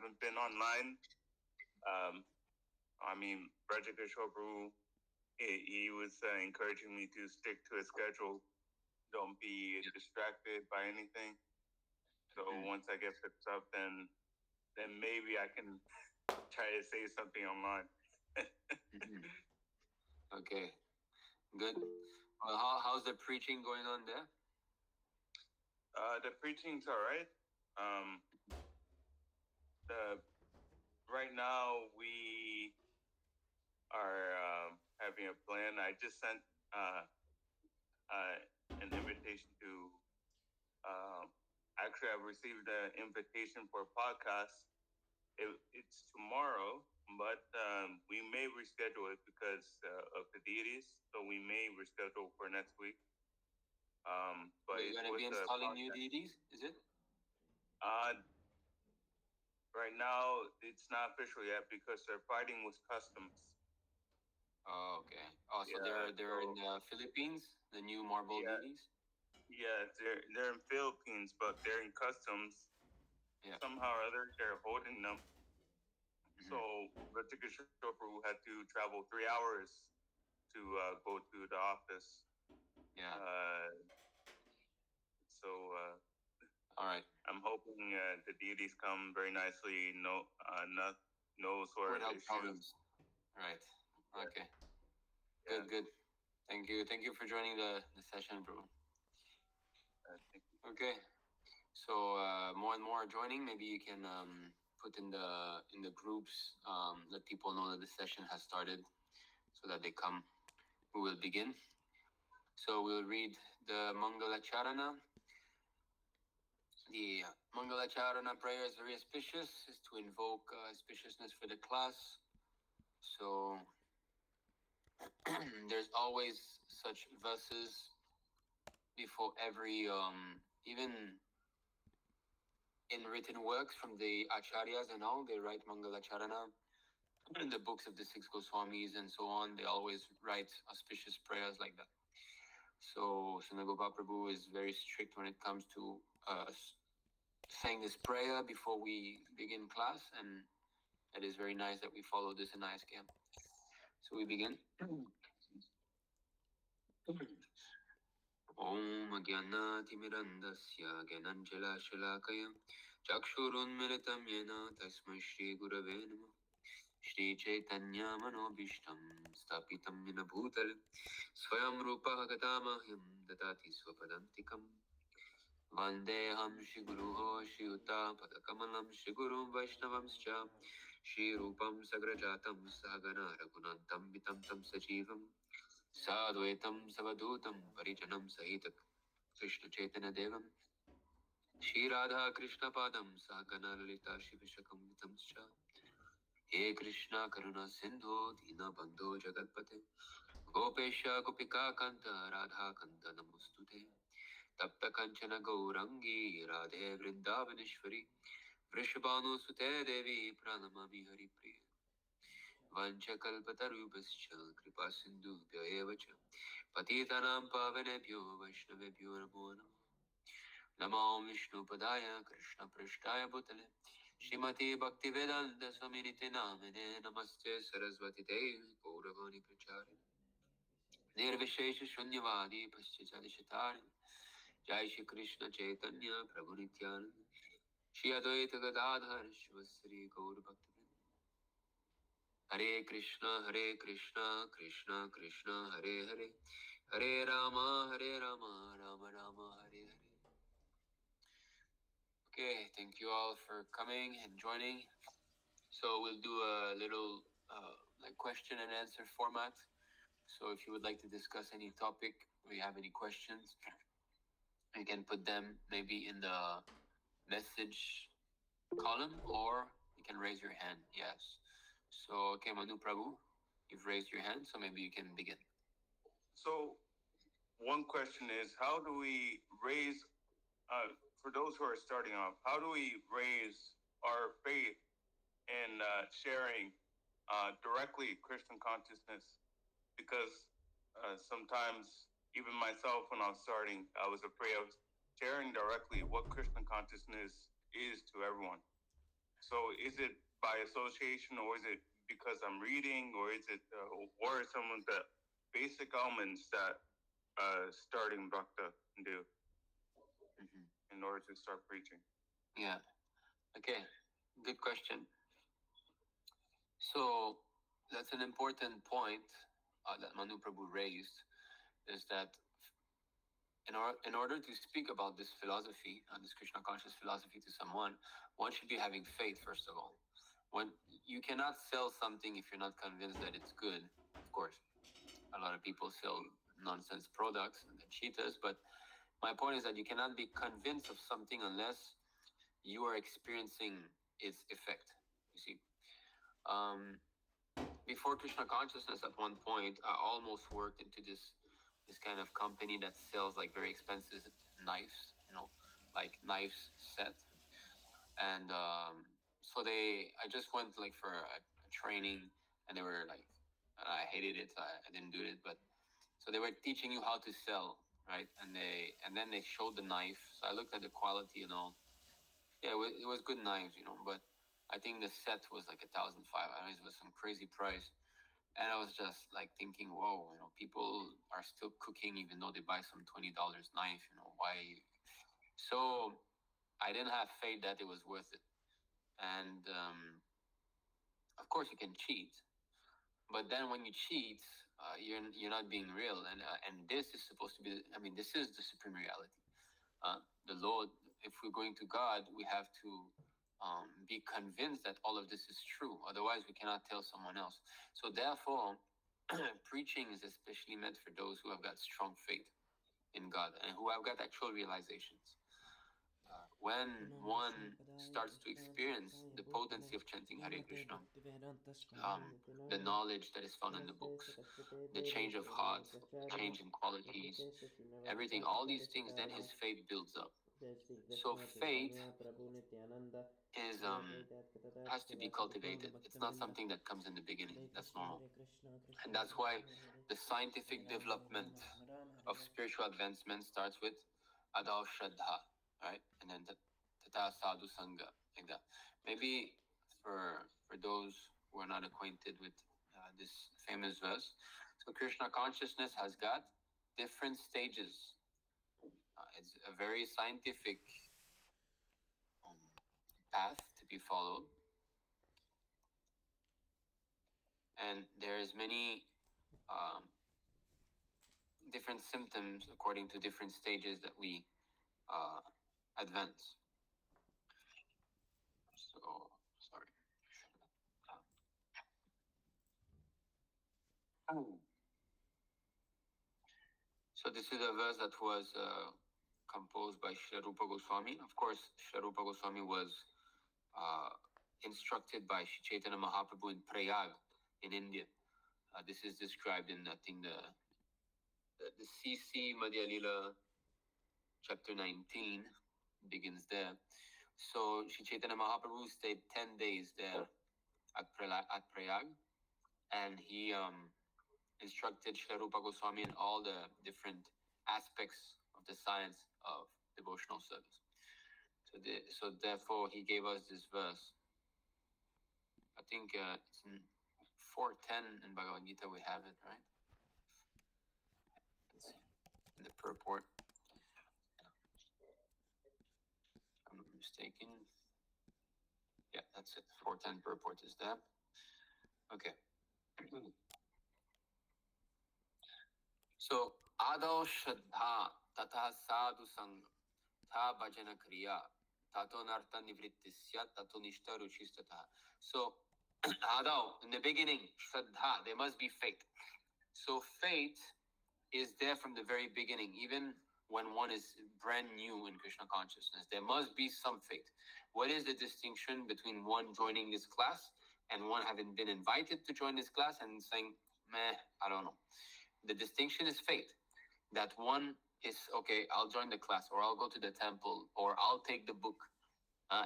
haven't been online. Raja Prabhu, he was encouraging me to stick to a schedule. Don't be distracted by anything. So once I get picked up, then maybe I can try to say something online. Okay, good. Well, how's the preaching going on there? The preaching's all right. Right now we are having a plan. I just sent an invitation to. Actually, I've received an invitation for a podcast. It's tomorrow, but we may reschedule it because of the deities. So we may reschedule for next week. But you're going to be installing new deities, is it? Right now, it's not official yet because they're fighting with customs. Oh, okay. Oh, so they're in the Philippines, the new marble deities? Yeah, they're in Philippines, but they're in customs. Yeah. Somehow or other, they're holding them. So Ratika Shofru had to travel 3 hours to go to the office. Yeah. All right. I'm hoping the deities come very nicely. No sort of issues. Problems. Right. Okay. Yeah. Good. Thank you for joining the session, bro. Thank you. Okay. So more and more joining. Maybe you can put in the groups. Let people know that the session has started, so that they come. We will begin. So we'll read the Mangala Charana. The Mangala Charana prayer is very auspicious. Is to invoke auspiciousness for the class. So there's always such verses before every even in written works from the acharyas and all, they write Mangala Charana. In the books of the six Goswamis and so on, they always write auspicious prayers like that. So Sanagopa Prabhu is very strict when it comes to saying this prayer before we begin class, and it is very nice that we follow this in ISKM. So we begin. Om Agyanatimirandasya Gyananjala Shalakaya Chakshurunmilitam Yena Tasmai Shri Gurave Namah Shri Chaitanya Manobishtam Stapitam Yena Bhutale Swayam Rupa Gatamahyam Datati Swapadantikam Vandeham Shri Guruho Shri Uta Padakamalam Shri Guru Vaishnavamscha Shri Rupam Sagrajatam Sagana Raghunantam Vitam Tam Sajivam Sadvaitam Savadutam Parijanam Sahitak Krishna Chaitanya Devam Shri Radha Krishna Padam Sagana Lalita Shivishakam Vitamscha He Krishna Karuna Sindhu Dina Bandho Jagatpate Gopesha Gopika Kanta Radha Kanta Namostute Tapta Kanchana Gaurangi Radhe Vrindavaneshwari Vrishabhanu Sute Devi Pranamami Hari Priya Vanchakalpatarubhascha Kripa Sindhu Bhyayevacha Patitanam Pavanebhyo Vaishnavebhyo Namo Namo Namo Vishnu Padaya Krishna Prishtaya Bhutale Shrimati Bhaktivedanta Swaminiti Namine Namaste Saraswati Devi Gauravani Pracharine Nirvishesha Shunyavadi Paschachadishatari Jai Shri Krishna Chaitanya Prabhu Nityananda Shri Advaita Gadadhar Shivasri Gaur Bhaktivinoda Hare Krishna, Krishna Krishna, Hare Hare, Hare Rama, Rama Rama, Hare Hare. Okay, thank you all for coming and joining. So we'll do a little question and answer format. So if you would like to discuss any topic, or you have any questions, you can put them maybe in the message column, or you can raise your hand. Yes. So, okay, Manu Prabhu, you've raised your hand, so maybe you can begin. So, one question is, how do we raise, for those who are starting off, how do we raise our faith in sharing directly Christian consciousness? Because sometimes, even myself, when I was starting, I was afraid of sharing directly what Christian consciousness is to everyone. So is it by association, or is it because I'm reading, or is it what are some of the basic elements that starting bhakta do in order to start preaching? Yeah. Okay. Good question. So that's an important point that Manu Prabhu raised, is that in order to speak about this philosophy, this Krishna conscious philosophy to someone, one should be having faith, first of all. When you cannot sell something if you're not convinced that it's good. Of course, a lot of people sell nonsense products and they're cheaters, but my point is that you cannot be convinced of something unless you are experiencing its effect. You see, before Krishna consciousness, at one point, I almost worked into this kind of company that sells like very expensive knives, like knives set, and so I just went like for a training, and they were like, I hated it, I didn't do it, but so they were teaching you how to sell, right? And then they showed the knife, so I looked at the quality and all. Yeah, it was good knives, but I think the set was like 1,500. I mean, it was some crazy price. And I was just like thinking, whoa, people are still cooking even though they buy some $20 knife, why? So I didn't have faith that it was worth it. And of course, you can cheat, but then when you cheat, you're not being real. And this is supposed to be. I mean, this is the supreme reality. The Lord. If we're going to God, we have to be convinced that all of this is true. Otherwise, we cannot tell someone else. So therefore, preaching is especially meant for those who have got strong faith in God and who have got actual realizations. When one starts to experience the potency of chanting Hare Krishna, the knowledge that is found in the books, the change of heart, change in qualities, everything, all these things, then his faith builds up. So faith is has to be cultivated. It's not something that comes in the beginning. That's normal. And that's why the scientific development of spiritual advancement starts with Adao Shraddha, right? And then Tata Sadhu Sangha, like that. Maybe for those who are not acquainted with this famous verse, so Krishna consciousness has got different stages. It's a very scientific path to be followed, and there's many different symptoms according to different stages that we advance. So sorry. So this is a verse that was composed by Sri Rupa Goswami. Of course, Sri Rupa Goswami was instructed by Sri Chaitanya Mahaprabhu in Prayag in India. This is described in, I think, the CC Madhya Lila chapter 19 begins there. So Sri Chaitanya Mahaprabhu stayed 10 days there at Prayag, and he instructed Sri Rupa Goswami in all the different aspects of the science of devotional service. So therefore, he gave us this verse. I think it's in 4:10 in Bhagavad Gita. We have it, right? Let's see. In the purport. If I'm not mistaken. Yeah, that's it. 4:10 purport is there. Okay. So, Adav Shraddha Tata Sadhu Sangha Tha Bhajana Kriya Tato Nartha Nivrittisya Tato Nishta Ruchistata. So, Adav, in the beginning, Shraddha, there must be faith. So, faith is there from the very beginning, even when one is brand new in Krishna consciousness. There must be some faith. What is the distinction between one joining this class and one having been invited to join this class and saying, meh, I don't know? The distinction is faith. That one is, okay, I'll join the class, or I'll go to the temple, or I'll take the book.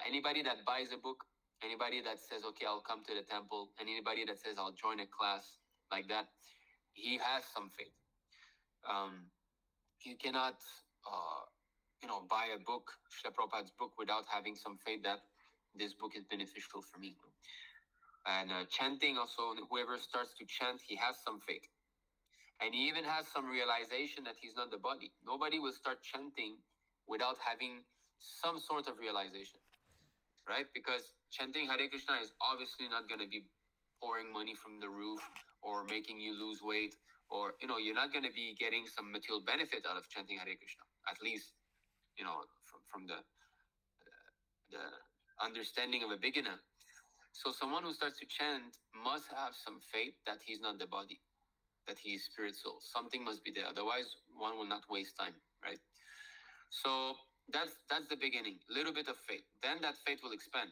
Anybody that buys a book, anybody that says, okay, I'll come to the temple, and anybody that says, I'll join a class like that, he has some faith. You cannot, buy a book, Srila Prabhupada's book, without having some faith that this book is beneficial for me. And chanting also, whoever starts to chant, he has some faith. And he even has some realization that he's not the body. Nobody will start chanting without having some sort of realization, right? Because chanting Hare Krishna is obviously not going to be pouring money from the roof or making you lose weight, or you're not going to be getting some material benefit out of chanting Hare Krishna. At least, from the understanding of a beginner. So someone who starts to chant must have some faith that he's not the body, that he is spirit soul. Something must be there. Otherwise, one will not waste time, right? So that's the beginning. Little bit of faith. Then that faith will expand.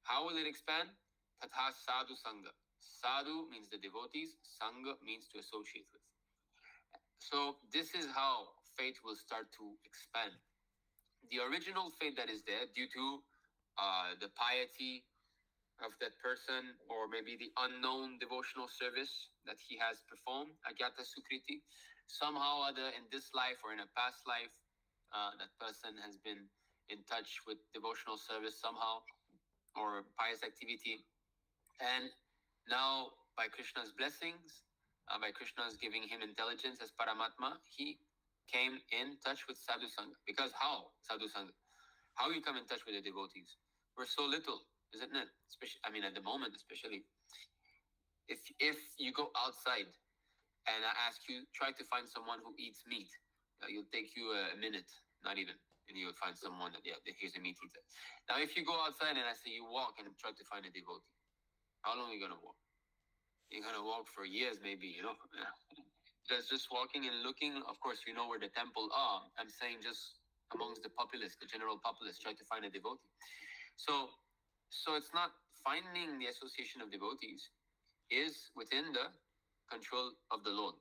How will it expand? Tatha sadhu sangha. Sadhu means the devotees. Sangha means to associate with. So this is how faith will start to expand. The original faith that is there due to the piety of that person, or maybe the unknown devotional service that he has performed, Agyata Sukriti, somehow or other in this life or in a past life, that person has been in touch with devotional service somehow or pious activity. And now, by Krishna's blessings, by Krishna's giving him intelligence as Paramatma, he came in touch with Sadhu Sangha. Because how, Sadhu Sangha? How you come in touch with the devotees? We're so little, isn't it? Especially, at the moment, especially. If you go outside and I ask you, try to find someone who eats meat, it'll take you a minute, not even, and you'll find someone that here's a meat eater. Now, if you go outside and I say you walk and try to find a devotee, how long are you gonna walk? You're gonna walk for years, maybe. Just walking and looking. Of course, you know where the temple are. I'm saying just amongst the populace, the general populace, try to find a devotee. So it's not finding the association of devotees is within the control of the Lord.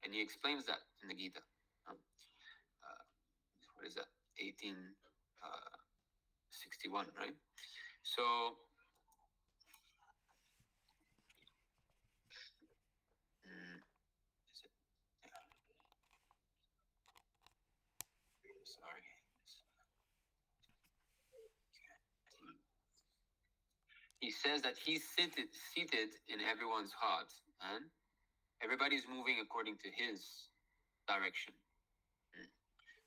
And he explains that in the Gita. What is that? 1861, right? So, is it? Yeah. Sorry. He says that he's seated in everyone's heart, and everybody's moving according to his direction.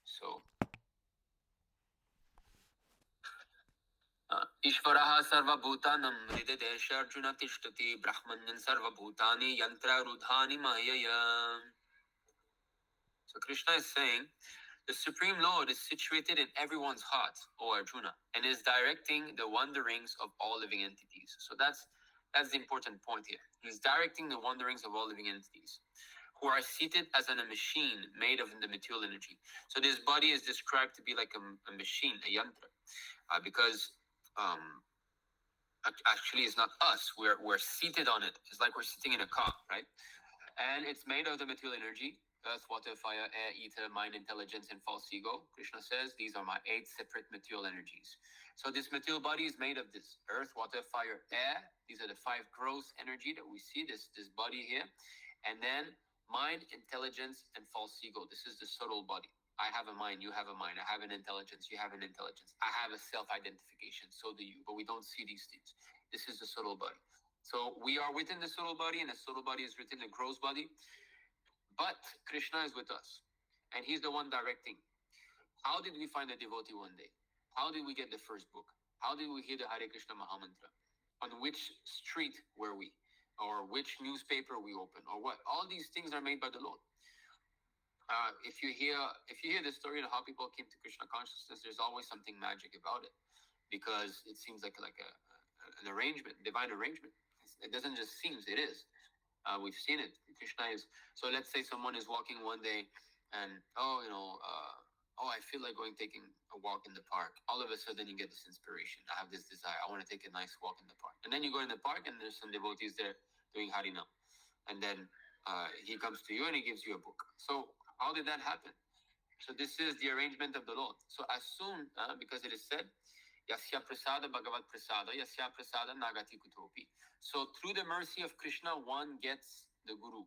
So, Ishvaraha sarvabhutanam hridedesha arjuna tishtati brahmanyan sarvabhutani yantra rudhani mayaya. So Krishna is saying, the Supreme Lord is situated in everyone's heart, O Arjuna, and is directing the wanderings of all living entities. So that's the important point here. He's directing the wanderings of all living entities, who are seated as in a machine made of the material energy. So this body is described to be like a machine, a yantra, because actually it's not us. We're seated on it. It's like we're sitting in a car, right? And it's made of the material energy: earth, water, fire, air, ether, mind, intelligence, and false ego. Krishna says these are my 8 separate material energies. So this material body is made of this: earth, water, fire, air. These are the 5 gross energy that we see, this body here. And then mind, intelligence, and false ego. This is the subtle body. I have a mind, you have a mind. I have an intelligence, you have an intelligence. I have a self-identification, so do you. But we don't see these things. This is the subtle body. So we are within the subtle body, and the subtle body is within the gross body. But Krishna is with us, and he's the one directing. How did we find a devotee one day? How did we get the first book? How did we hear the Hare Krishna Mahamantra? On which street were we? Or which newspaper we opened? Or what? All these things are made by the Lord. If you hear the story of how people came to Krishna consciousness, there's always something magic about it, because it seems like an arrangement, divine arrangement. It doesn't just seem, it is. We've seen it. Krishna is. So let's say someone is walking one day, and I feel like taking a walk in the park. All of a sudden, you get this inspiration. I have this desire. I want to take a nice walk in the park. And then you go in the park, and there's some devotees there doing Harinam. And then he comes to you and he gives you a book. So how did that happen? So this is the arrangement of the Lord. So as soon, because it is said, Yasya prasada bhagavat prasada, yasya prasada nagati kutopi. So through the mercy of Krishna, one gets the guru,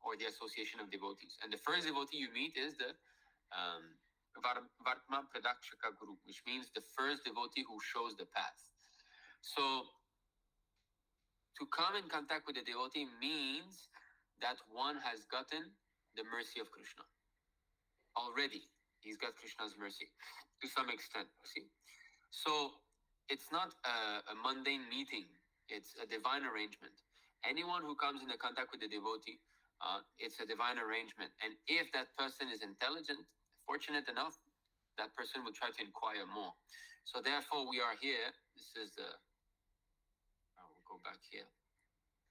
or the association of devotees. And the first devotee you meet is the Vartma Pradakshaka Guru, which means the first devotee who shows the path. So to come in contact with the devotee means that one has gotten the mercy of Krishna already. He's got Krishna's mercy to some extent. See, so it's not a mundane meeting; it's a divine arrangement. Anyone who comes into contact with the devotee, it's a divine arrangement. And if that person is intelligent, fortunate enough, that person will try to inquire more. So therefore, we are here. This is the. I will go back here.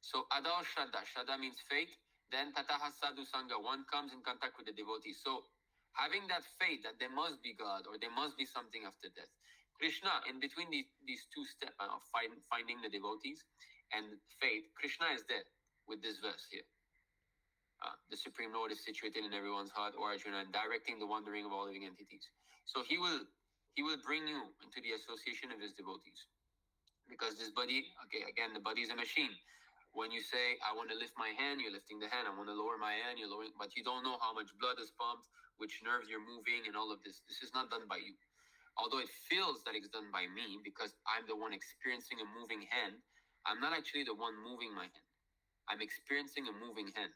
So Adar Shraddha. Shraddha means faith. Then Tataha Sadhu Sangha. One comes in contact with the devotee. So having that faith that there must be God or there must be something after death. Krishna, in between these two steps of finding the devotees and faith, Krishna is there with this verse here. The Supreme Lord is situated in everyone's heart, or Arjuna, and directing the wandering of all living entities. So he will bring you into the association of his devotees. Because this body, okay, again, the body is a machine. When you say, I want to lift my hand, you're lifting the hand. I want to lower my hand, you're lowering, but you don't know how much blood is pumped, which nerves you're moving, and all of this. This is not done by you. Although it feels that it's done by me because I'm the one experiencing a moving hand, I'm not actually the one moving my hand. I'm experiencing a moving hand.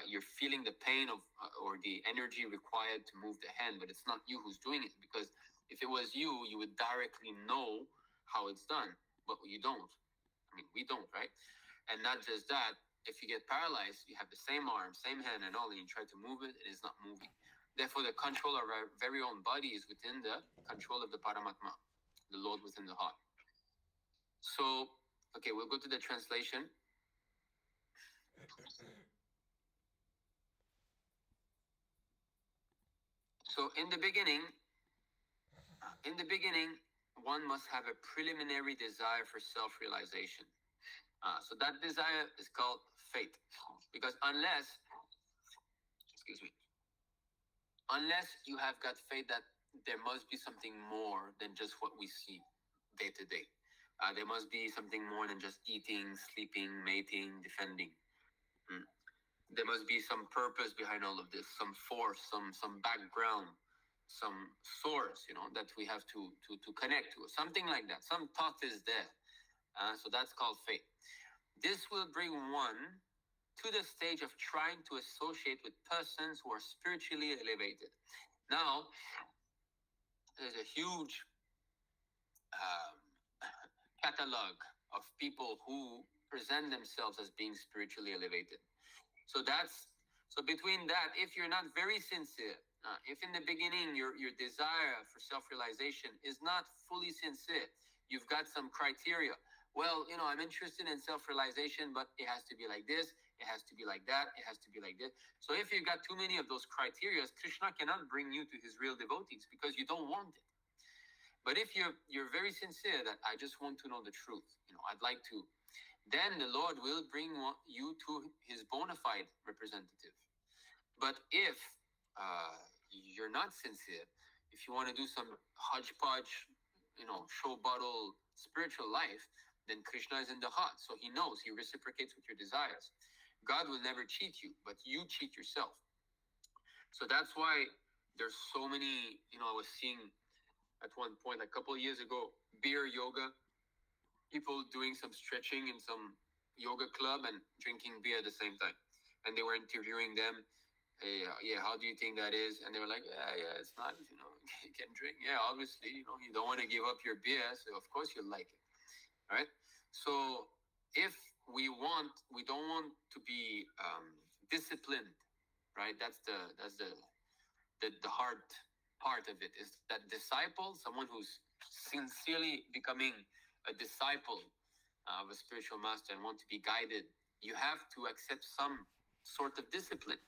You're feeling the pain of or the energy required to move the hand, but it's not you who's doing it, because if it was you, you would directly know how it's done, but you don't. I mean, we don't, right? And not just that, if you get paralyzed, you have the same arm, same hand, and all, and you try to move it, it is not moving. Therefore, the control of our very own body is within the control of the Paramatma, the Lord within the heart. So, okay, we'll go to the translation. So, in the beginning, one must have a preliminary desire for self-realization. So that desire is called faith, because unless you have got faith that there must be something more than just what we see day to day. There must be something more than just eating, sleeping, mating, defending. There must be some purpose behind all of this, some force, some background, some source, that we have to connect to, something like that. Some thought is there. So that's called faith. This will bring one to the stage of trying to associate with persons who are spiritually elevated. Now, there's a huge catalog of people who present themselves as being spiritually elevated. So between that, if you're not very sincere, if in the beginning your desire for self-realization is not fully sincere, you've got some criteria. Well, I'm interested in self-realization, but it has to be like this, it has to be like that, it has to be like this. So if you've got too many of those criteria, Krishna cannot bring you to his real devotees because you don't want it. But if you're very sincere that I just want to know the truth, I'd like to, then the Lord will bring you to his bona fide representative. But if you're not sincere, if you want to do some hodgepodge, show bottle spiritual life, then Krishna is in the heart. So he knows, he reciprocates with your desires. God will never cheat you, but you cheat yourself. So that's why there's so many, I was seeing at one point, a couple of years ago, beer yoga, people doing some stretching in some yoga club and drinking beer at the same time. And they were interviewing them. Hey, how do you think that is? And they were like, yeah, it's nice, you can drink. Yeah, obviously, you don't want to give up your beer, so of course you like it, right? So if we don't want to be disciplined, right? That's the hard part of it, is that disciple, someone who's sincerely becoming a disciple of a spiritual master and want to be guided, you have to accept some sort of discipline.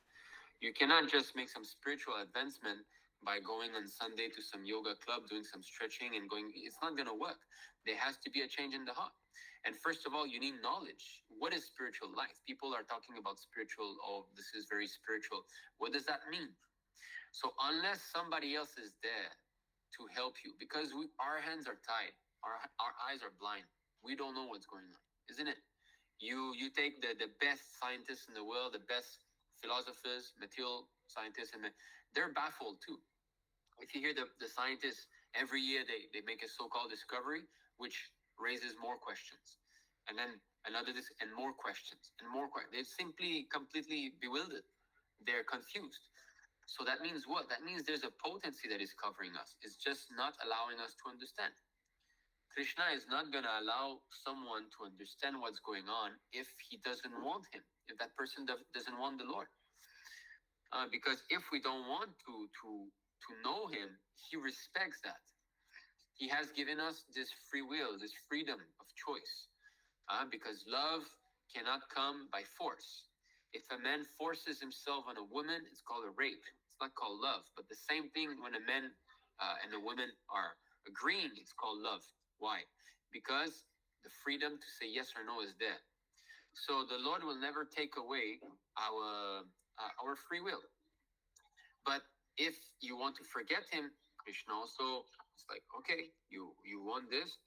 You cannot just make some spiritual advancement by going on Sunday to some yoga club, doing some stretching and going. It's not going to work. There has to be a change in the heart. And first of all, you need knowledge. What is spiritual life? People are talking about spiritual, oh, this is very spiritual. What does that mean? So unless somebody else is there to help you, because our hands are tied, our eyes are blind, we don't know what's going on, isn't it? You take the best scientists in the world, the best philosophers, material scientists, and they're baffled too. If you hear the scientists, every year they make a so-called discovery, which raises more questions, and then another this and more questions and more questions. They're simply completely bewildered. They're confused. So that means what? That means there's a potency that is covering us. It's just not allowing us to understand. Krishna is not going to allow someone to understand what's going on if he doesn't want him, if that person doesn't want the Lord. Because if we don't want to know him, he respects that. He has given us this free will, this freedom of choice. Because love cannot come by force. If a man forces himself on a woman, it's called a rape. It's not called love. But the same thing when a man and a woman are agreeing, it's called love. Why? Because the freedom to say yes or no is there. So the Lord will never take away our free will. But if you want to forget him, Krishna also, it's like, okay, you want this,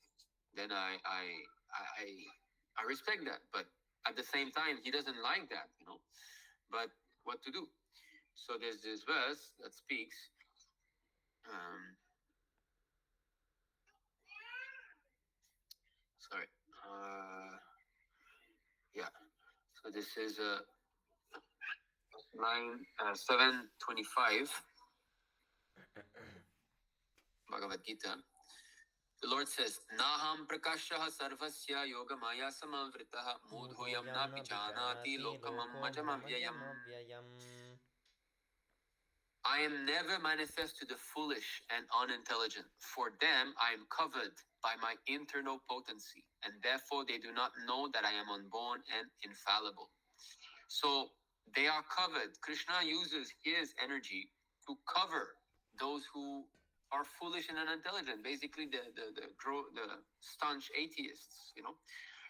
then I respect that. But at the same time, he doesn't like that, But what to do? So there's this verse that speaks. Sorry. Yeah. So this is line 725, Bhagavad Gita. The Lord says, Naham prakashah sarvasya yoga maya samavritah mudhoyam na pijanati lokamam majamavyayam. I am never manifest to the foolish and unintelligent. For them, I am covered by my internal potency, and therefore they do not know that I am unborn and infallible. So they are covered. Krishna uses his energy to cover those who are foolish and unintelligent. Basically, the staunch atheists.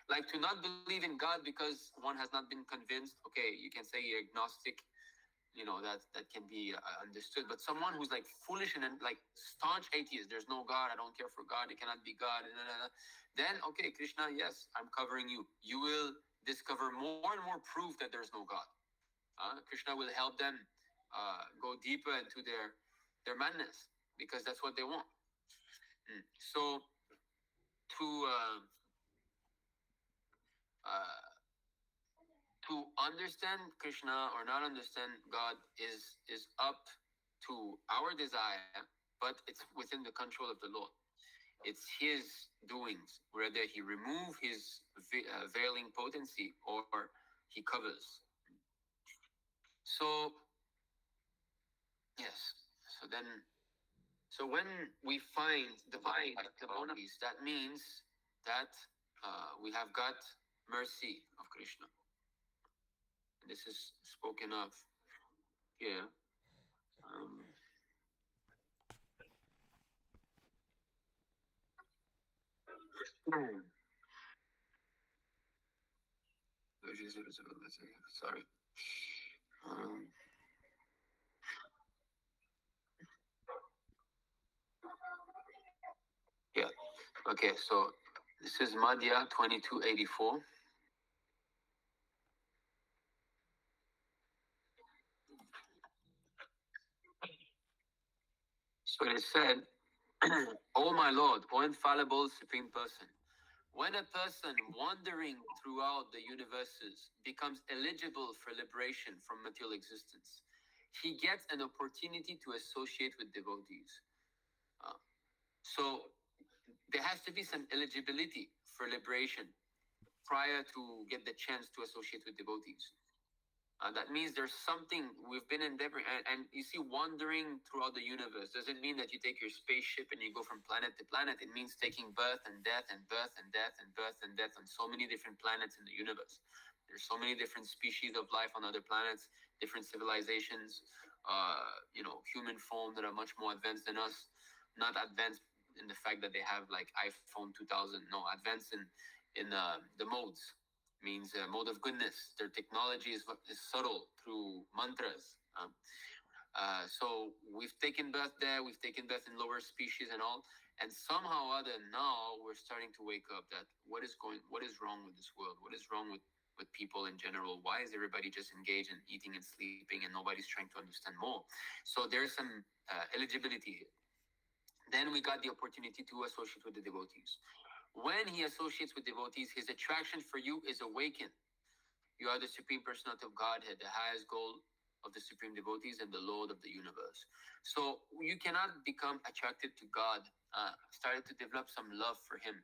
Like to not believe in God because one has not been convinced. Okay, you can say you're agnostic. That can be understood. But someone who's like foolish and like staunch atheist, there's no God, I don't care for God, it cannot be God, then okay, Krishna, yes, I'm covering you. You will discover more and more proof that there's no God. Krishna will help them go deeper into their madness, because that's what they want. So to understand Krishna or not understand God is up to our desire, but it's within the control of the Lord. It's his doings, whether he remove his veiling potency or he covers. So yes, so when we find divine activities, that means that we have got mercy of Krishna. This is spoken of here. Sorry. Yeah. Okay, so this is Madhya 2284. So it is said, O my Lord, O infallible Supreme Person, when a person wandering throughout the universes becomes eligible for liberation from material existence, he gets an opportunity to associate with devotees. So there has to be some eligibility for liberation prior to get the chance to associate with devotees. That means there's something we've been endeavoring, and you see, wandering throughout the universe doesn't mean that you take your spaceship and you go from planet to planet. It means taking birth and death and birth and death and birth and death on so many different planets in the universe. There's so many different species of life on other planets, different civilizations, human form that are much more advanced than us. Not advanced in the fact that they have like iPhone 2000. No, advanced in the modes. Means mode of goodness. Their technology is subtle through mantras. So we've taken birth there, we've taken birth in lower species and all, and somehow or other now we're starting to wake up that what is wrong with this world? What is wrong with people in general? Why is everybody just engaged in eating and sleeping and nobody's trying to understand more? So there's some eligibility here. Then we got the opportunity to associate with the devotees. When he associates with devotees, his attraction for you is awakened. You are the Supreme Personality of Godhead, the highest goal of the Supreme Devotees and the Lord of the universe. So you cannot become attracted to God, started to develop some love for him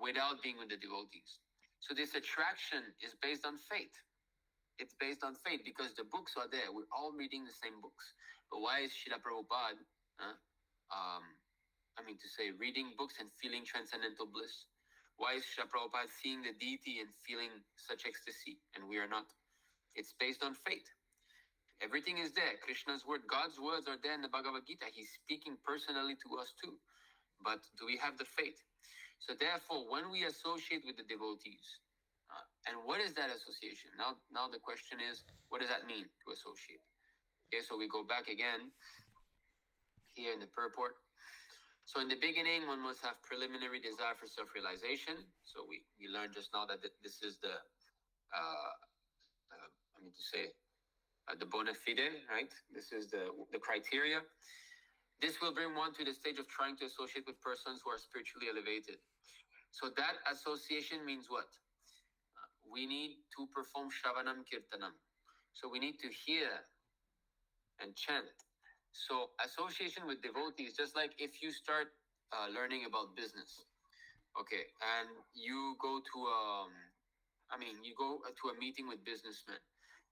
without being with the devotees. So this attraction is based on faith. It's based on faith because the books are there. We're all reading the same books. But why is Srila Prabhupada, reading books and feeling transcendental bliss? Why is Srila Prabhupada seeing the deity and feeling such ecstasy and we are not? It's based on faith. Everything is there. Krishna's word, God's words are there in the Bhagavad Gita. He's speaking personally to us too. But do we have the faith? So therefore, when we associate with the devotees, and what is that association? Now the question is, what does that mean to associate? Okay, so we go back again here in the purport. So in the beginning, one must have preliminary desire for self-realization. So we learned just now that this is the, the bona fide, right? This is the criteria. This will bring one to the stage of trying to associate with persons who are spiritually elevated. So that association means what? We need to perform Shravanam Kirtanam. So we need to hear and chant. So association with devotees, just like if you start learning about business, okay, and you go to a meeting with businessmen.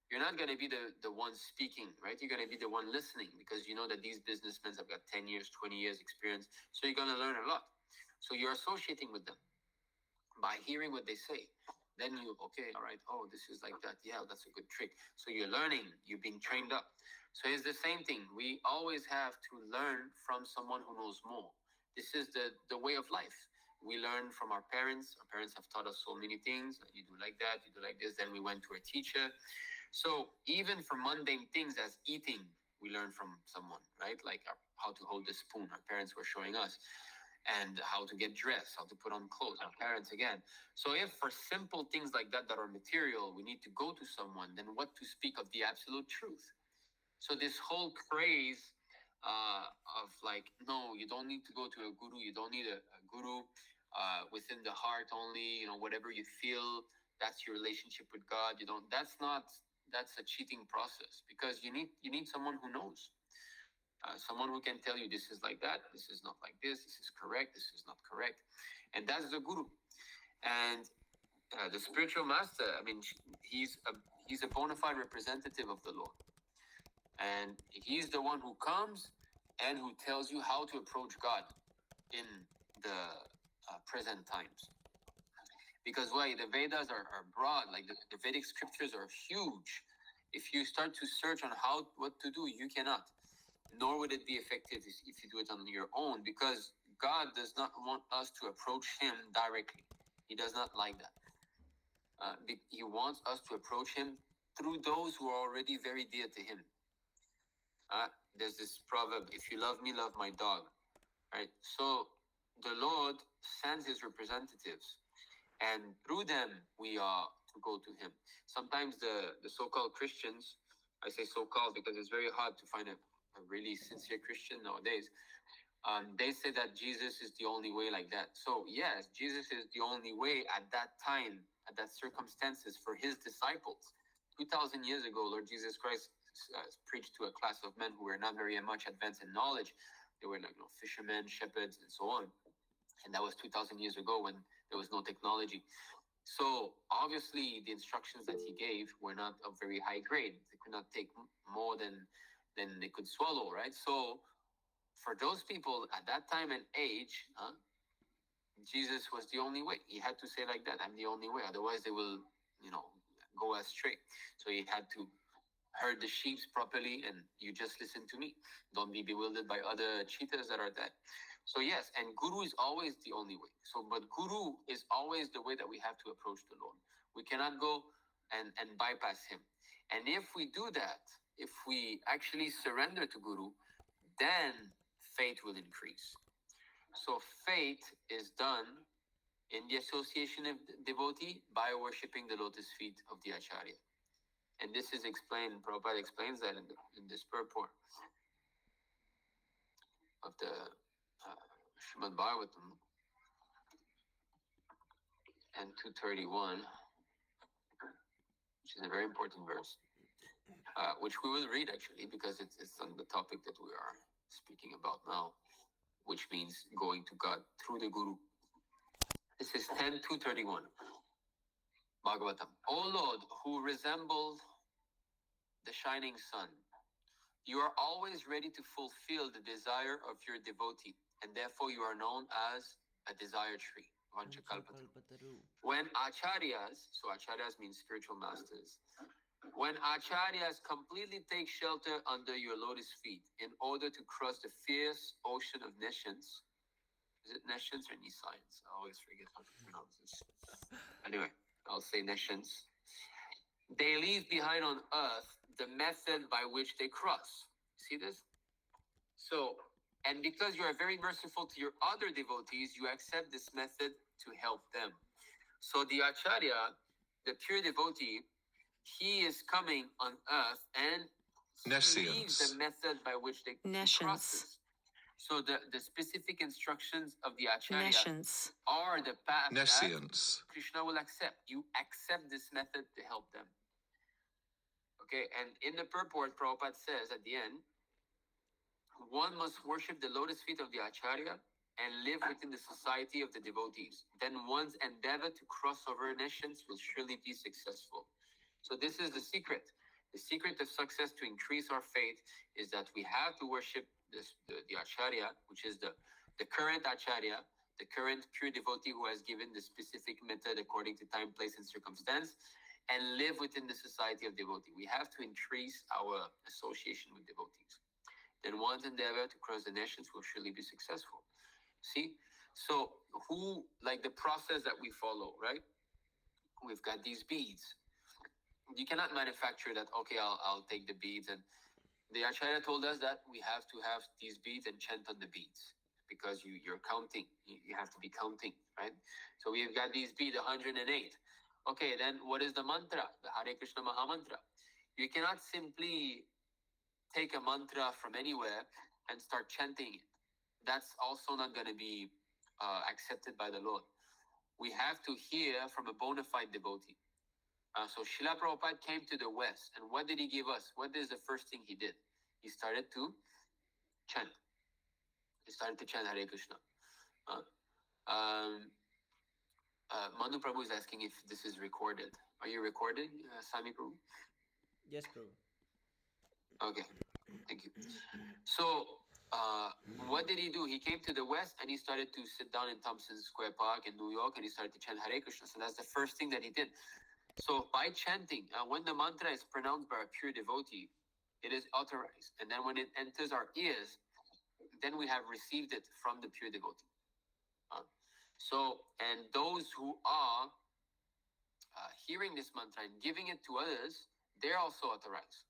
You're not going to be the one speaking, right? You're going to be the one listening because you know that these businessmen have got 10 years, 20 years experience. So you're going to learn a lot. So you're associating with them by hearing what they say. Then okay, all right, oh, this is like that. Yeah, that's a good trick. So you're learning, you're being trained up. So it's the same thing. We always have to learn from someone who knows more. This is the way of life. We learn from our parents. Our parents have taught us so many things. You do like that, you do like this. Then we went to a teacher. So even for mundane things as eating, we learn from someone, right? Like how to hold the spoon. Our parents were showing us. And how to get dressed, how to put on clothes, our parents again. So if for simple things like that are material, we need to go to someone, then what to speak of the absolute truth? So this whole craze of like, no, you don't need to go to a guru. You don't need a guru within the heart only. Whatever you feel, that's your relationship with God. That's a cheating process because you need someone who knows. Someone who can tell you this is like that, this is not like this is correct, this is not correct. And that's the guru. And the spiritual master, he's a bona fide representative of the Lord. And he's the one who comes and who tells you how to approach God in the present times. Because why? The Vedas are broad, like the Vedic scriptures are huge. If you start to search on what to do, you cannot. Nor would it be effective if you do it on your own, because God does not want us to approach him directly. He does not like that. He wants us to approach him through those who are already very dear to him. There's this proverb, if you love me, love my dog. Right? So the Lord sends his representatives, and through them we are to go to him. Sometimes the so-called Christians, I say so-called because it's very hard to find a really sincere Christian nowadays. They say that Jesus is the only way like that. So yes, Jesus is the only way at that time, at that circumstances for his disciples. 2,000 years ago, Lord Jesus Christ preached to a class of men who were not very much advanced in knowledge. They were like fishermen, shepherds, and so on. And that was 2,000 years ago when there was no technology. So obviously the instructions that he gave were not of very high grade. They could not take more than they could swallow, right? So for those people at that time and age, Jesus was the only way. He had to say like that, I'm the only way. Otherwise they will, go astray. So he had to herd the sheep properly, and you just listen to me. Don't be bewildered by other cheaters that are there. So yes, and guru is always the only way. But guru is always the way that we have to approach the Lord. We cannot go and bypass him. And if we do that, if we actually surrender to guru, then faith will increase. So faith is done in the association of devotee by worshipping the lotus feet of the Acharya. And this is explained, Prabhupada explains that in this purport of the Srimad Bhagavatam. and 231, which is a very important verse, which we will read actually because it's on the topic that we are speaking about now, which means going to God through the Guru. This is 10:231. Bhagavatam. O Lord, who resembled the shining sun, you are always ready to fulfill the desire of your devotee, and therefore you are known as a desire tree. Vanchakalpataru. When acharyas, so acharyas means spiritual masters, when acharyas completely take shelter under your lotus feet in order to cross the fierce ocean of nescience, is it nescience or nescience? I always forget how to pronounce this. Anyway, I'll say nescience. They leave behind on earth the method by which they cross. See this? So, and because you are very merciful to your other devotees, you accept this method to help them. So the acharya, the pure devotee, he is coming on earth and he leaves the method by which they crosses. So the specific instructions of the acharya are the path that Krishna will accept. You accept this method to help them. Okay, and in the purport, Prabhupada says at the end, one must worship the lotus feet of the acharya and live within the society of the devotees. Then one's endeavor to cross over nations will surely be successful. So this is the secret. The secret of success to increase our faith is that we have to worship the acharya, which is the current acharya, the current pure devotee who has given the specific method according to time, place, and circumstance, and live within the society of devotee. We have to increase our association with devotees. Then one's endeavor to cross the nations will surely be successful. See? So who, like the process that we follow, right? We've got these beads. You cannot manufacture that, okay, I'll take the beads. And the Acharya told us that we have to have these beads and chant on the beads because you're counting. You have to be counting, right? So we've got these beads, 108. Okay, then what is the mantra? The Hare Krishna Maha Mantra. You cannot simply take a mantra from anywhere and start chanting it. That's also not going to be accepted by the Lord. We have to hear from a bona fide devotee. So Srila Prabhupada came to the West, and what did he give us? What is the first thing he did? He started to chant. He started to chant Hare Krishna. Manu Prabhu is asking if this is recorded. Are you recording, Sami Prabhu? Yes, Prabhu. Okay, thank you. So, what did he do? He came to the West and he started to sit down in Thompson Square Park in New York and he started to chant Hare Krishna. So that's the first thing that he did. So by chanting, when the mantra is pronounced by a pure devotee, it is authorized. And then when it enters our ears, then we have received it from the pure devotee. And those who are hearing this mantra and giving it to others, they're also authorized.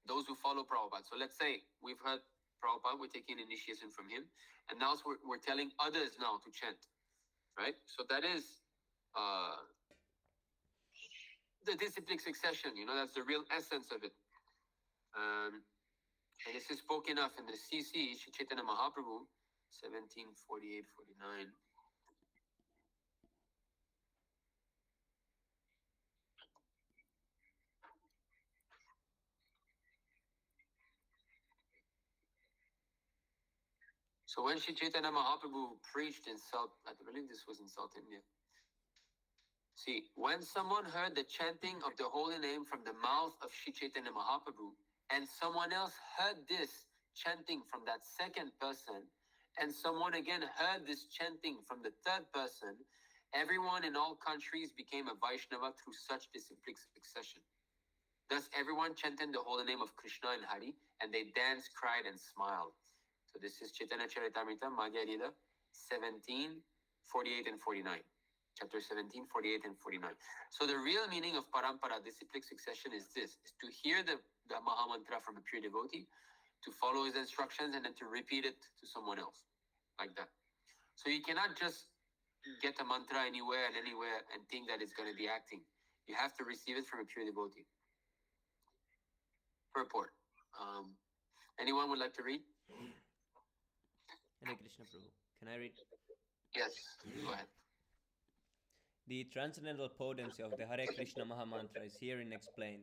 Those who follow Prabhupada. So let's say we've heard Prabhupada, we're taking initiation from him, and now we're telling others now to chant, right? So that is the disciplic succession, that's the real essence of it. And this is spoken of in the CC, Shri Chaitanya Mahaprabhu, 1748-49. So when Shri Chaitanya Mahaprabhu preached in South, I believe this was in South India. See, when someone heard the chanting of the holy name from the mouth of Shri Chaitanya Mahaprabhu, and someone else heard this chanting from that second person, and someone again heard this chanting from the third person, everyone in all countries became a Vaishnava through such disciplic succession. Thus, everyone chanted the holy name of Krishna and Hari, and they danced, cried, and smiled. So this is Chaitanya Charitamrita, Madhya Lila, 17, 48 and 49. Chapter 17, 48 and 49. So the real meaning of parampara, disciplic succession, is this, is to hear the Maha Mantra from a pure devotee, to follow his instructions, and then to repeat it to someone else, like that. So you cannot just get a mantra anywhere and think that it's going to be acting. You have to receive it from a pure devotee. Purport. Anyone would like to read? Hare Krishna Prabhu. Can I read? Yes, go ahead. The transcendental potency of the Hare Krishna Mahamantra is herein explained.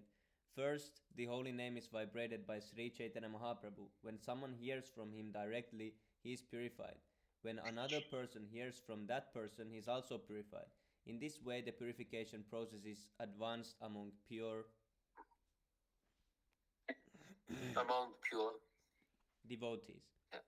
First, the holy name is vibrated by Sri Chaitanya Mahaprabhu. When someone hears from him directly, he is purified. When another person hears from that person, he is also purified. In this way, the purification process is advanced among pure devotees. Yeah.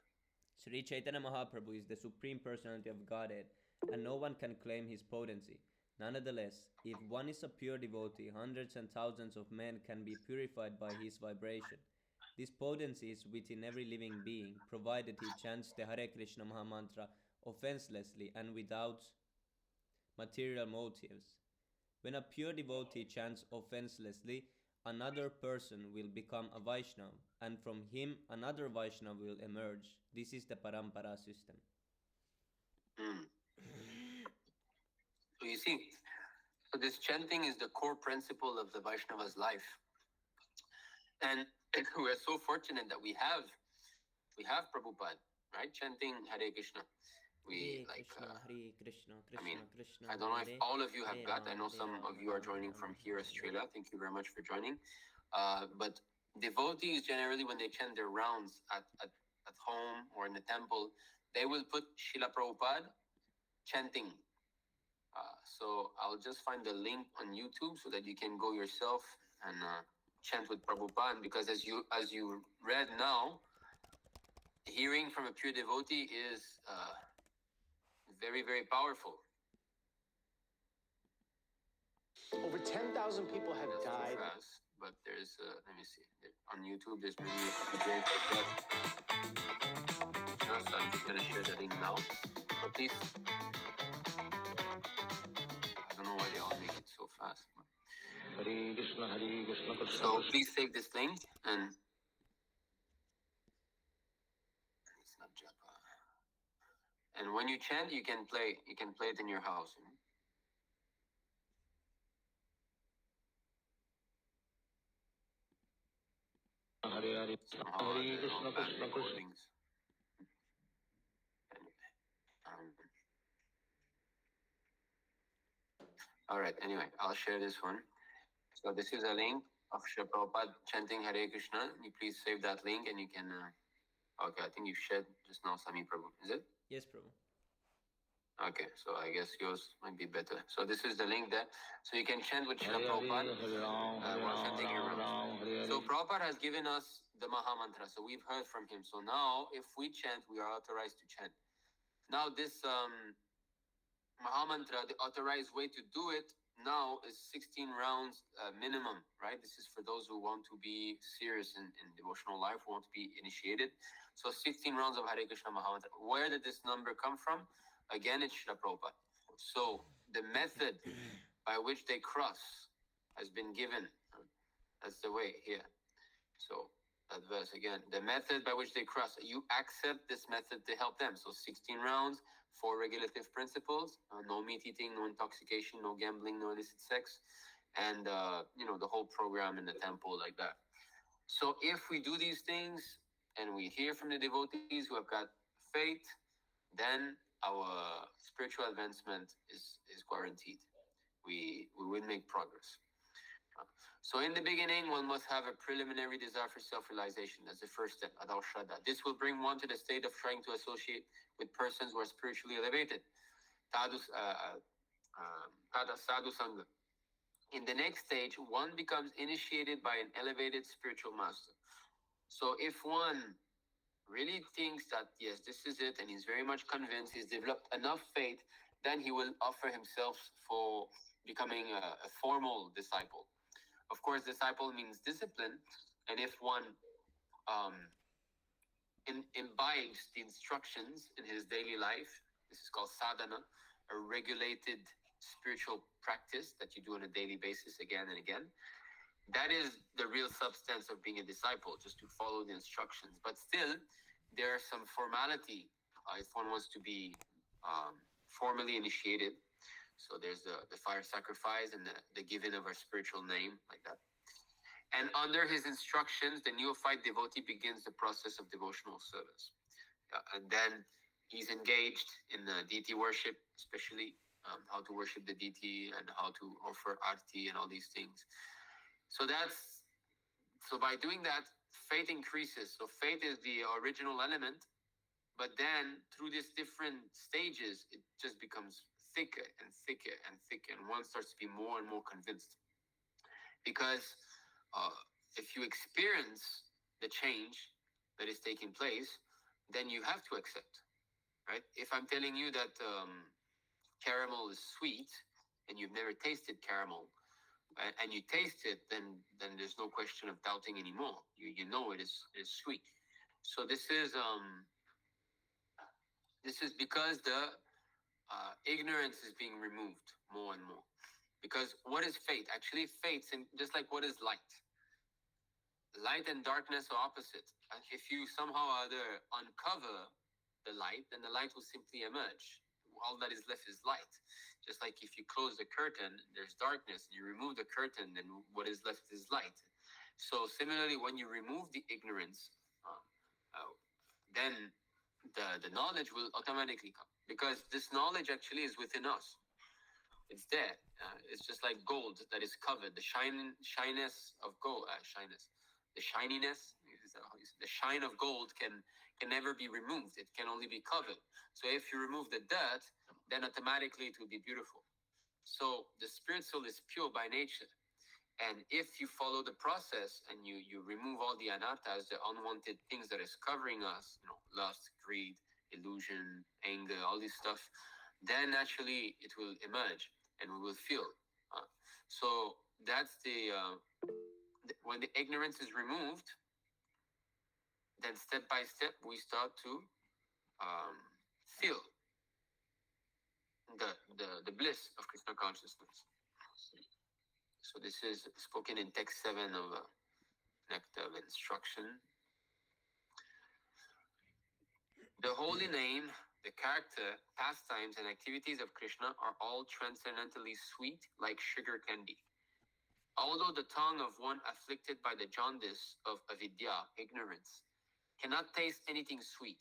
Sri Chaitanya Mahaprabhu is the Supreme Personality of Godhead, and no one can claim his potency. Nonetheless, if one is a pure devotee, hundreds and thousands of men can be purified by his vibration. This potency is within every living being, provided he chants the Hare Krishna Mahamantra offenselessly and without material motives. When a pure devotee chants offenselessly, another person will become a Vaishnava, and from him another Vaishnava will emerge. This is the Parampara system. So you see, so this chanting is the core principle of the Vaishnava's life. And we are so fortunate that we have Prabhupada, right? Chanting Hare Krishna. Hare Krishna, Hare Krishna, Krishna Krishna. I don't know if Hare all of you have Hare got. I Rama, know Hare some Rama, of you are Rama joining Rama, from here, Hare Australia. Thank you very much for joining. But devotees generally, when they chant their rounds at home or in the temple, they will put Srila Prabhupada chanting. So I'll just find the link on YouTube so that you can go yourself and chant with Prabhupada. Because as you read now, hearing from a pure devotee is very, very powerful. Over 10,000 people have That's died. too fast, but there's let me see. On YouTube, there's many videos like that. So I'm just gonna share the link now. So please, I don't know why they all make it so fast. Hare Krishna, Krishna So please save this link and it's not Japa. And when you chant, you can play it in your house. You know? Hare Somehow Hare they're all Krishna, bad Krishna Krishna. recordings. All right. Anyway, I'll share this one. So this is a link of Srila Prabhupada chanting Hare Krishna. You please save that link and you can. Okay, I think you shared just now, Sami Prabhu. Is it? Yes, Prabhu. Okay, so I guess yours might be better. So this is the link there. So you can chant with Srila Prabhupada while chanting your rounds. So Prabhupada has given us the Maha Mantra. So we've heard from him. So now if we chant, we are authorized to chant. Now this Maha Mantra, the authorized way to do it now is 16 rounds minimum, right? This is for those who want to be serious in devotional life, who want to be initiated. So 16 rounds of Hare Krishna Maha Mantra. Where did this number come from? Again, it's Srila Prabhupada. So the method by which they cross has been given. That's the way here. So that verse again, the method by which they cross, you accept this method to help them. So 16 rounds, 4 regulative principles, no meat eating, no intoxication, no gambling, no illicit sex, and the whole program in the temple like that. So if we do these things and we hear from the devotees who have got faith, then our spiritual advancement is guaranteed. We will make progress. So in the beginning, one must have a preliminary desire for self-realization. That's the first step, Adal Shraddha. This will bring one to the state of trying to associate with persons who are spiritually elevated. Tada Sadhu Sangha. In the next stage, one becomes initiated by an elevated spiritual master. So if one really thinks that, yes, this is it, and he's very much convinced, he's developed enough faith, then he will offer himself for becoming a formal disciple. Of course, disciple means discipline, and if one imbibes the instructions in his daily life, this is called sadhana, a regulated spiritual practice that you do on a daily basis again and again. That is the real substance of being a disciple, just to follow the instructions. But still, there's some formality if one wants to be formally initiated. So there's the fire sacrifice and the giving of our spiritual name, like that. And under his instructions, the neophyte devotee begins the process of devotional service. And then he's engaged in deity worship, especially how to worship the deity and how to offer arti and all these things. So by doing that, faith increases. So faith is the original element, but then through these different stages, it just becomes thicker and thicker and thicker, and one starts to be more and more convinced. Because if you experience the change that is taking place, then you have to accept, right? If I'm telling you that caramel is sweet and you've never tasted caramel, and you taste it, then there's no question of doubting anymore. You know it is sweet. So this is because the ignorance is being removed more and more. Because what is faith? Actually, faith, and just like what is light? Light and darkness are opposite. If you somehow or other uncover the light, then the light will simply emerge. All that is left is light. Just like if you close the curtain, there's darkness. You remove the curtain, then what is left is light. So similarly, when you remove the ignorance, then the knowledge will automatically come, because this knowledge actually is within us. It's there. It's just like gold that is covered. The shyness of gold, the shininess, the shine of gold can never be removed. It can only be covered. So if you remove the dirt, then automatically it will be beautiful. So the spirit soul is pure by nature. And if you follow the process and you remove all the anartas, the unwanted things that is covering us, lust, greed, illusion, anger, all this stuff, then naturally it will emerge and we will feel. So that's when the ignorance is removed, then step by step we start to feel the bliss of Krishna consciousness. So this is spoken in text 7 of Nectar of Instruction. The holy name, the character, pastimes, and activities of Krishna are all transcendently sweet, like sugar candy. Although the tongue of one afflicted by the jaundice of avidya, ignorance, cannot taste anything sweet,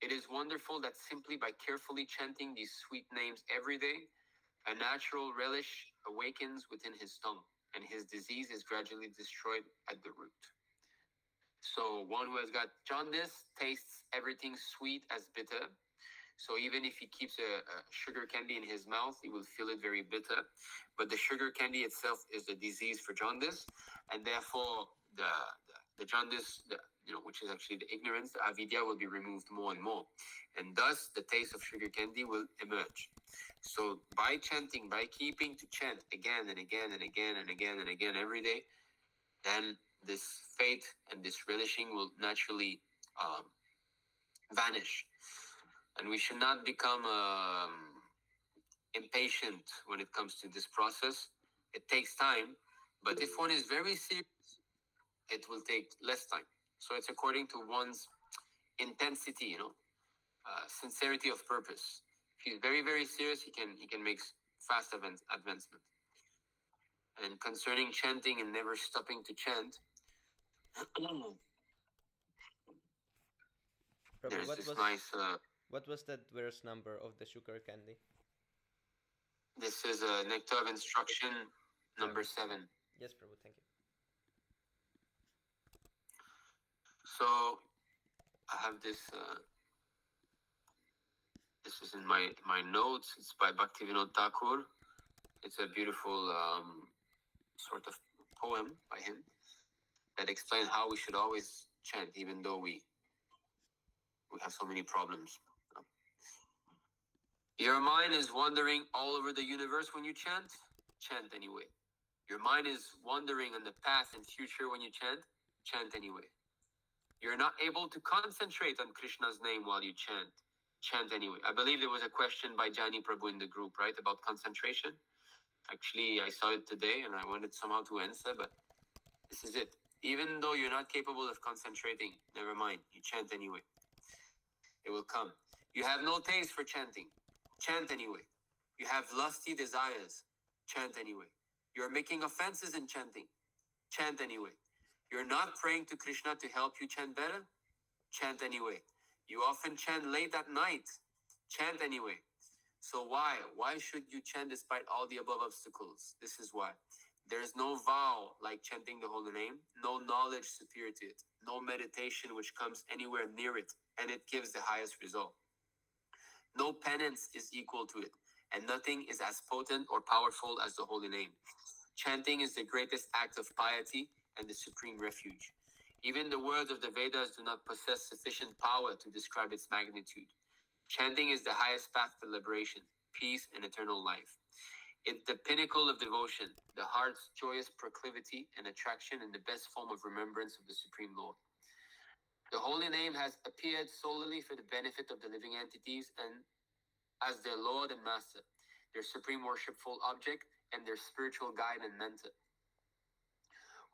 it is wonderful that simply by carefully chanting these sweet names every day, a natural relish awakens within his tongue, and his disease is gradually destroyed at the root. So one who has got jaundice tastes everything sweet as bitter. So even if he keeps a sugar candy in his mouth, he will feel it very bitter. But the sugar candy itself is the disease for jaundice, and therefore the jaundice, which is actually the ignorance, the avidya, will be removed more and more, and thus the taste of sugar candy will emerge. So by chanting, by keeping to chant again and again and again and again and again every day, then this faith and this relishing will naturally vanish. And we should not become impatient when it comes to this process. It takes time, but if one is very serious, it will take less time. So it's according to one's intensity, sincerity of purpose. If he's very, very serious, he can make fast advancement. And concerning chanting and never stopping to chant, Prabhu, there's what this was nice. what was that verse number of the sugar candy? This is Nectar of Instruction, number 7. Yes, Prabhu, thank you. So I have this. This is in my notes. It's by Bhaktivinoda Thakur. It's a beautiful sort of poem by him that explains how we should always chant, even though we have so many problems. Your mind is wandering all over the universe when you chant. Chant anyway. Your mind is wandering on the past and future when you chant. Chant anyway. You're not able to concentrate on Krishna's name while you chant. Chant anyway. I believe there was a question by Jani Prabhu in the group, right, about concentration. Actually, I saw it today and I wanted somehow to answer, but this is it. Even though you're not capable of concentrating, never mind, you chant anyway. It will come. You have no taste for chanting. Chant anyway. You have lusty desires. Chant anyway. You're making offenses in chanting. Chant anyway. You're not praying to Krishna to help you chant better. Chant anyway. You often chant late at night. Chant anyway. So why? Why should you chant despite all the above obstacles? This is why. There is no vow like chanting the holy name, no knowledge superior to it, no meditation which comes anywhere near it, and it gives the highest result. No penance is equal to it, and nothing is as potent or powerful as the holy name. Chanting is the greatest act of piety and the supreme refuge. Even the words of the Vedas do not possess sufficient power to describe its magnitude. Chanting is the highest path to liberation, peace, and eternal life. It's the pinnacle of devotion, the heart's joyous proclivity and attraction, and the best form of remembrance of the Supreme Lord. The holy name has appeared solely for the benefit of the living entities and as their Lord and Master, their supreme worshipful object, and their spiritual guide and mentor.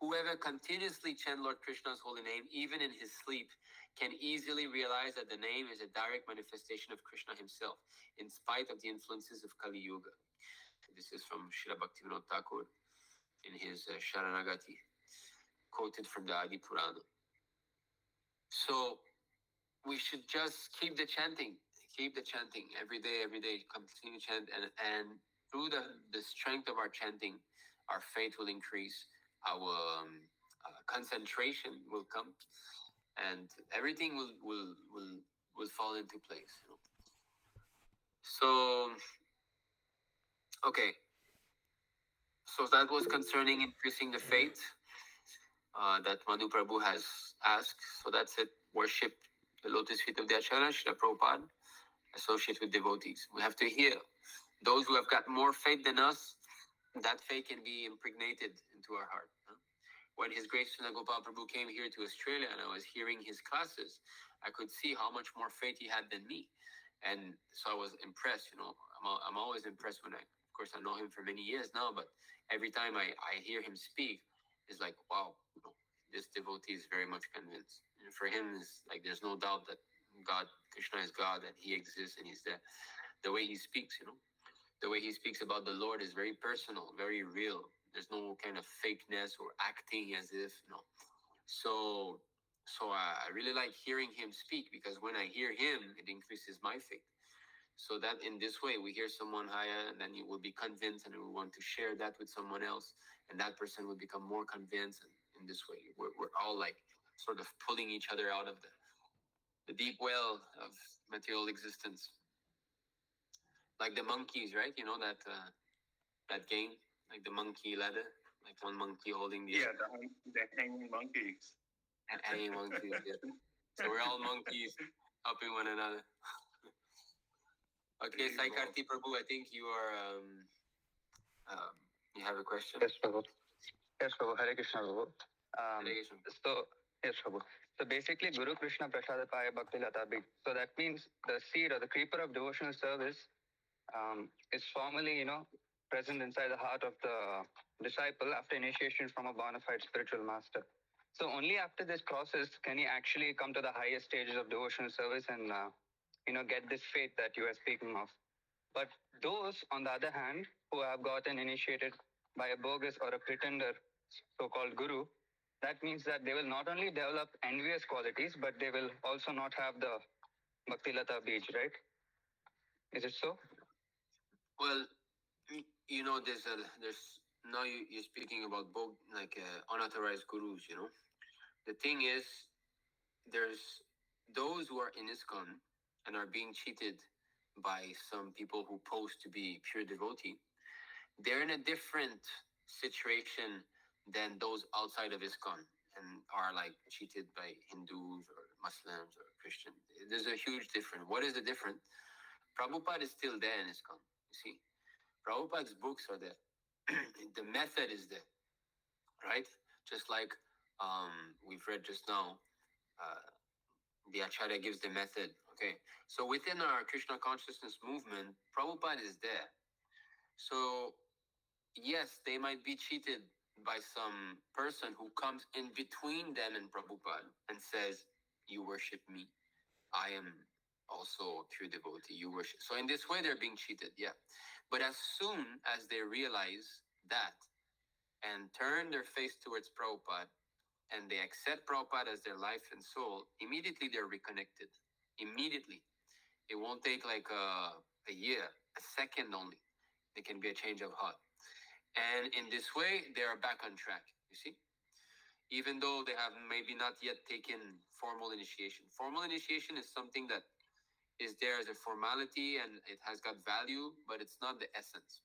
Whoever continuously chants Lord Krishna's holy name, even in his sleep, can easily realize that the name is a direct manifestation of Krishna himself, in spite of the influences of Kali Yuga. This is from Srila Bhaktivinoda Thakur in his Sharanagati, quoted from the Adi Purana. So we should just keep the chanting every day, continue to chant, and through the strength of our chanting, our faith will increase, our concentration will come, and everything will fall into place. So, okay. So that was concerning increasing the faith that Manu Prabhu has asked. So that's it. Worship the lotus feet of the Acharya, Srila Prabhupada, associate with devotees. We have to hear those who have got more faith than us. That faith can be impregnated into our heart. When His Grace Srila Gopal Prabhu came here to Australia and I was hearing his classes, I could see how much more faith he had than me. And so I was impressed. I'm always impressed when of course, I know him for many years now, but every time I hear him speak, it's like, wow, this devotee is very much convinced. And for him, it's like there's no doubt that Krishna is God, and He exists, and He's there. The way he speaks, the way he speaks about the Lord is very personal, very real. There's no kind of fakeness or acting as if, So I really like hearing him speak, because when I hear him, it increases my faith. So that in this way, we hear someone higher, and then you will be convinced, and we want to share that with someone else, and that person will become more convinced. And in this way, we're all like sort of pulling each other out of the deep well of material existence, like the monkeys, right? You know that game, like the monkey ladder, like one monkey holding the the hanging monkeys. hanging monkeys. Yeah. So we're all monkeys helping one another. Okay, Sai Karti Prabhu, I think you are you have a question. Yes, Prabhu. Yes, Prabhu. Hare Krishna, Prabhu. Hare Krishna. So, yes, Prabhu. So basically, Guru Krishna Prasadapaya Bhakti Lata Big. So that means the seed or the creeper of devotional service is formally, present inside the heart of the disciple after initiation from a bona fide spiritual master. So only after this process can he actually come to the highest stages of devotional service and, get this faith that you are speaking of. But those, on the other hand, who have gotten initiated by a bogus or a pretender so-called guru, that means that they will not only develop envious qualities, but they will also not have the Bhakti Lata Bij, right? Is it so? Well, there's now you're speaking about both unauthorized gurus. The thing is, there's those who are in ISKCON and are being cheated by some people who pose to be pure devotee. They're in a different situation than those outside of ISKCON and are like cheated by Hindus or Muslims or Christians. There's a huge difference. What is the difference? Prabhupada is still there in ISKCON. You see, Prabhupada's books are there. The method is there, right? Just like we've read just now, the Acharya gives the method. Okay, so within our Krishna consciousness movement, Prabhupada is there. So yes, they might be cheated by some person who comes in between them and Prabhupada and says, "You worship me. I am also a pure devotee. You worship." So in this way, they're being cheated. Yeah. But as soon as they realize that and turn their face towards Prabhupada and they accept Prabhupada as their life and soul, immediately they're reconnected. Immediately. It won't take like a year. a second only. There can be a change of heart. And in this way, they are back on track, you see? Even though they have maybe not yet taken formal initiation. Formal initiation is something that is there as a formality and it has got value, but it's not the essence.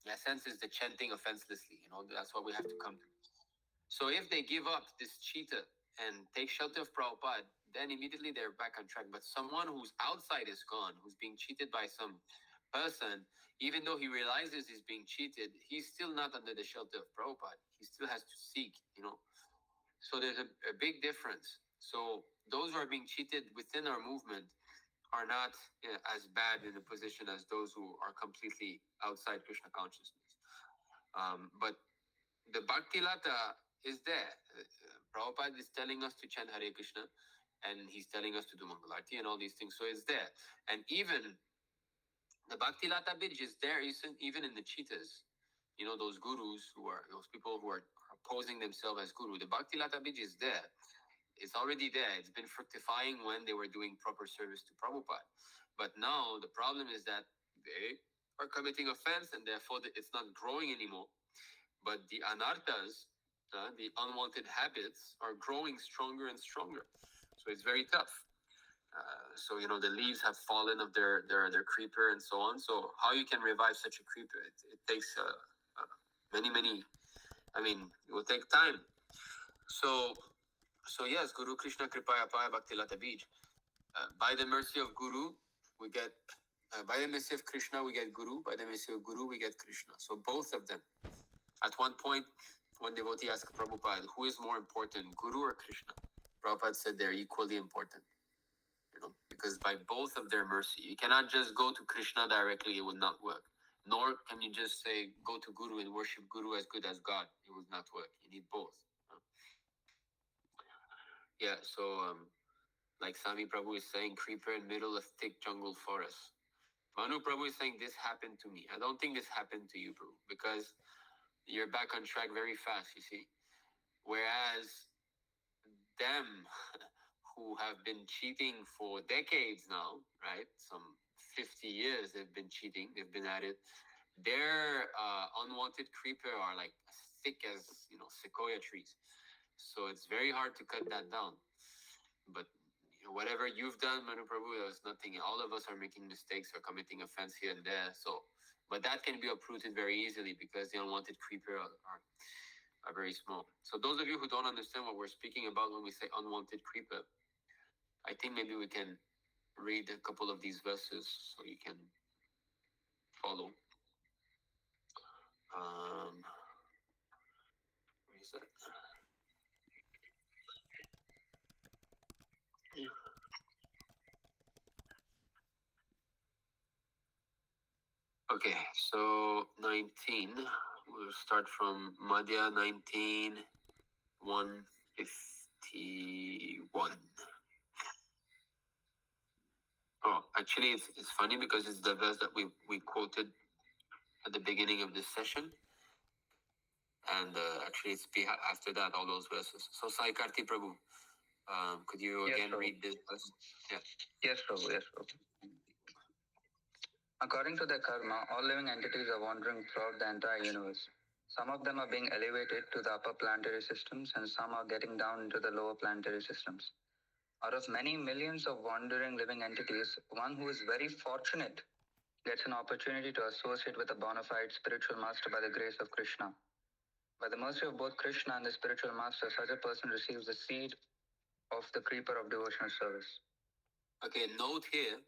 The essence is the chanting offenselessly, that's what we have to come to. So if they give up this cheetah and take shelter of Prabhupada, then immediately they're back on track. But someone who's outside is gone, who's being cheated by some person, even though he realizes he's being cheated, he's still not under the shelter of Prabhupada. He still has to seek, So there's a big difference. So those who are being cheated within our movement are not as bad in a position as those who are completely outside Krishna consciousness. But the Bhakti Lata is there. Prabhupada is telling us to chant Hare Krishna, and he's telling us to do Mangalarti and all these things. So it's there. And even the Bhakti Lata Bij is there, even in the cheetahs. Those gurus those people who are posing themselves as guru. The Bhakti Lata Bij is there. It's already there. It's been fructifying when they were doing proper service to Prabhupada. But now the problem is that they are committing offense and therefore it's not growing anymore. But the anarthas, the unwanted habits, are growing stronger and stronger. So it's very tough. So the leaves have fallen of their creeper and so on. So how you can revive such a creeper? It takes many. It will take time. So yes, Guru Krishna Kripaya Paya Bhakti Lata Bij. By the mercy of Guru, we get. By the mercy of Krishna, we get Guru. By the mercy of Guru, we get Krishna. So both of them. At one point, one devotee asked Prabhupada, who is more important, Guru or Krishna? Prabhupada said they're equally important. Because by both of their mercy, you cannot just go to Krishna directly, it will not work. Nor can you just say, go to Guru and worship Guru as good as God. It will not work. You need both. Yeah, so like Sami Prabhu is saying, creeper in middle of thick jungle forest. Manu Prabhu is saying, this happened to me. I don't think this happened to you, Prabhu, because you're back on track very fast, you see. Whereas them who have been cheating for decades now, right? Some 50 years they've been cheating, they've been at it. Their unwanted creeper are like as thick as, sequoia trees. So it's very hard to cut that down. But whatever you've done, Manu Prabhu, there's nothing. All of us are making mistakes or committing offense here and there. So, but that can be uprooted very easily because the unwanted creeper are very small. So those of you who don't understand what we're speaking about when we say unwanted creeper, I think maybe we can read a couple of these verses so you can follow. Where is that? Okay, so 19. We'll start from Madhya 19, 151. Oh, actually, it's funny because it's the verse that we quoted at the beginning of this session. And actually, it's after that, all those verses. So, Sai Karti Prabhu, could you again read this verse? Yeah. Yes, Prabhu. Yes, Prabhu. According to their karma, all living entities are wandering throughout the entire universe. Some of them are being elevated to the upper planetary systems, and some are getting down into the lower planetary systems. Out of many millions of wandering living entities, one who is very fortunate gets an opportunity to associate with a bona fide spiritual master by the grace of Krishna. By the mercy of both Krishna and the spiritual master, such a person receives the seed of the creeper of devotional service. Okay, note here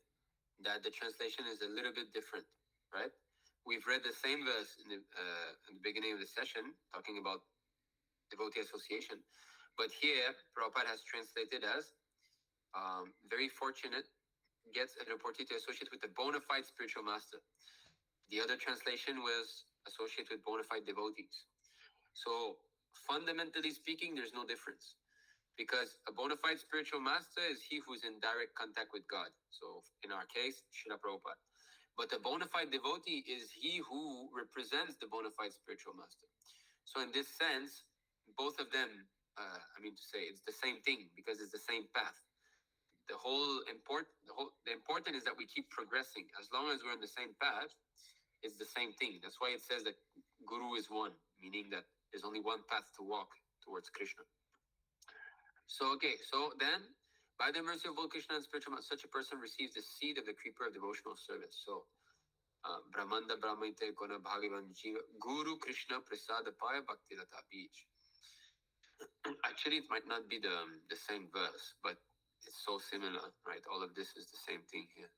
that the translation is a little bit different, right? We've read the same verse in the beginning of the session, talking about devotee association. But here, Prabhupada has translated as very fortunate gets an opportunity to associate with a bona fide spiritual master. The other translation was associate with bona fide devotees. So fundamentally speaking, there's no difference. Because a bona fide spiritual master is he who's in direct contact with God. So in our case, Srila Prabhupada. But a bona fide devotee is he who represents the bona fide spiritual master. So in this sense, both of them, to say it's the same thing because it's the same path. the important is that we keep progressing. As long as we're on the same path, it's the same thing. That's why it says that Guru is one, meaning that there's only one path to walk towards Krishna. So then, by the mercy of both Krishna and spiritual master, such a person receives the seed of the creeper of devotional service. So, Brahmanda Brahmaite Kona Bhagavan Jiva Guru Krishna Prasada Paya Bhakti Lata Beach. Actually, it might not be the same verse, but it's so similar, right? All of this is the same thing here.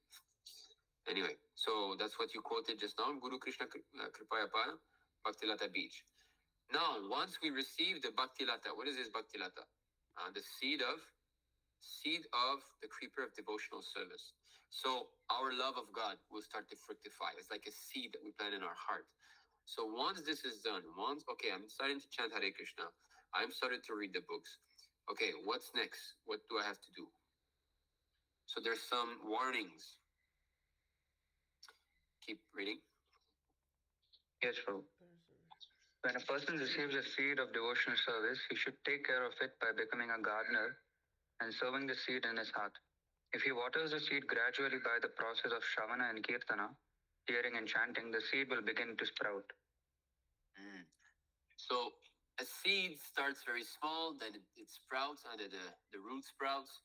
Anyway, so that's what you quoted just now. Guru Krishna Kripaya Paya Bhakti Lata Beach. Now, once we receive the Bhakti Lata, what is this Bhakti Lata? The seed of the creeper of devotional service. So our love of God will start to fructify. It's like a seed that we plant in our heart. So once this is done, I'm starting to chant Hare Krishna. I'm starting to read the books. Okay, what's next? What do I have to do? So there's some warnings. Keep reading. Yes, Prabhu. When a person receives a seed of devotional service, he should take care of it by becoming a gardener and sowing the seed in his heart. If he waters the seed gradually by the process of Shravana and Kirtana, hearing and chanting, the seed will begin to sprout. So a seed starts very small, then it sprouts, under the root sprouts,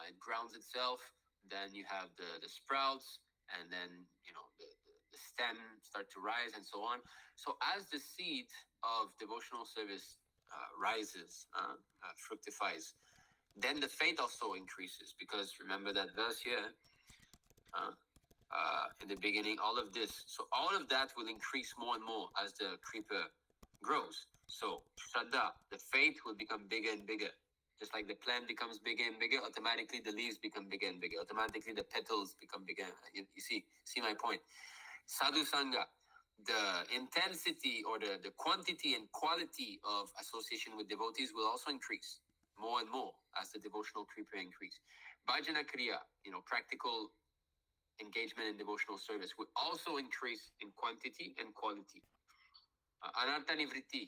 it grounds itself, then you have the sprouts, and then, the stem start to rise and so on. So as the seed of devotional service rises, fructifies, then the faith also increases, because remember that verse here, in the beginning, all of this. So all of that will increase more and more as the creeper grows. So Shraddha, the faith will become bigger and bigger. Just like the plant becomes bigger and bigger, automatically the leaves become bigger and bigger. Automatically the petals become bigger. You see my point. Sadhu Sangha, the intensity or the quantity and quality of association with devotees will also increase more and more as the devotional creeper increase. Bhajana Kriya, practical engagement in devotional service will also increase in quantity and quality. Anartha Nivritti,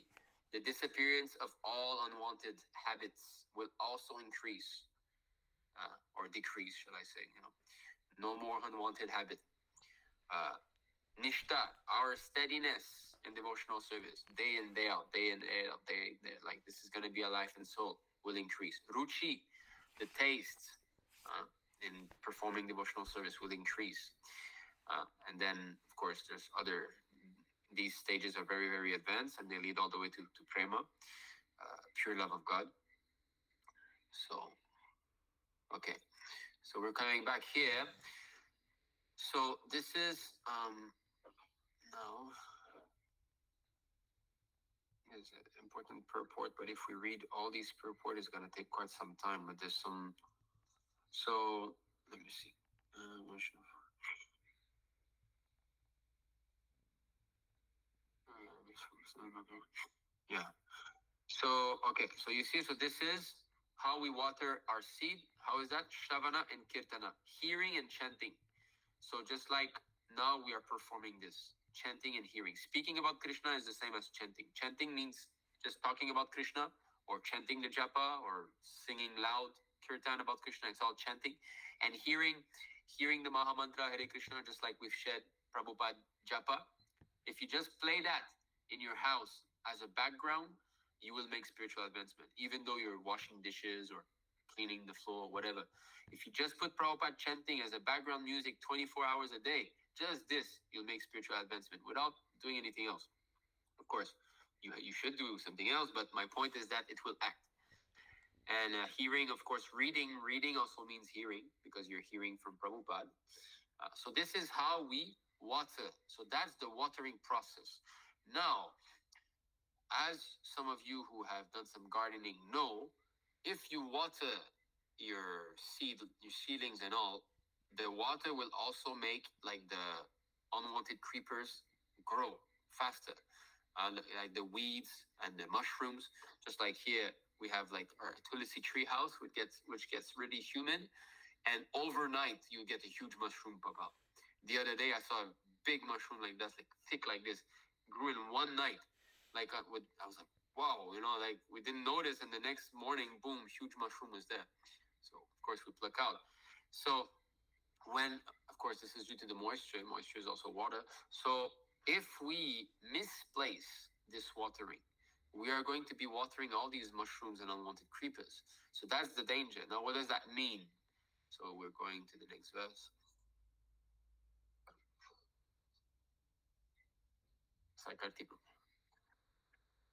the disappearance of all unwanted habits will also increase or decrease, shall I say, no more unwanted habit. Nishta, our steadiness in devotional service, day in, day out, like this is going to be a life and soul, will increase. Ruchi, the taste in performing devotional service will increase. And then, of course, these stages are very, very advanced, and they lead all the way to prema, pure love of God. So, okay. So we're coming back here. So this is, now, is an important purport, but if we read all these purport, it's going to take quite some time, but there's some, so let me see. Yeah. So, okay. So you see, so this is how we water our seed. How is that? Shravana and Kirtana. Hearing and chanting. So just like now we are performing this, chanting and hearing. Speaking about Krishna is the same as chanting. Chanting means just talking about Krishna, or chanting the japa, or singing loud kirtan about Krishna. It's all chanting. And hearing the Maha Mantra Hare Krishna, just like we've shared Prabhupada japa. If you just play that in your house as a background, you will make spiritual advancement, even though you're washing dishes or cleaning the floor, whatever. If you just put Prabhupada chanting as a background music 24 hours a day, just this, you'll make spiritual advancement without doing anything else. Of course, you should do something else, but my point is that it will act. And hearing, of course, reading also means hearing, because you're hearing from Prabhupada. So this is how we water. So that's the watering process. Now, as some of you who have done some gardening know, if you water your seedlings and all, the water will also make like the unwanted creepers grow faster, like the weeds and the mushrooms. Just like here, we have like our tulsi tree house, which gets really humid, and overnight you get a huge mushroom pop up. The other day I saw a big mushroom like that, like thick like this, grew in one night. Like I was like, wow, like we didn't notice, and the next morning, boom, huge mushroom was there. So of course we pluck out. So when, of course, this is due to the moisture. Moisture is also water. So if we misplace this watering, we are going to be watering all these mushrooms and unwanted creepers. So that's the danger. Now, what does that mean? So we're going to the next verse.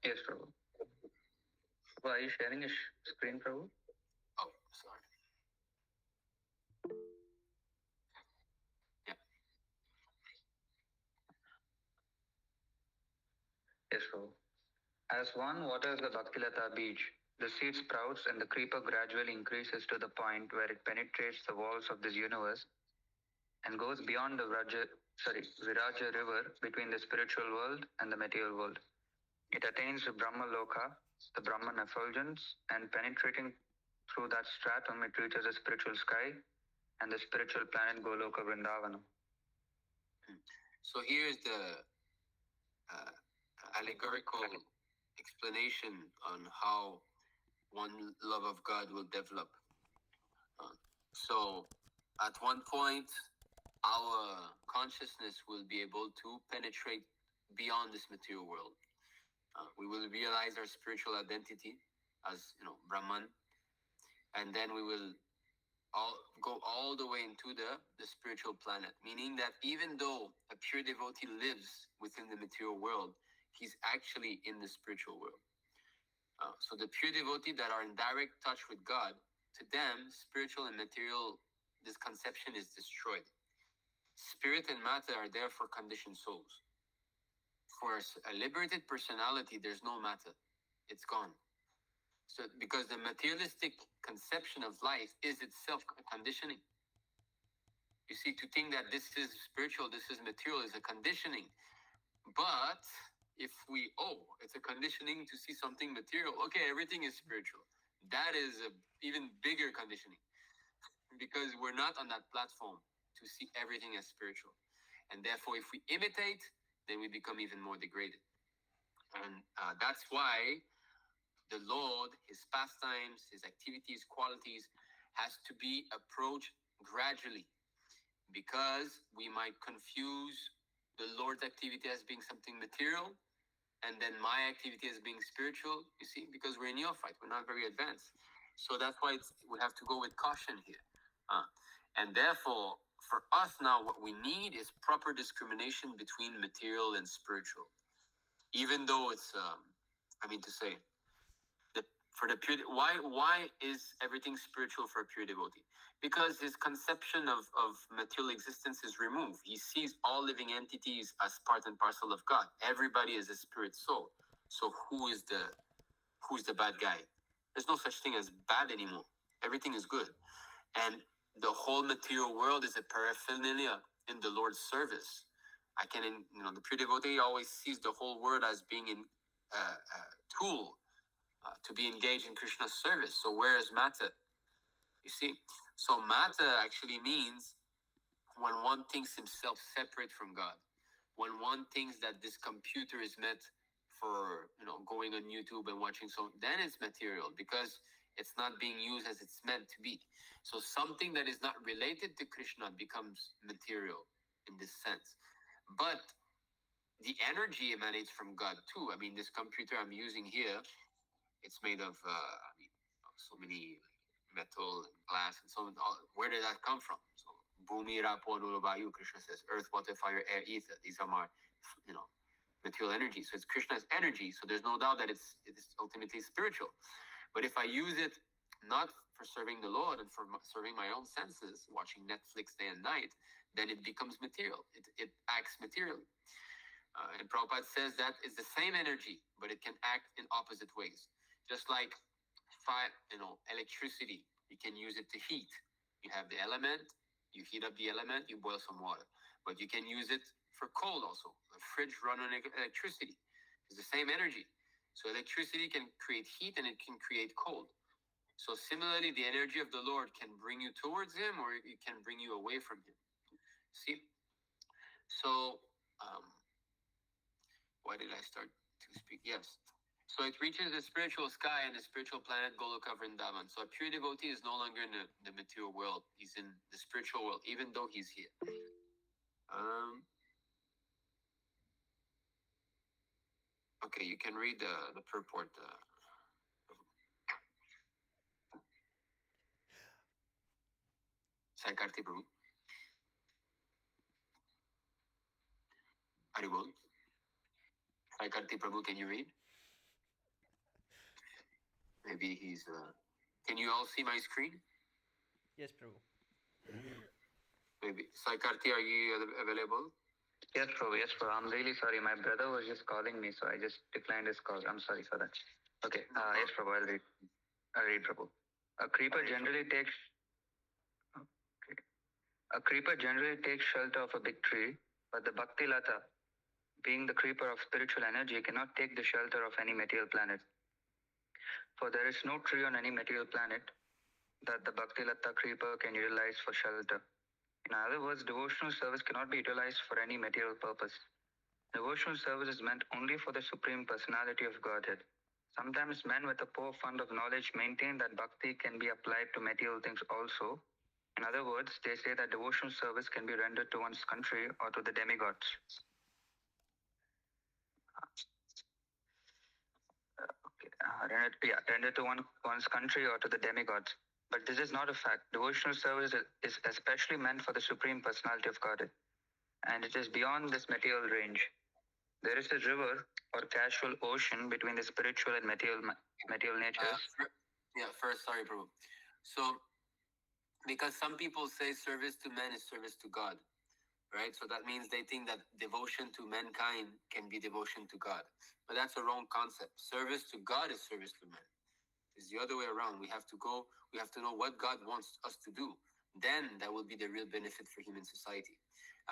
Yes, Prabhu. Are you sharing a screen, Prabhu? Oh, sorry. Yeah. Yes, Prabhu. As one waters the Bhaktilata beach, the seed sprouts and the creeper gradually increases to the point where it penetrates the walls of this universe and goes beyond the Viraja river between the spiritual world and the material world. It attains Brahma Loka, the Brahman effulgence, and penetrating through that stratum, it reaches the spiritual sky and the spiritual planet Goloka Vrindavana. So here's the allegorical explanation on how one love of God will develop. So at one point, our consciousness will be able to penetrate beyond this material world. We will realize our spiritual identity as, Brahman, and then we will go all the way into the spiritual planet, meaning that even though a pure devotee lives within the material world, he's actually in the spiritual world. So the pure devotee that are in direct touch with God, to them, spiritual and material, this conception is destroyed. Spirit and matter are therefore conditioned souls. For a liberated personality, there's no matter. It's gone. So because the materialistic conception of life is itself conditioning. You see, to think that this is spiritual, this is material, is a conditioning. But if it's a conditioning to see something material, okay, everything is spiritual. That is a even bigger conditioning because we're not on that platform to see everything as spiritual. And therefore, if we imitate, then we become even more degraded. And that's why the Lord, his pastimes, his activities, qualities, has to be approached gradually, because we might confuse the Lord's activity as being something material and then my activity as being spiritual, you see, because we're neophyte, we're not very advanced. So that's why we have to go with caution here. And therefore, for us now, what we need is proper discrimination between material and spiritual. Even though it's, for the pure, why is everything spiritual for a pure devotee? Because his conception of material existence is removed. He sees all living entities as part and parcel of God. Everybody is a spirit soul. So who's the bad guy? There's no such thing as bad anymore. Everything is good. And the whole material world is a paraphernalia in the Lord's service. The pure devotee always sees the whole world as being a tool to be engaged in Krishna's service. So where is matter? You see? So matter actually means when one thinks himself separate from God, when one thinks that this computer is meant for, going on YouTube and watching, so then it's material because it's not being used as it's meant to be. So something that is not related to Krishna becomes material in this sense. But the energy emanates from God too. This computer I'm using here, it's made of so many metal and glass and so on. Where did that come from? So Bhumi Rapo Nulubayu, Krishna says, earth, water, fire, air, ether. These are my, material energy. So it's Krishna's energy. So there's no doubt that it's ultimately spiritual. But if I use it not for serving the Lord and for serving my own senses, watching Netflix day and night, then it becomes material. It acts materially. And Prabhupada says that it's the same energy, but it can act in opposite ways. Just like fire, electricity, you can use it to heat. You have the element, you heat up the element, you boil some water. But you can use it for cold also. A fridge run on electricity. It's the same energy. So electricity can create heat and it can create cold. So similarly, the energy of the Lord can bring you towards him or it can bring you away from him. See? So, why did I start to speak? Yes. So it reaches the spiritual sky and the spiritual planet Goloka Vrindavan. So a pure devotee is no longer in the material world. He's in the spiritual world, even though he's here. Okay, you can read the purport. Saikarti Prabhu. Haribol. Saikarti Prabhu, can you read? Maybe he's. Can you all see my screen? Yes, Prabhu. Maybe. Saikarti, are you available? Yes, Prabhu. Yes, Prabhu. I'm really sorry. My brother was just calling me, so I just declined his call. I'm sorry for that. Okay. Yes, Prabhu. I'll read, Prabhu. A creeper generally takes. Okay. A creeper generally takes shelter of a big tree, but the Bhakti Lata, being the creeper of spiritual energy, cannot take the shelter of any material planet. For there is no tree on any material planet that the Bhakti Lata creeper can utilize for shelter. In other words, devotional service cannot be utilized for any material purpose. Devotional service is meant only for the Supreme Personality of Godhead. Sometimes men with a poor fund of knowledge maintain that bhakti can be applied to material things also. In other words, they say that devotional service can be rendered to one's country or to the demigods. Rendered to one's country or to the demigods. But this is not a fact. Devotional service is especially meant for the Supreme Personality of Godhead, and it is beyond this material range. There is a river or casual ocean between the spiritual and material natures. First, sorry, Prabhu. So, because some people say service to men is service to God, right? So that means they think that devotion to mankind can be devotion to God. But that's a wrong concept. Service to God is service to men. It's the other way around. We have to know what God wants us to do. Then that will be the real benefit for human society.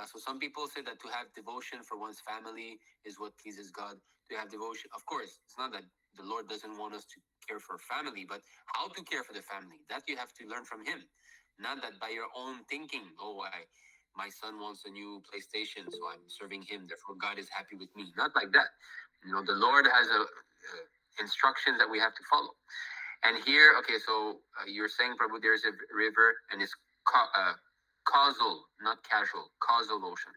So some people say that to have devotion for one's family is what pleases God. To have devotion, of course, it's not that the Lord doesn't want us to care for family, but how to care for the family, that you have to learn from Him. Not that by your own thinking, my son wants a new PlayStation, so I'm serving him, therefore God is happy with me. Not like that. The Lord has instructions that we have to follow. And here, okay, so you're saying, Prabhu, there's a river and it's causal, not casual, causal ocean.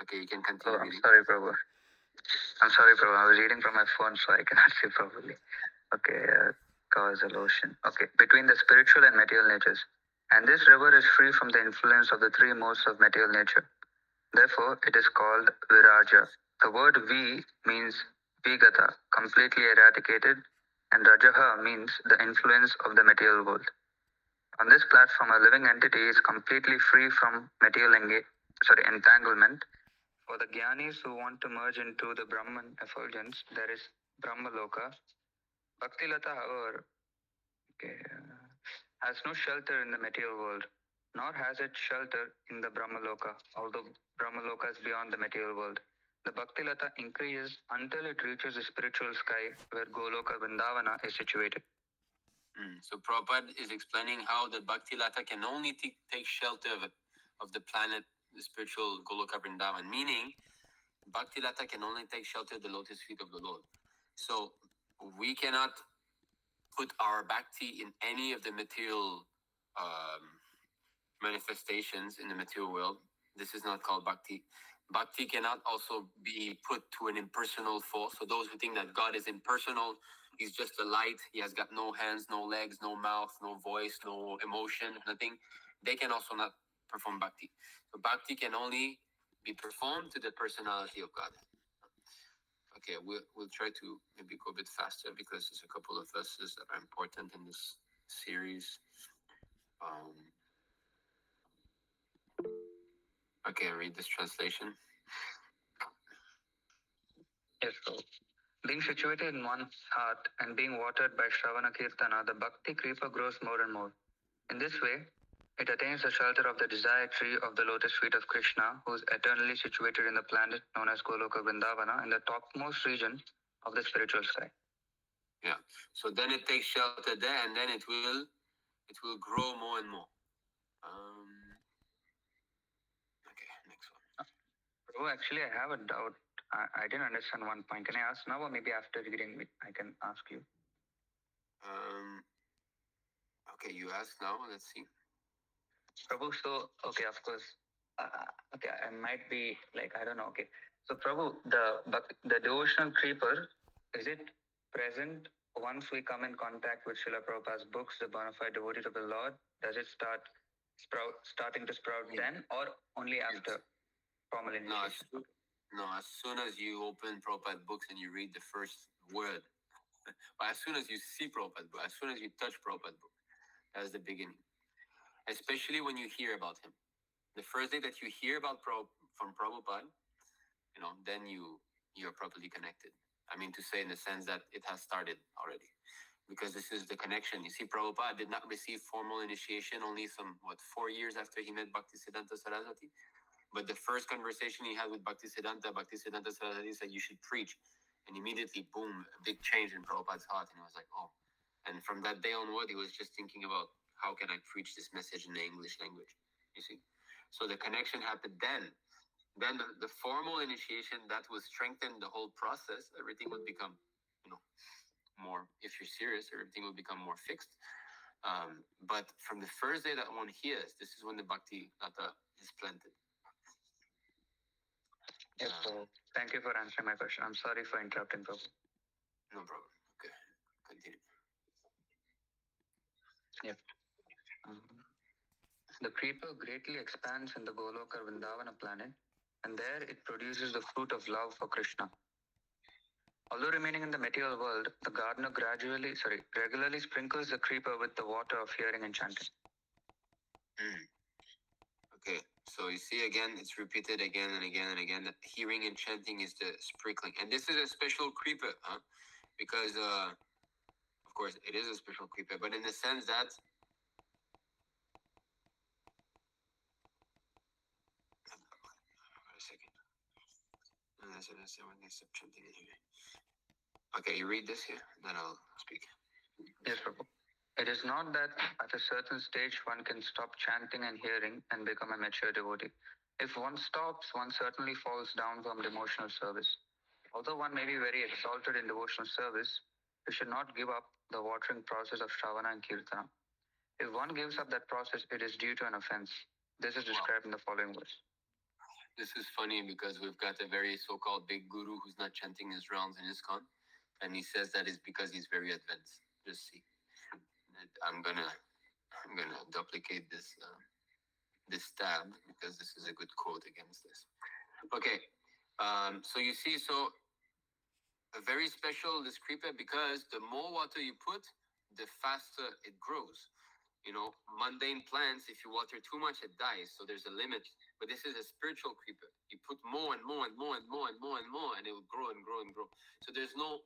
Okay, you can continue reading. Sorry, Prabhu. I'm sorry, Prabhu. I was reading from my phone, so I cannot see properly. Okay, causal ocean. Okay, between the spiritual and material natures. And this river is free from the influence of the three modes of material nature. Therefore, it is called Viraja. The word V means Vigata, completely eradicated, and Rajaha means the influence of the material world. On this platform, a living entity is completely free from material entanglement. For the Gyanis who want to merge into the Brahman effulgence, there is Brahmaloka. Bhaktilata, however, has no shelter in the material world, nor has it shelter in the Brahmaloka, although Brahmaloka is beyond the material world. The Bhaktilata increases until it reaches the spiritual sky where Goloka Vrindavana is situated. So Prabhupada is explaining how the Bhaktilata can only take shelter of the planet, the spiritual Goloka Vrindavan, meaning Bhaktilata can only take shelter of the lotus feet of the Lord. So we cannot put our bhakti in any of the material manifestations in the material world. This is not called bhakti. Bhakti cannot also be put to an impersonal force. So those who think that God is impersonal, He's just a light, He has got no hands, no legs, no mouth, no voice, no emotion, nothing, they can also not perform bhakti. So bhakti can only be performed to the personality of God. Okay, we'll try to maybe go a bit faster because there's a couple of verses that are important in this series. Okay, I'll read this translation. Yes, so being situated in one's heart and being watered by Shravana Kirtana, the Bhakti creeper grows more and more. In this way, it attains the shelter of the desired tree of the lotus feet of Krishna, who is eternally situated in the planet known as Goloka Vrindavana, in the topmost region of the spiritual sky. Yeah. So then it takes shelter there, and then it will grow more and more. Okay, next one. Prabhu, actually, I have a doubt. I didn't understand one point. Can I ask now, or maybe after reading it, I can ask you? Okay, you ask now. Let's see. Prabhu, so, okay, of course. Okay, I might be like, I don't know. Okay. So, Prabhu, the devotional creeper, is it present once we come in contact with Srila Prabhupada's books, the bona fide devotee of the Lord? Does it starting to sprout then, or only after formal No, initiation? as soon as you open Prabhupada books and you read the first word, but as soon as you see Prabhupada book, as soon as you touch Prabhupada book, that's the beginning. Especially when you hear about him. The first day that you hear about from Prabhupada, then you're properly connected. I mean, to say in the sense that it has started already. Because this is the connection. You see, Prabhupada did not receive formal initiation only 4 years after he met Bhaktisiddhanta Saraswati. But the first conversation he had with Bhaktisiddhanta Saraswati said, you should preach. And immediately, boom, a big change in Prabhupada's heart. And he was like, oh. And from that day onward, he was just thinking about, how can I preach this message in the English language? You see? So the connection happened then. Then the formal initiation, that will strengthen the whole process. Everything would become, more, if you're serious, everything will become more fixed. But from the first day that one hears, this is when the Bhakti Lata is planted. Yes, so thank you for answering my question. I'm sorry for interrupting, Prabhu. No problem. Okay, continue. Yep. The creeper greatly expands in the Goloka Vrindavana planet, and there it produces the fruit of love for Krishna. Although remaining in the material world, the gardener regularly sprinkles the creeper with the water of hearing and chanting. Okay, so you see again, it's repeated again and again and again that hearing and chanting is the sprinkling. And this is a special creeper, because, of course, it is a special creeper, but in the sense that okay, you read this here, then I'll speak. Yes, Prabhu. It is not that at a certain stage one can stop chanting and hearing and become a mature devotee. If one stops, one certainly falls down from devotional service. Although one may be very exalted in devotional service, we should not give up the watering process of Shravana and Kirtana. If one gives up that process, it is due to an offense. This is described in the following verse. This is funny because we've got a very so-called big guru who's not chanting his rounds in his con, and he says that is because he's very advanced. Just see. I'm gonna duplicate this tab because this is a good quote against this. Okay, so you see, a very special this creeper because the more water you put, the faster it grows. Mundane plants, if you water too much, it dies. So there's a limit. But this is a spiritual creeper. You put more and more and more and more and more and more, and it will grow and grow and grow. So there's no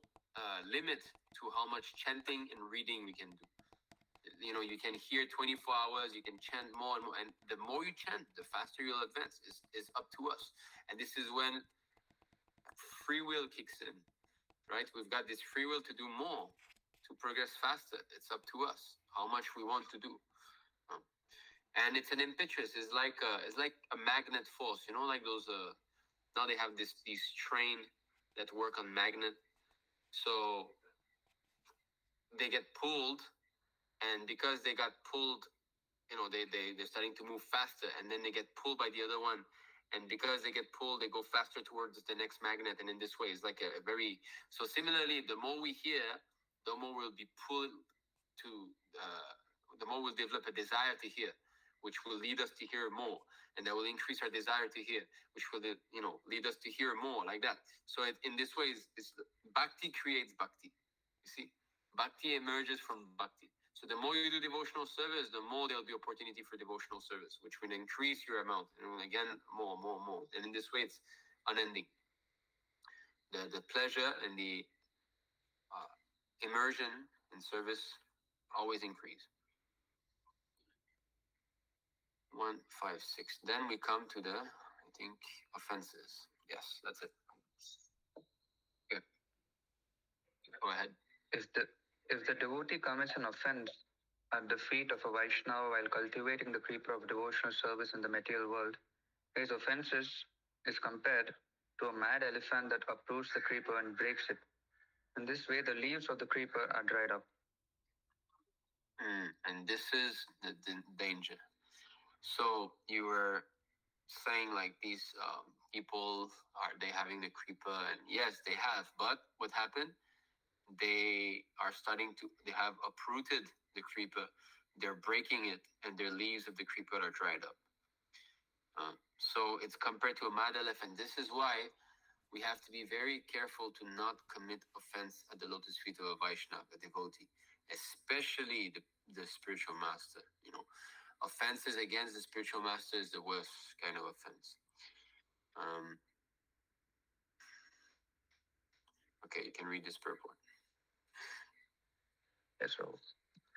limit to how much chanting and reading we can do. You can hear 24 hours, you can chant more and more. And the more you chant, the faster you'll advance. Is up to us. And this is when free will kicks in, right? We've got this free will to do more, to progress faster. It's up to us how much we want to do. And it's an impetus. It's like a magnet force. Like those. Now they have these train that work on magnet. So they get pulled, and because they got pulled, they're starting to move faster, and then they get pulled by the other one. And because they get pulled, they go faster towards the next magnet. And in this way, it's like a very... So similarly, the more we hear, the more we'll be pulled to... the more we'll develop a desire to hear, which will lead us to hear more. And that will increase our desire to hear, which will, lead us to hear more, like that. So in this way, it's bhakti creates bhakti. You see? Bhakti emerges from bhakti. So the more you do devotional service, the more there'll be opportunity for devotional service, which will increase your amount. And again, more. And in this way, it's unending. The pleasure and the immersion in service always increase. 156. Then we come to the, I think, offenses. Yes, that's it. Good. Go ahead. If the devotee commits an offense at the feet of a Vaishnava while cultivating the creeper of devotional service in the material world, his offenses is compared to a mad elephant that uproots the creeper and breaks it. In this way, the leaves of the creeper are dried up. And this is the danger. So you were saying like these people, are they having the creeper? And yes, they have. But what happened? They have uprooted the creeper. They're breaking it, and their leaves of the creeper are dried up. So it's compared to a mad elephant. This is why we have to be very careful to not commit offense at the lotus feet of a Vaishnava, a devotee, especially the spiritual master. Offenses against the spiritual master is the worst kind of offense. Okay, you can read this purport. Yes, so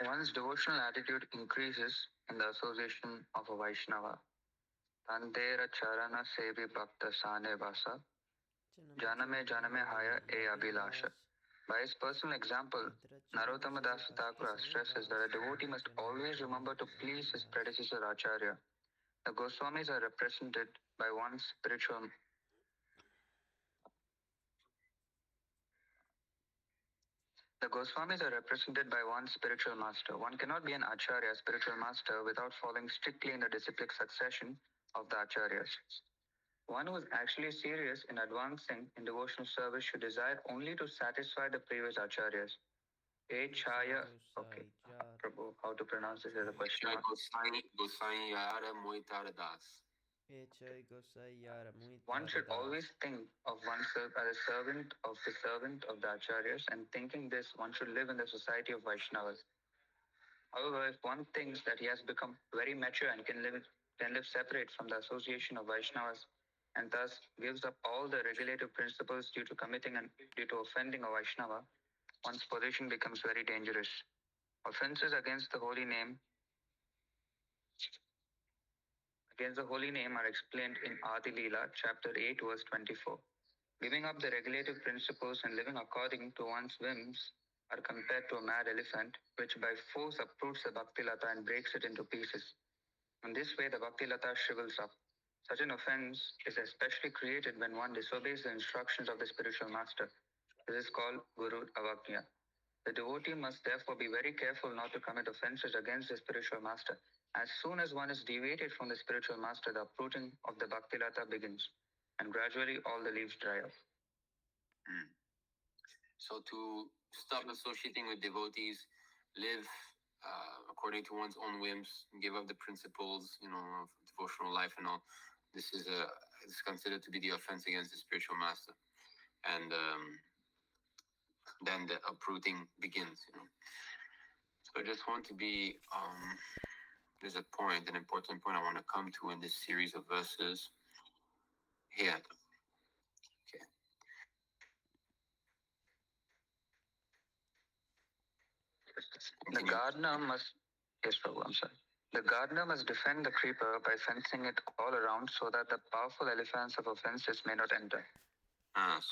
one's devotional attitude increases in the association of a Vaishnava. Tantera charana sevi bhakta sane vasa, janame janame haya e abhilasha. By his personal example, Narottama Das Thakura stresses that a devotee must always remember to please his predecessor Acharya. The Goswamis are represented by one spiritual master. One cannot be an Acharya, spiritual master, without following strictly in the disciplic succession of the Acharyas. One who is actually serious in advancing in devotional service should desire only to satisfy the previous Acharyas. Chaya, okay, Prabhu, how to pronounce this as a question mark? Gosai Yara Moitara Das. One should always think of oneself as a servant of the Acharyas, and thinking this, one should live in the society of Vaishnavas. However, if one thinks that he has become very mature and can live separate from the association of Vaishnavas, and thus gives up all the regulative principles due to offending a Vaishnava, one's position becomes very dangerous. Offenses against the holy name are explained in Adi Leela, chapter 8, verse 24. Giving up the regulative principles and living according to one's whims are compared to a mad elephant, which by force uproots the Bhakti Lata and breaks it into pieces. In this way, the Bhakti Lata shrivels up. Such an offense is especially created when one disobeys the instructions of the spiritual master. This is called Guru Avagnya. The devotee must therefore be very careful not to commit offenses against the spiritual master. As soon as one is deviated from the spiritual master, the uprooting of the Bhakti Lata begins, and gradually all the leaves dry up. So to stop associating with devotees, live according to one's own whims, give up the principles, of devotional life and all. This is considered to be the offense against the spiritual master, and then the uprooting begins. So I just want to be. There's an important point I want to come to in this series of verses here. Okay. The gardener must. Yes, Prabhu, I'm sorry. The gardener must defend the creeper by fencing it all around so that the powerful elephants of offenses may not enter.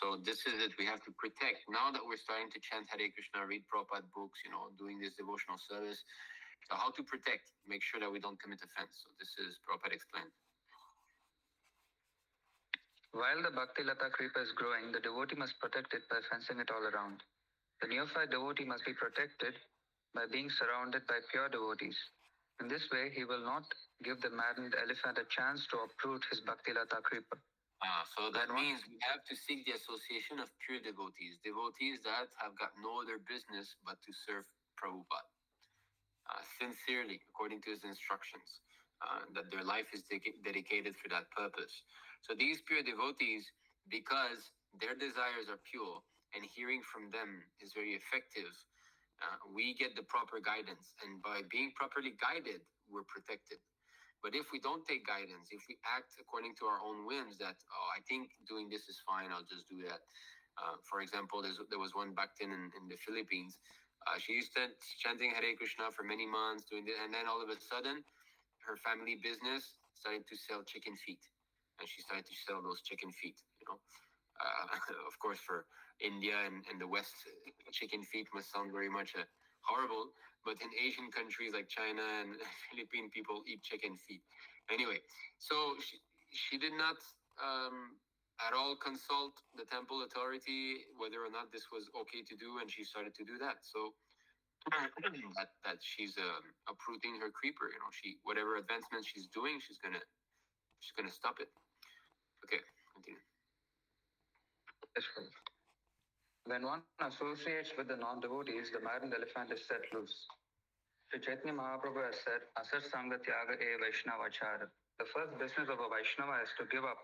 So this is it. We have to protect. Now that we're starting to chant Hare Krishna, read Prabhupada books, doing this devotional service. So how to protect? Make sure that we don't commit offense. So this is Prabhupada explained. While the Bhakti Lata creeper is growing, the devotee must protect it by fencing it all around. The neophyte devotee must be protected by being surrounded by pure devotees. In this way, he will not give the maddened elephant a chance to uproot his Bhakti Lata creeper. So that means we have to seek the association of pure devotees that have got no other business but to serve Prabhupada sincerely, according to his instructions, that their life is dedicated for that purpose. So these pure devotees, because their desires are pure and hearing from them is very effective, we get the proper guidance. And by being properly guided, we're protected. But if we don't take guidance, if we act according to our own whims, that, I think doing this is fine, I'll just do that. For example, there was one Bhaktin in the Philippines. She used to chanting Hare Krishna for many months, doing this, and then all of a sudden, her family business started to sell chicken feet. And she started to sell those chicken feet, of course, for India and the West, chicken feet must sound very much horrible, but in Asian countries like China and Philippine people eat chicken feet. Anyway, so she did not at all consult the temple authority whether or not this was okay to do, and she started to do that. So that she's uprooting her creeper. She whatever advancements she's doing, she's gonna stop it. Okay, continue. Yes, Prabhu. When one associates with the non-devotees, the maddened elephant is set loose. Sri Chaitanya Mahaprabhu has said, Asar Sangha Tyaga E Vaishnavachara. The first business of a Vaishnava is to give up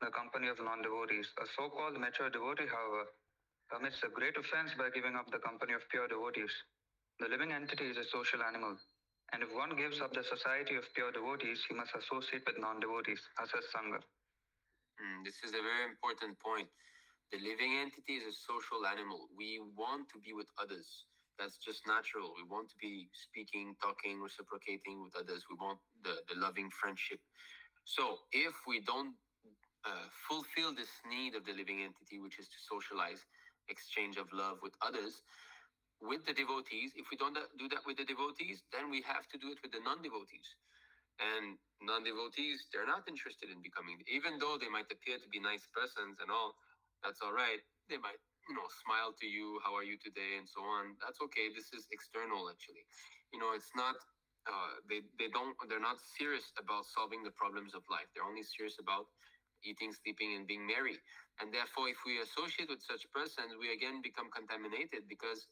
the company of non-devotees. A so-called mature devotee, however, commits a great offense by giving up the company of pure devotees. The living entity is a social animal, and if one gives up the society of pure devotees, he must associate with non-devotees, Asar Sangha. This is a very important point. The living entity is a social animal. We want to be with others. That's just natural. We want to be speaking, talking, reciprocating with others. We want the loving friendship. So if we don't fulfill this need of the living entity, which is to socialize, exchange of love with others, with the devotees, if we don't do that with the devotees, then we have to do it with the non-devotees. And non-devotees, they're not interested in becoming, even though they might appear to be nice persons and all, that's all right. They might, smile to you, how are you today, and so on. That's okay. This is external, actually. It's not, they're not serious about solving the problems of life. They're only serious about eating, sleeping, and being merry. And therefore, if we associate with such persons, we again become contaminated, because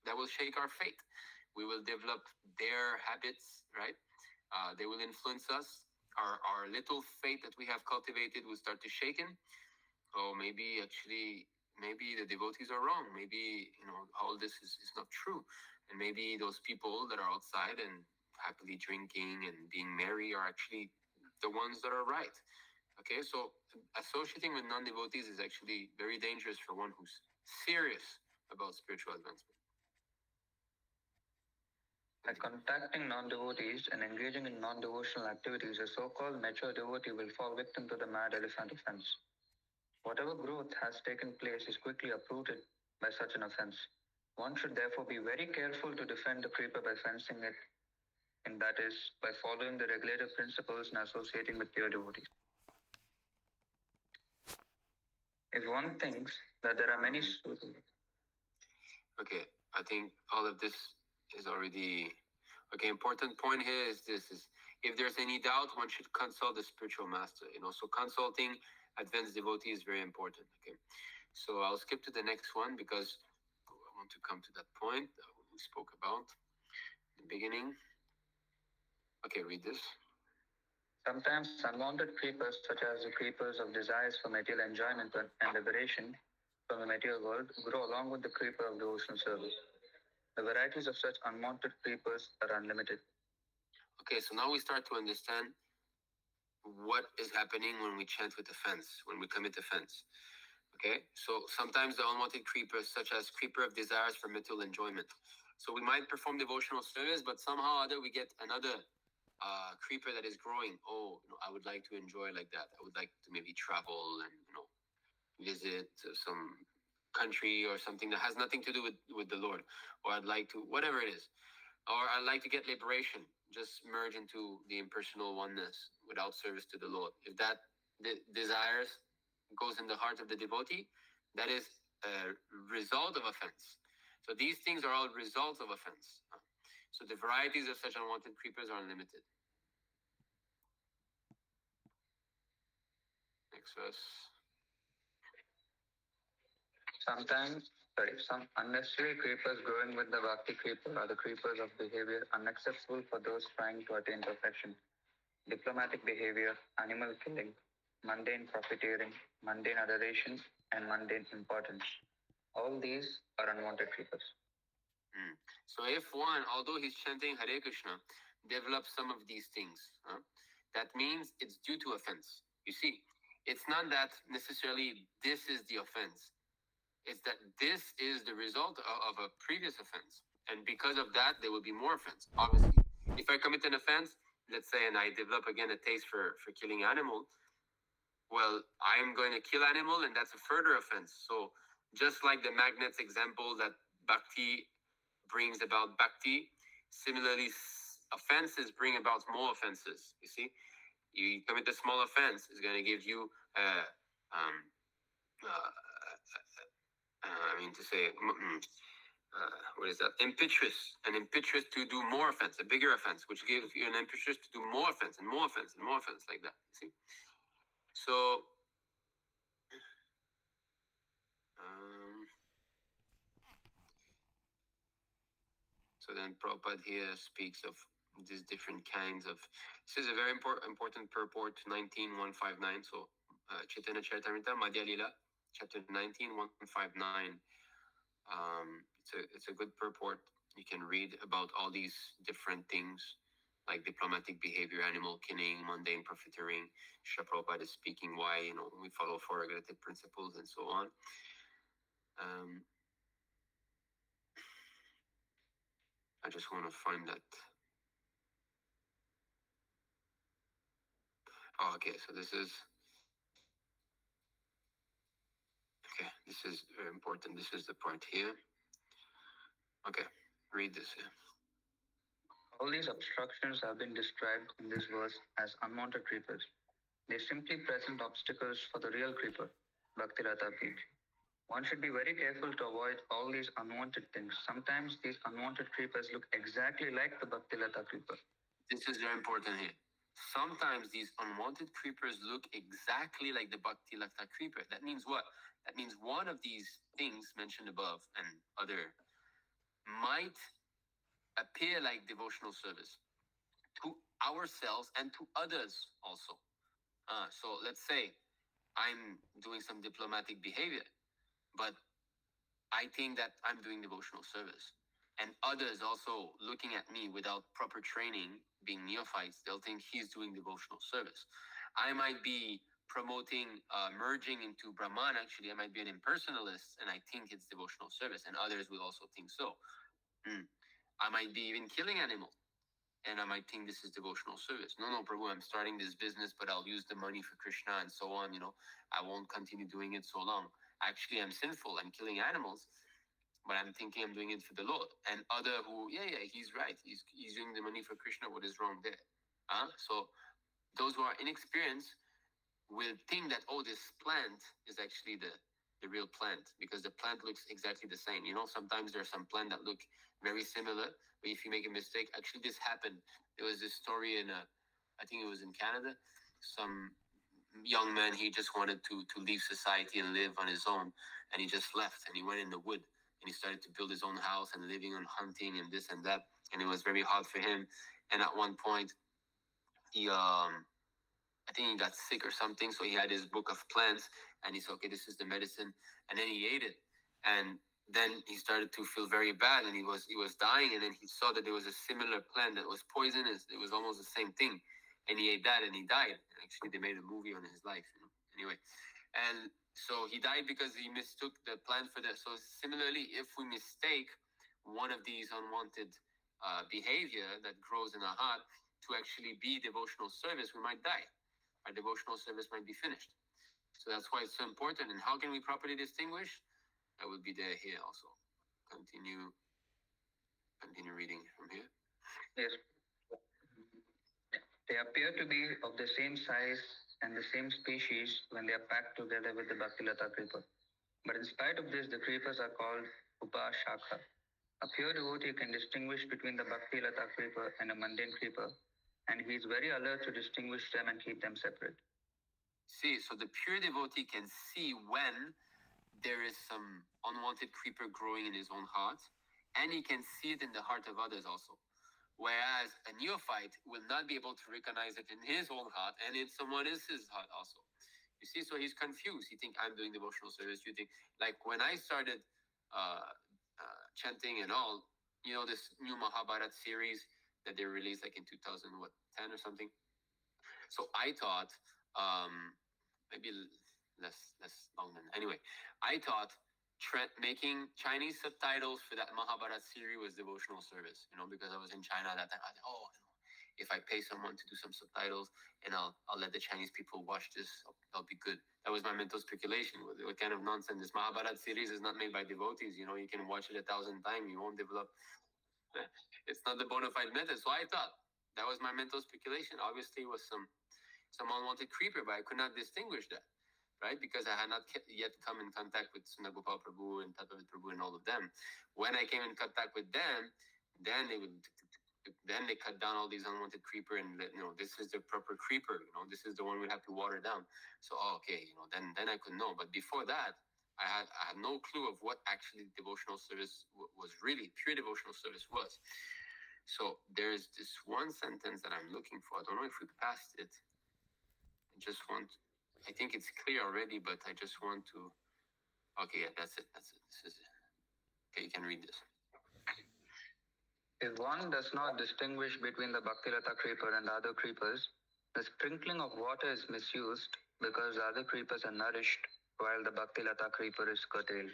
that will shake our faith. We will develop their habits, right? They will influence us. Our little faith that we have cultivated will start to shaken. Oh, maybe the devotees are wrong. Maybe, all this is not true. And maybe those people that are outside and happily drinking and being merry are actually the ones that are right. Okay, so associating with non-devotees is actually very dangerous for one who's serious about spiritual advancement. By contacting non-devotees and engaging in non-devotional activities, a so-called mature devotee will fall victim to the mad elephant offense. Whatever growth has taken place is quickly uprooted by such an offense. One should therefore be very careful to defend the creeper by fencing it, and that is by following the regulative principles and associating with pure devotees. If one thinks that there are many... Okay, I think all of this is already... Okay, important point here is this, is if there's any doubt, one should consult the spiritual master, so consulting advanced devotee is very important. Okay, so I'll skip to the next one because I want to come to that point that we spoke about in the beginning. Okay, read this. Sometimes unwanted creepers, such as the creepers of desires for material enjoyment and liberation from the material world, grow along with the creeper of devotional service. The varieties of such unwanted creepers are unlimited. Okay, so now we start to understand what is happening when we chant with offense, when we commit offense. Okay, so sometimes the unwanted creepers, such as creeper of desires for material enjoyment. So we might perform devotional service, but somehow or other we get another creeper that is growing. Oh, I would like to enjoy like that. I would like to maybe travel and visit some country or something that has nothing to do with the Lord, or I'd like to, whatever it is, or I'd like to get liberation, just merge into the impersonal oneness without service to the Lord. If that desires goes in the heart of the devotee, that is a result of offense. So these things are all results of offense. So the varieties of such unwanted creepers are unlimited. Next verse. Some unnecessary creepers growing with the bhakti creeper are the creepers of behavior unacceptable for those trying to attain perfection. Diplomatic behavior, animal killing, mundane profiteering, mundane adoration, and mundane importance. All these are unwanted creepers. So if one, although he's chanting Hare Krishna, develops some of these things, that means it's due to offense. You see, it's not that necessarily this is the offense. It's that this is the result of a previous offense. And because of that, there will be more offense. Obviously, if I commit an offense, let's say, and I develop again a taste for killing animal, well, I'm going to kill animal, and that's a further offense. So just like the magnets example that bhakti brings about bhakti, similarly, offenses bring about more offenses. You see, you commit a small offense, it's going to give you I mean to say, what is that? Impetuous, an impetuous to do more offense, a bigger offense, which gives you an impetuous to do more offense and more offense and more offense, like that. See? So, so then Prabhupada here speaks of these different kinds of. This is a very important purport, 19159. So, Chaitanya Charitamrita, Madhya Lila, chapter 19159. It's a good purport. You can read about all these different things like diplomatic behavior, animal killing, mundane profiteering. Srila Prabhupada is speaking why we follow four regulative principles and so on. I just want to find that. Oh, okay. So this is very important. This is the part here. Okay, read this here. All these obstructions have been described in this verse as unwanted creepers. They simply present obstacles for the real creeper, Bhaktirata Beach. One should be very careful to avoid all these unwanted things. Sometimes these unwanted creepers look exactly like the Bhaktilata creeper. This is very important here. Sometimes these unwanted creepers look exactly like the Bhaktilata creeper. That means what? That means one of these things mentioned above and other might appear like devotional service to ourselves and to others also. So let's say I'm doing some diplomatic behavior, but I think that I'm doing devotional service. And others also looking at me without proper training, being neophytes, they'll think he's doing devotional service. I might be promoting merging into Brahman. Actually, I might be an impersonalist, and I think it's devotional service, and others will also think so. I might be even killing animals, and I might think this is devotional service. No, Prabhu, I'm starting this business, but I'll use the money for Krishna and so on. I won't continue doing it so long. Actually, I'm sinful. I'm killing animals, but I'm thinking I'm doing it for the Lord. And other who, he's right. He's using the money for Krishna. What is wrong there? So those who are inexperienced will think that, oh, this plant is actually the real plant, because the plant looks exactly the same. Sometimes there's some plant that look very similar, but if you make a mistake, actually this happened. There was this story in, I think it was in Canada. Some young man, he just wanted to leave society and live on his own, and he just left and he went in the wood and he started to build his own house and living on hunting and this and that, and it was very hard for him. And at one point, he I think he got sick or something, so he had his book of plants, and he said, okay, this is the medicine, and then he ate it, and then he started to feel very bad, and he was dying, and then he saw that there was a similar plant that was poisonous. It was almost the same thing, and he ate that, and he died. Actually, they made a movie on his life, anyway, and so he died because he mistook the plant for that. So similarly, if we mistake one of these unwanted behavior that grows in our heart to actually be devotional service, we might die. Our devotional service might be finished. So that's why it's so important. And how can we properly distinguish? I will be there here also. Continue reading from here. Yes. They appear to be of the same size and the same species when they are packed together with the Bhaktilata creeper. But in spite of this, the creepers are called Upashakha. A pure devotee can distinguish between the Bhaktilata creeper and a mundane creeper, and he is very alert to distinguish them and keep them separate. See, so the pure devotee can see when there is some unwanted creeper growing in his own heart, and he can see it in the heart of others also. Whereas a neophyte will not be able to recognize it in his own heart and in someone else's heart also. You see, so he's confused. He think I'm doing devotional service. You think, like when I started chanting and all, this new Mahabharat series that they released like in 2010 or something. So I thought, maybe less long than anyway. I thought making Chinese subtitles for that Mahabharat series was devotional service. Because I was in China that time. I thought, if I pay someone to do some subtitles and I'll let the Chinese people watch this, that'll be good. That was my mental speculation. What kind of nonsense? This Mahabharat series is not made by devotees. You can watch it 1,000 times. You won't develop. It's not the bona fide method. So I thought that was my mental speculation. Obviously, it was some unwanted creeper, but I could not distinguish that. right? Because I had not yet come in contact with Sunagopal Prabhu and Tattva Prabhu and all of them. When I came in contact with them, then they cut down all these unwanted creeper and this is the proper creeper. This is the one we have to water down. So okay, then I could know. But before that, I had no clue of what actually devotional service was really pure devotional service was. So there's this one sentence that I'm looking for. I don't know if we passed it. I think it's clear already, but I just want to. Okay, yeah, that's it. This is it. Okay, you can read this. If one does not distinguish between the Bhaktilata creeper and other creepers, the sprinkling of water is misused because the other creepers are nourished while the Bhaktilata creeper is curtailed.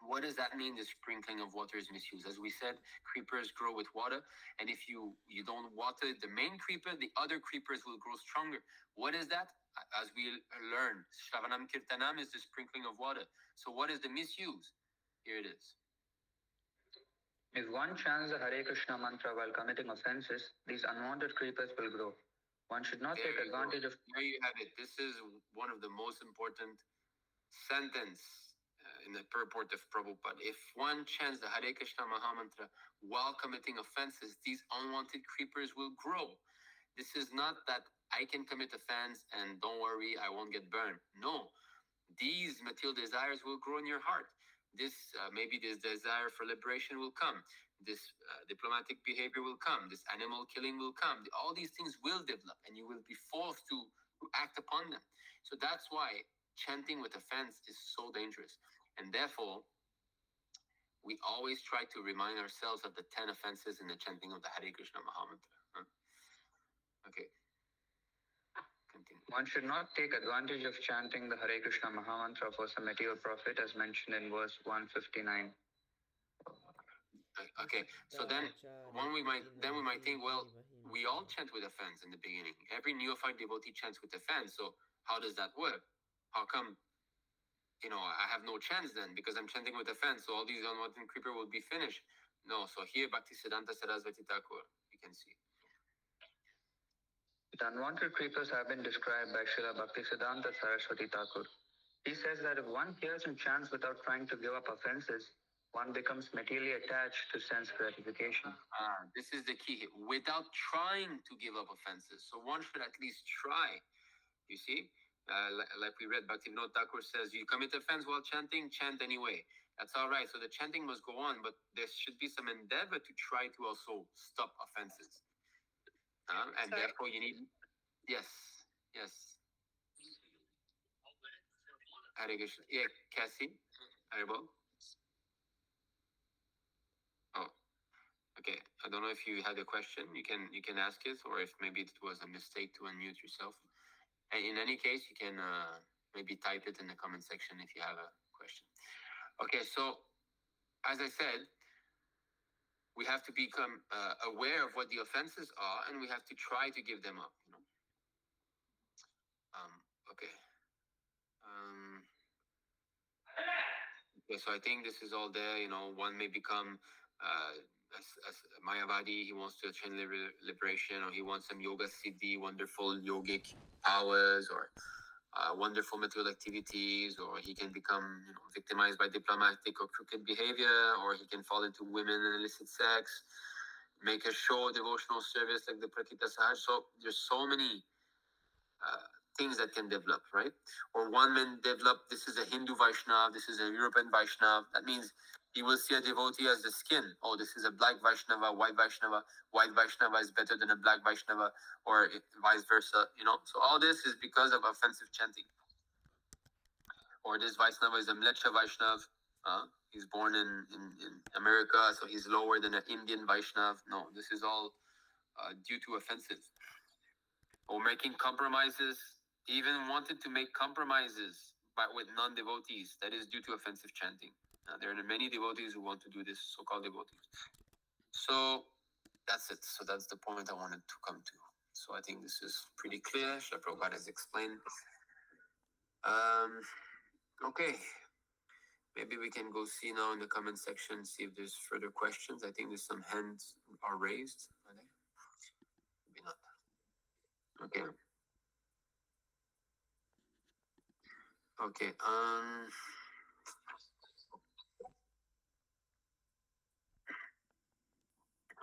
What does that mean? The sprinkling of water is misused. As we said, creepers grow with water, and if you don't water the main creeper, the other creepers will grow stronger. What is that? As we learn, Shravanam Kirtanam is the sprinkling of water. So what is the misuse? Here it is. If one chants the Hare Krishna mantra while committing offenses, these unwanted creepers will grow. One should not take advantage of. There you have it. This is one of the most important sentence in the purport of Prabhupada. If one chants the Hare Krishna Mahamantra while committing offenses, these unwanted creepers will grow. This is not that I can commit offense and don't worry, I won't get burned. No, these material desires will grow in your heart. Maybe this desire for liberation will come. This diplomatic behavior will come. This animal killing will come. All these things will develop, and you will be forced to act upon them. So that's why chanting with offense is so dangerous. And therefore, we always try to remind ourselves of the 10 offenses in the chanting of the Hare Krishna Mahamantra. Okay. Continue. One should not take advantage of chanting the Hare Krishna Mahamantra for some material profit, as mentioned in verse 159. Okay, so then we might think, well, we all chant with offense in the beginning. Every neophyte devotee chants with offense. So how does that work? How come, I have no chance then because I'm chanting with offense? So all these unwanted creeper will be finished. No. So here, Bhaktisiddhanta Saraswati Thakur, you can see. The unwanted creepers have been described by Srila Bhaktisiddhanta Saraswati Thakur. He says that if one hears and chants without trying to give up offenses, one becomes materially attached to sense gratification. This is the key. Without trying to give up offenses. So one should at least try. You see? Like we read, Bhaktivinoda Thakur says, you commit offense while chanting, chant anyway. That's all right. So the chanting must go on, but there should be some endeavor to try to also stop offenses. And sorry. Therefore you need. Yes. Hare Krishna. Yeah, Cassie. Haribol. Oh, okay. I don't know if you had a question. You can ask it, or if maybe it was a mistake to unmute yourself. And in any case, you can maybe type it in the comment section if you have a question. Okay, so as I said, we have to become aware of what the offenses are, and we have to try to give them up. Okay. Okay, so I think this is all there. One may become as Mayavadi. He wants to attain liberation, or he wants some yoga siddhi, wonderful yogic powers, or wonderful material activities, or he can become victimized by diplomatic or crooked behavior, or he can fall into women and illicit sex, make a show devotional service like the Prakita Sahaj. So there's so many things that can develop, right? Or one man develop, this is a Hindu Vaishnav, this is a European Vaishnav. That means he will see a devotee as the skin. Oh, this is a black Vaishnava, white Vaishnava. White Vaishnava is better than a black Vaishnava, or vice versa, So all this is because of offensive chanting. Or this Vaishnava is a Mlecha Vaishnav. He's born in America, so he's lower than an Indian Vaishnav. No, this is all due to offensive. Or making compromises, even wanted to make compromises with non-devotees. That is due to offensive chanting. There are many devotees who want to do this, so-called devotees. So that's it. So that's the point I wanted to come to. So I think this is pretty clear. Srila Prabhupada has explained. Okay. Maybe we can go see now in the comment section, see if there's further questions. I think there's some hands are raised. Are they? Maybe not. Okay. Okay.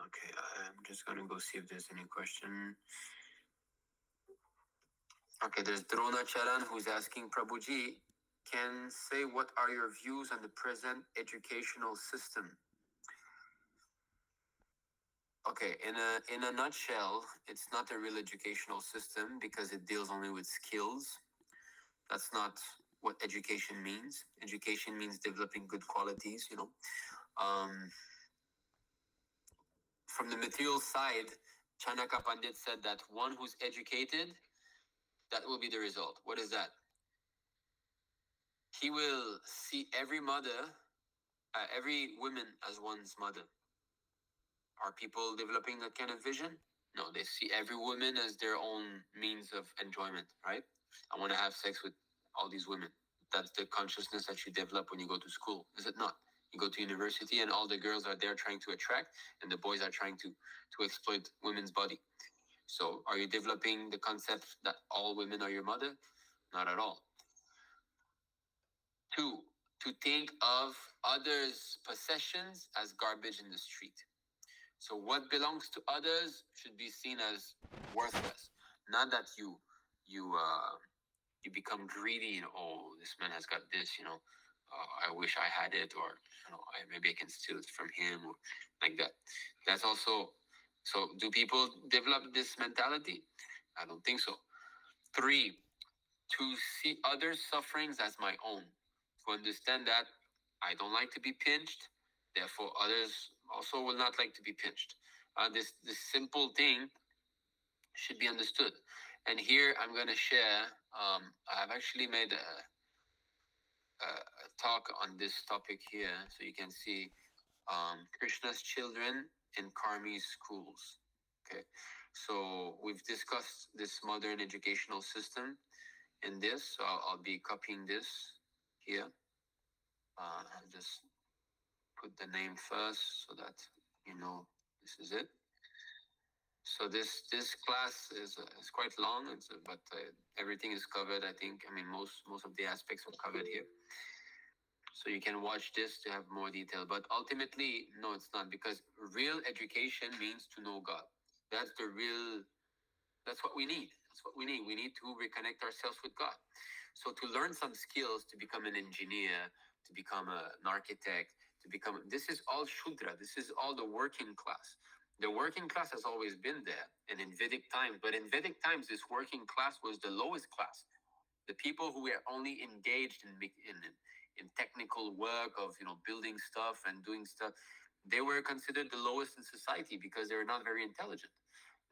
Okay. I'm just gonna go see if there's any question. Okay. There's Drona Charan who's asking Prabhuji, can say what are your views on the present educational system? Okay, in a nutshell, it's not a real educational system because it deals only with skills. That's not what education means. Education means developing good qualities, you know. From the material side, Chanaka Pandit said that one who's educated, that will be the result. What is that? He will see every mother, every woman as one's mother. Are people developing that kind of vision? No, they see every woman as their own means of enjoyment, right? I want to have sex with all these women. That's the consciousness that you develop when you go to school, is it not? You go to university and all the girls are there trying to attract and the boys are trying to exploit women's body. So are you developing the concept that all women are your mother? Not at all. Two, to think of others' possessions as garbage in the street. So what belongs to others should be seen as worthless. Not that you become greedy and oh, this man has got this, you know, I wish I had it, or you know, maybe I can steal it from him, or like that. That's also. So do people develop this mentality? I don't think so. Three, to see others' sufferings as my own. To understand that I don't like to be pinched, therefore others also will not like to be pinched. This simple thing should be understood. And here I'm going to share, I've actually made a talk on this topic here, so you can see Krishna's children in Karmi's schools. Okay, so we've discussed this modern educational system in this, so I'll be copying this here. I'll just put the name first so that you know this is it. So this class is quite long, but everything is covered. I think. I mean, most of the aspects are covered here. So you can watch this to have more detail. But ultimately, no, it's not, because real education means to know God. That's the real. That's what we need. That's what we need. We need to reconnect ourselves with God. So to learn some skills, to become an engineer, to become an architect, to become, this is all Shudra. This is all the working class. The working class has always been there, and in Vedic times. But in Vedic times, this working class was the lowest class. The people who were only engaged in technical work of building stuff and doing stuff, they were considered the lowest in society because they were not very intelligent.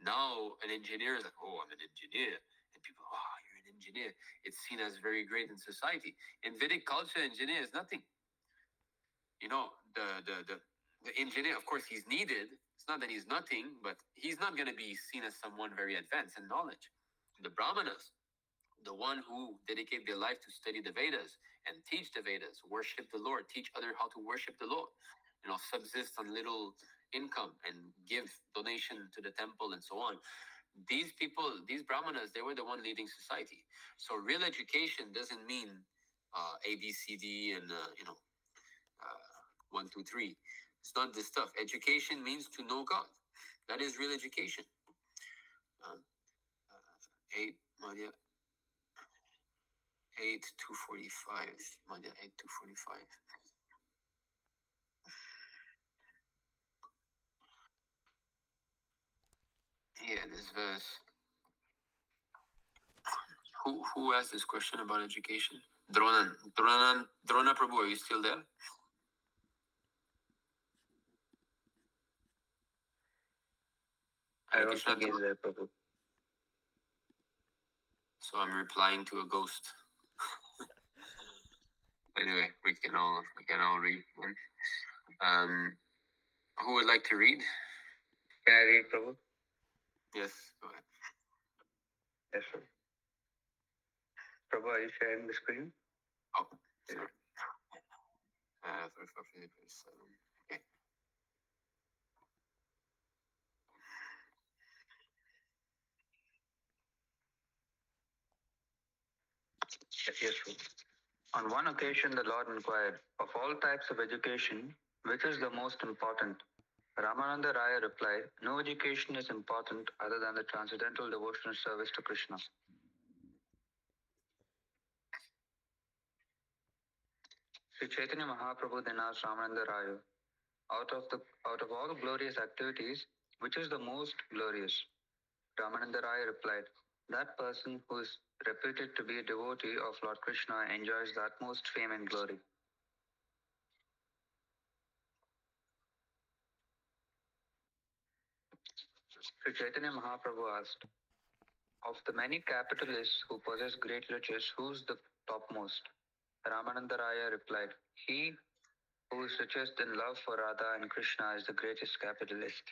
Now an engineer is like, oh, I'm an engineer, and people, oh, you're an engineer. It's seen as very great in society. In Vedic culture, engineer is nothing. You know, the engineer, of course, he's needed. It's not that he's nothing, but he's not going to be seen as someone very advanced in knowledge. The Brahmanas, the one who dedicate their life to study the Vedas and teach the Vedas, worship the Lord, teach others how to worship the Lord, subsist on little income and give donation to the temple and so on. These people, these Brahmanas, they were the one leading society. So real education doesn't mean A, B, C, D, and 1, 2, 3. It's not this stuff. Education means to know God. That is real education. 8, Maria. 8:245. Monday 8:245. Yeah, this verse. Who asked this question about education? Drona Prabhu, are you still there? I don't think he's there, Prabhu. So I'm replying to a ghost. Anyway, we can all read. Who would like to read? Can I read, Prabhu? Yes, go ahead. Yes, sir. Prabhu, are you sharing the screen? Oh, sorry. 34, 57. Okay. Yes, Prabhu. On one occasion, the Lord inquired, of all types of education, which is the most important? Ramananda Raya replied, no education is important other than the transcendental devotional service to Krishna. Sri Chaitanya Mahaprabhu then asked Ramananda Raya, out of all glorious activities, which is the most glorious? Ramananda Raya replied, that person who is reputed to be a devotee of Lord Krishna enjoys the utmost fame and glory. Sri Chaitanya Mahaprabhu asked, of the many capitalists who possess great riches, who's the topmost? Ramananda Raya replied, he who is richest in love for Radha and Krishna is the greatest capitalist.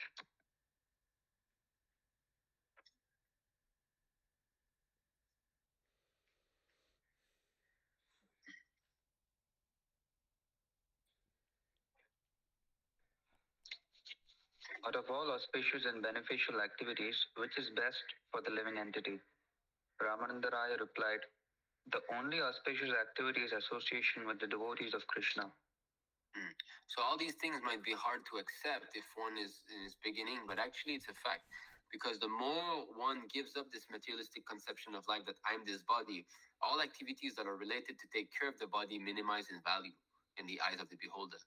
Out of all auspicious and beneficial activities, which is best for the living entity? Ramananda Raya replied, the only auspicious activity is association with the devotees of Krishna. So all these things might be hard to accept if one is in its beginning, but actually it's a fact. Because the more one gives up this materialistic conception of life that I'm this body, all activities that are related to take care of the body minimize in value in the eyes of the beholder.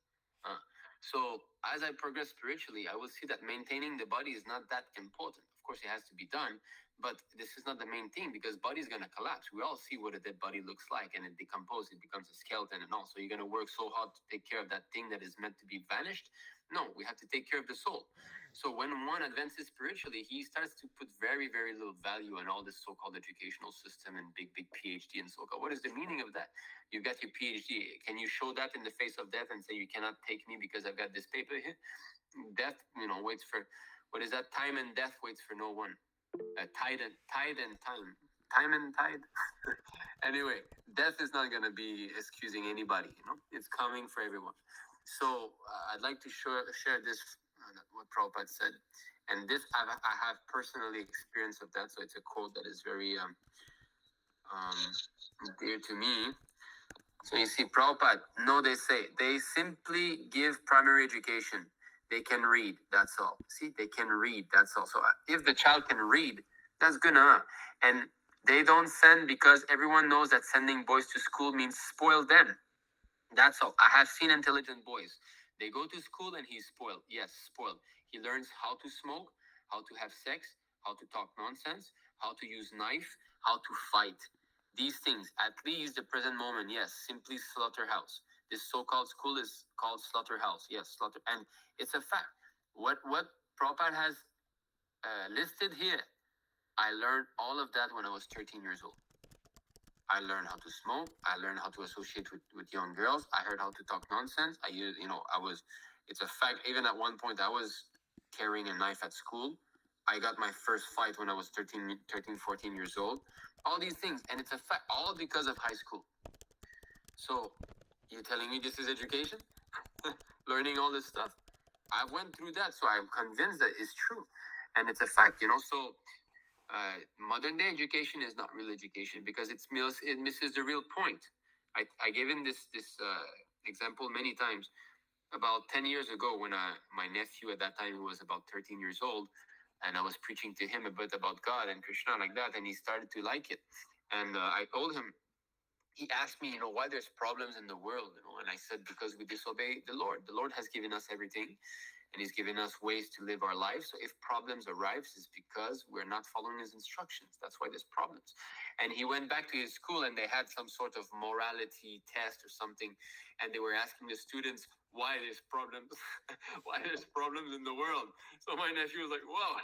So as I progress spiritually, I will see that maintaining the body is not that important. Of course, it has to be done, but this is not the main thing because body is going to collapse. We all see what a dead body looks like, and it decomposes, it becomes a skeleton and all. So you're going to work so hard to take care of that thing that is meant to be vanished. No, we have to take care of the soul. So when one advances spiritually, he starts to put very, very little value on all this so-called educational system and big PhD and so-called. What is the meaning of that? You got your PhD. Can you show that in the face of death and say you cannot take me because I've got this paper here? Death, waits for, what is that? Time and death waits for no one. Tide and time. Time and tide. Anyway, death is not going to be excusing anybody. It's coming for everyone. So I'd like to share this, what Prabhupada said. And this, I have personally experience of that. So it's a quote that is very dear to me. So you see, Prabhupada, they say, they simply give primary education. They can read, that's all. See, they can read, that's all. So if the child can read, that's good enough. And they don't send because everyone knows that sending boys to school means spoil them. That's all. I have seen intelligent boys. They go to school and he's spoiled. Yes, spoiled. He learns how to smoke, how to have sex, how to talk nonsense, how to use knife, how to fight. These things, at least the present moment, yes, simply slaughterhouse. This so-called school is called slaughterhouse. Yes, slaughter, and it's a fact. What Prabhupada has listed here, I learned all of that when I was 13 years old. I learned how to smoke. I learned how to associate with young girls. I heard how to talk nonsense. It's a fact. Even at one point, I was carrying a knife at school. I got my first fight when I was 13, 14 years old. All these things. And it's a fact, all because of high school. So you're telling me this is education? Learning all this stuff? I went through that, so I'm convinced that it's true. And it's a fact, so modern day education is not real education because it misses the real point. I gave in this example many times. About 10 years ago, when my nephew at that time was about 13 years old, and I was preaching to him a bit about God and Krishna like that, and he started to like it. And I told him, he asked me, why there's problems in the world, and I said, because we disobey the Lord. The Lord has given us everything, and he's given us ways to live our lives. So if problems arise, it's because we're not following his instructions. That's why there's problems. And he went back to his school and they had some sort of morality test or something. And they were asking the students why there's problems, why there's problems in the world. So my nephew was like, wow,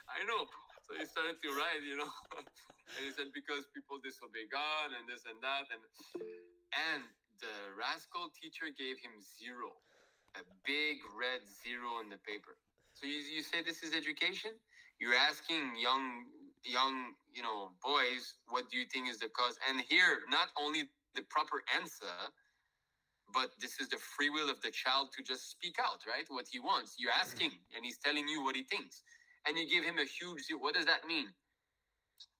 I know. So he started to write, and he said, because people disobey God and this and that. And the rascal teacher gave him 0. A big red 0 in the paper. So you say this is education? You're asking young boys, what do you think is the cause? And here, not only the proper answer, but this is the free will of the child to just speak out, right? What he wants. You're asking, and he's telling you what he thinks. And you give him a huge 0. What does that mean?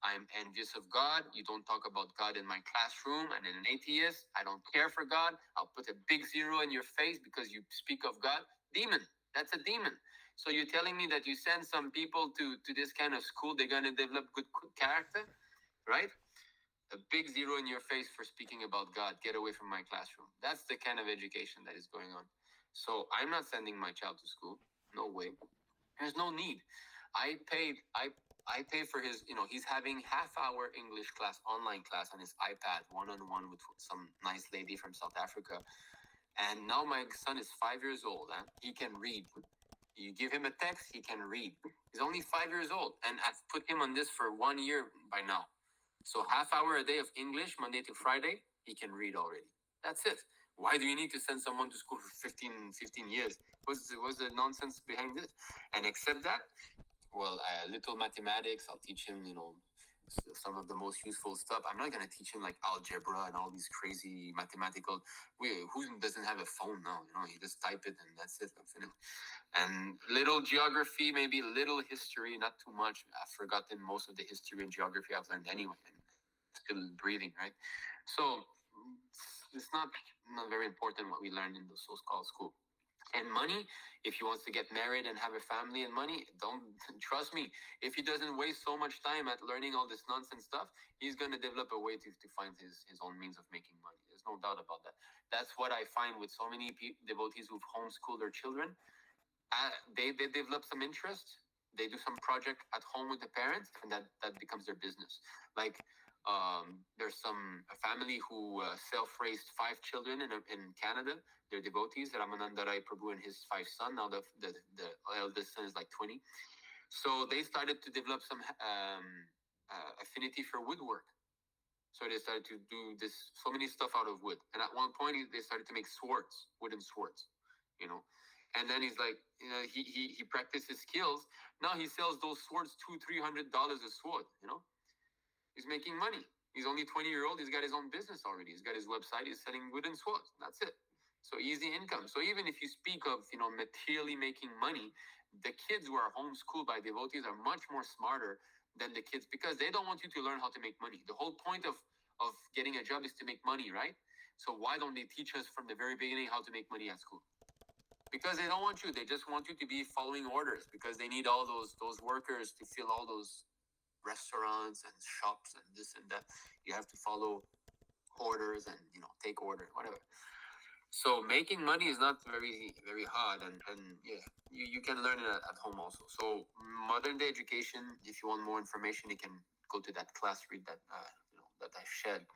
I'm envious of God. You don't talk about God in my classroom. And an atheist, I don't care for God. I'll put a big zero in your face because you speak of God. Demon. That's a demon. So you're telling me that you send some people to this kind of school, they're going to develop good character, right? A big zero in your face for speaking about God. Get away from my classroom. That's the kind of education that is going on. So I'm not sending my child to school. No way. There's no need. I pay for his, he's having half-hour English class, online class on his iPad, one-on-one with some nice lady from South Africa. And now my son is 5 years old. He can read. You give him a text, he can read. He's only 5 years old. And I've put him on this for 1 year by now. So half hour a day of English, Monday to Friday, he can read already. That's it. Why do you need to send someone to school for 15 years? What's the nonsense behind it? And except that, well, little mathematics, I'll teach him, some of the most useful stuff. I'm not going to teach him like algebra and all these crazy mathematical. Who doesn't have a phone now? You just type it and that's it. I'm finished. And little geography, maybe little history, not too much. I've forgotten most of the history and geography I've learned anyway. And still breathing, right? So it's not very important what we learned in the so-called school. And money, if he wants to get married and have a family and money, don't trust me. If he doesn't waste so much time at learning all this nonsense stuff, he's going to develop a way to find his own means of making money. There's no doubt about that. That's what I find with so many devotees who've homeschooled their children. They develop some interest. They do some project at home with the parents, and that becomes their business. Like there's a family who self-raised 5 children in Canada. They're devotees. Ramananda Rai Prabhu and his 5 sons. Now the eldest son is like 20. So they started to develop some affinity for woodwork. So they started to do so many stuff out of wood. And at one point, they started to make swords, wooden swords, And then he's like, he practiced his skills. Now he sells those swords $200-300 a sword, He's making money. He's only 20-year-old. He's got his own business already. He's got his website. He's selling wooden swords. That's it. So easy income. So even if you speak of, materially making money, the kids who are homeschooled by devotees are much more smarter than the kids because they don't want you to learn how to make money. The whole point of getting a job is to make money, right? So why don't they teach us from the very beginning how to make money at school? Because they don't want you. They just want you to be following orders because they need all those workers to fill all those restaurants and shops and this and that. You have to follow orders and take order, whatever. So making money is not very, very hard, and yeah, you can learn it at home also. So modern day education, if you want more information, you can go to that class, read that that I shared.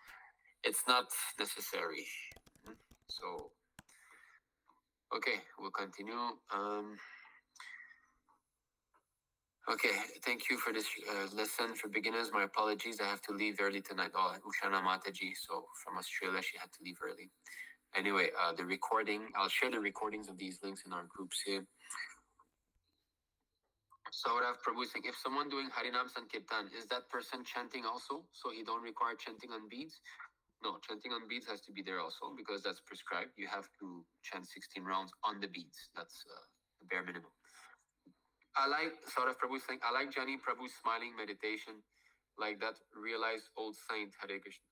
It's not necessary. So okay, we'll continue. Okay, thank you for this lesson for beginners. My apologies, I have to leave early tonight. Oh, Ushana Mataji, so from Australia, she had to leave early. Anyway, the recording, I'll share the recordings of these links in our groups here. So what I've Prabhu saying, if someone doing Harinam Sankirtan, is that person chanting also? So he don't require chanting on beads? No, chanting on beads has to be there also because that's prescribed. You have to chant 16 rounds on the beads. That's the bare minimum. I like Saurav Prabhu saying, I like Jani Prabhu's smiling meditation, like that realized old saint Hare Krishna.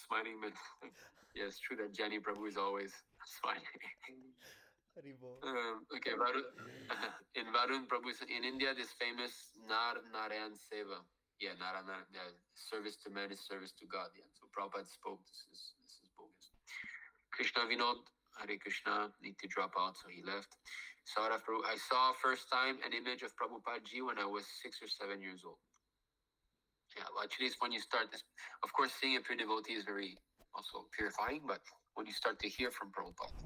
Smiling meditation. Yeah, it's true that Jani Prabhu is always smiling. Okay, Varun, in Varun Prabhu, in India, this famous Narayan Seva. Yeah, Narayan, service to man is service to God. Yeah, so Prabhupada spoke, this is bogus. Krishna Vinod, Hare Krishna, need to drop out, so he left. Saurav Prabhu, I saw first time an image of Prabhupada Ji when I was 6 or 7 years old. Yeah, well, actually, it's when you start this. Of course, seeing a pure devotee is very also purifying, but when you start to hear from Prabhupada.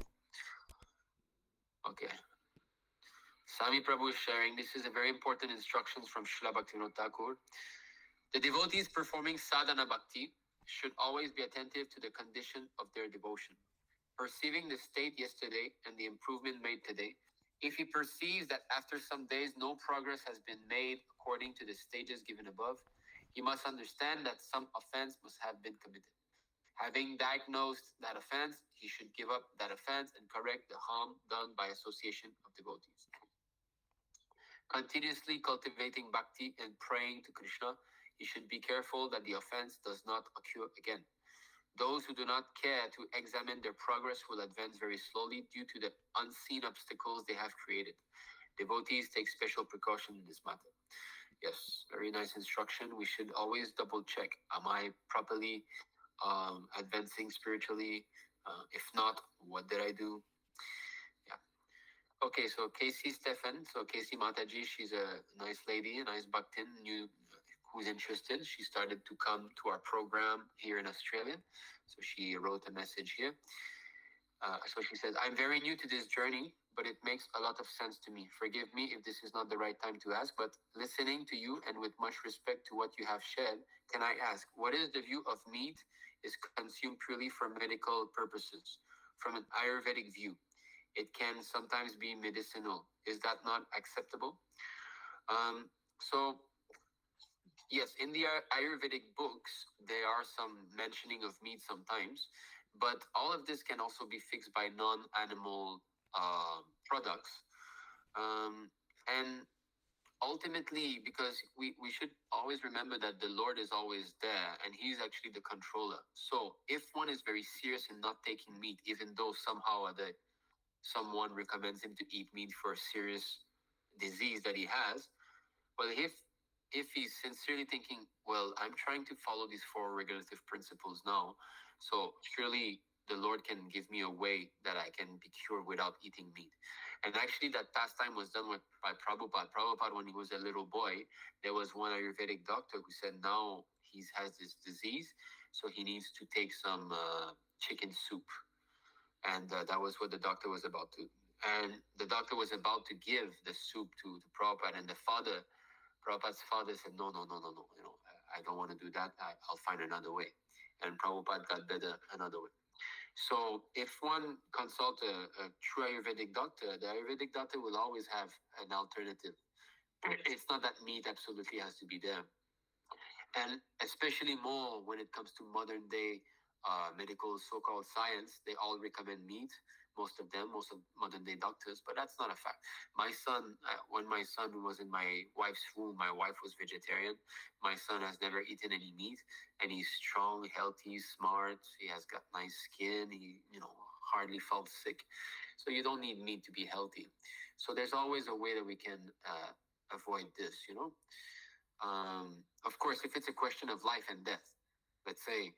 Okay. Sami Prabhu is sharing, this is a very important instructions from Srila Bhaktivinoda Thakur. The devotees performing sadhana bhakti should always be attentive to the condition of their devotion. Perceiving the state yesterday and the improvement made today, if he perceives that after some days no progress has been made according to the stages given above, he must understand that some offense must have been committed. Having diagnosed that offense, he should give up that offense and correct the harm done by association of devotees. Continuously cultivating bhakti and praying to Krishna, He should be careful that the offense does not occur again. Those who do not care to examine their progress will advance very slowly due to the unseen obstacles they have created. Devotees take special precaution in this matter. Yes, very nice instruction. We should always double check. Am I properly advancing spiritually? If not, what did I do? Yeah. Okay, so Casey Stefan. So Casey Mataji, she's a nice lady, a nice Bhaktin, who's interested. She started to come to our program here in Australia. So she wrote a message here. So she says, I'm very new to this journey, but it makes a lot of sense to me. Forgive me if this is not the right time to ask, but listening to you and with much respect to what you have shared, can I ask, what is the view of meat is consumed purely for medical purposes? From an Ayurvedic view, it can sometimes be medicinal. Is that not acceptable? So yes, in the Ayurvedic books, there are some mentioning of meat sometimes, but all of this can also be fixed by non-animal products. And ultimately, because we should always remember that the Lord is always there and he's actually the controller. So if one is very serious in not taking meat, even though somehow or other someone recommends him to eat meat for a serious disease that he has, well, if he's sincerely thinking, well, I'm trying to follow these four regulative principles now, so surely the Lord can give me a way that I can be cured without eating meat. And actually, that pastime was done by Prabhupada. Prabhupada, when he was a little boy, there was one Ayurvedic doctor who said now he has this disease, so he needs to take some chicken soup. And that was what the doctor was about to. And the doctor was about to give the soup to Prabhupada, and Prabhupada's father said, no, I don't want to do that. I'll find another way. And Prabhupada got better another way. So if one consults a true Ayurvedic doctor, the Ayurvedic doctor will always have an alternative. It's not that meat absolutely has to be there. And especially more when it comes to modern day medical so-called science, they all recommend meat. Most of modern day doctors, but that's not a fact. My son, when my son was in my wife's womb, my wife was vegetarian. My son has never eaten any meat, and he's strong, healthy, smart. He has got nice skin. He, hardly felt sick. So you don't need meat to be healthy. So there's always a way that we can avoid this. Of course, if it's a question of life and death, let's say,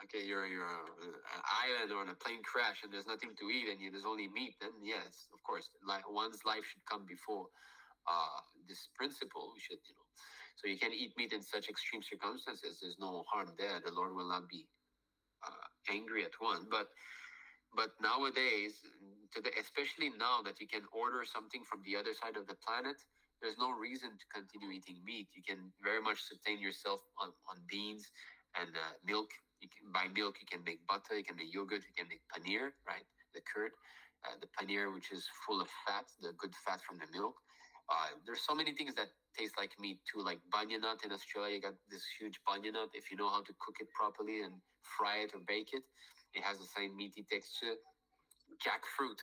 okay, you're an island or on a plane crash and there's nothing to eat and there's only meat, then yes, of course, one's life should come before this principle. We should, so you can eat meat in such extreme circumstances. There's no harm there. The Lord will not be angry at one. But nowadays, especially now that you can order something from the other side of the planet, there's no reason to continue eating meat. You can very much sustain yourself on beans and milk. By milk, you can make butter, you can make yogurt, you can make paneer, right? The curd, the paneer, which is full of fat, the good fat from the milk. There's so many things that taste like meat too, like banya nut in Australia. You got this huge banya nut. If you know how to cook it properly and fry it or bake it, it has the same meaty texture. Jackfruit,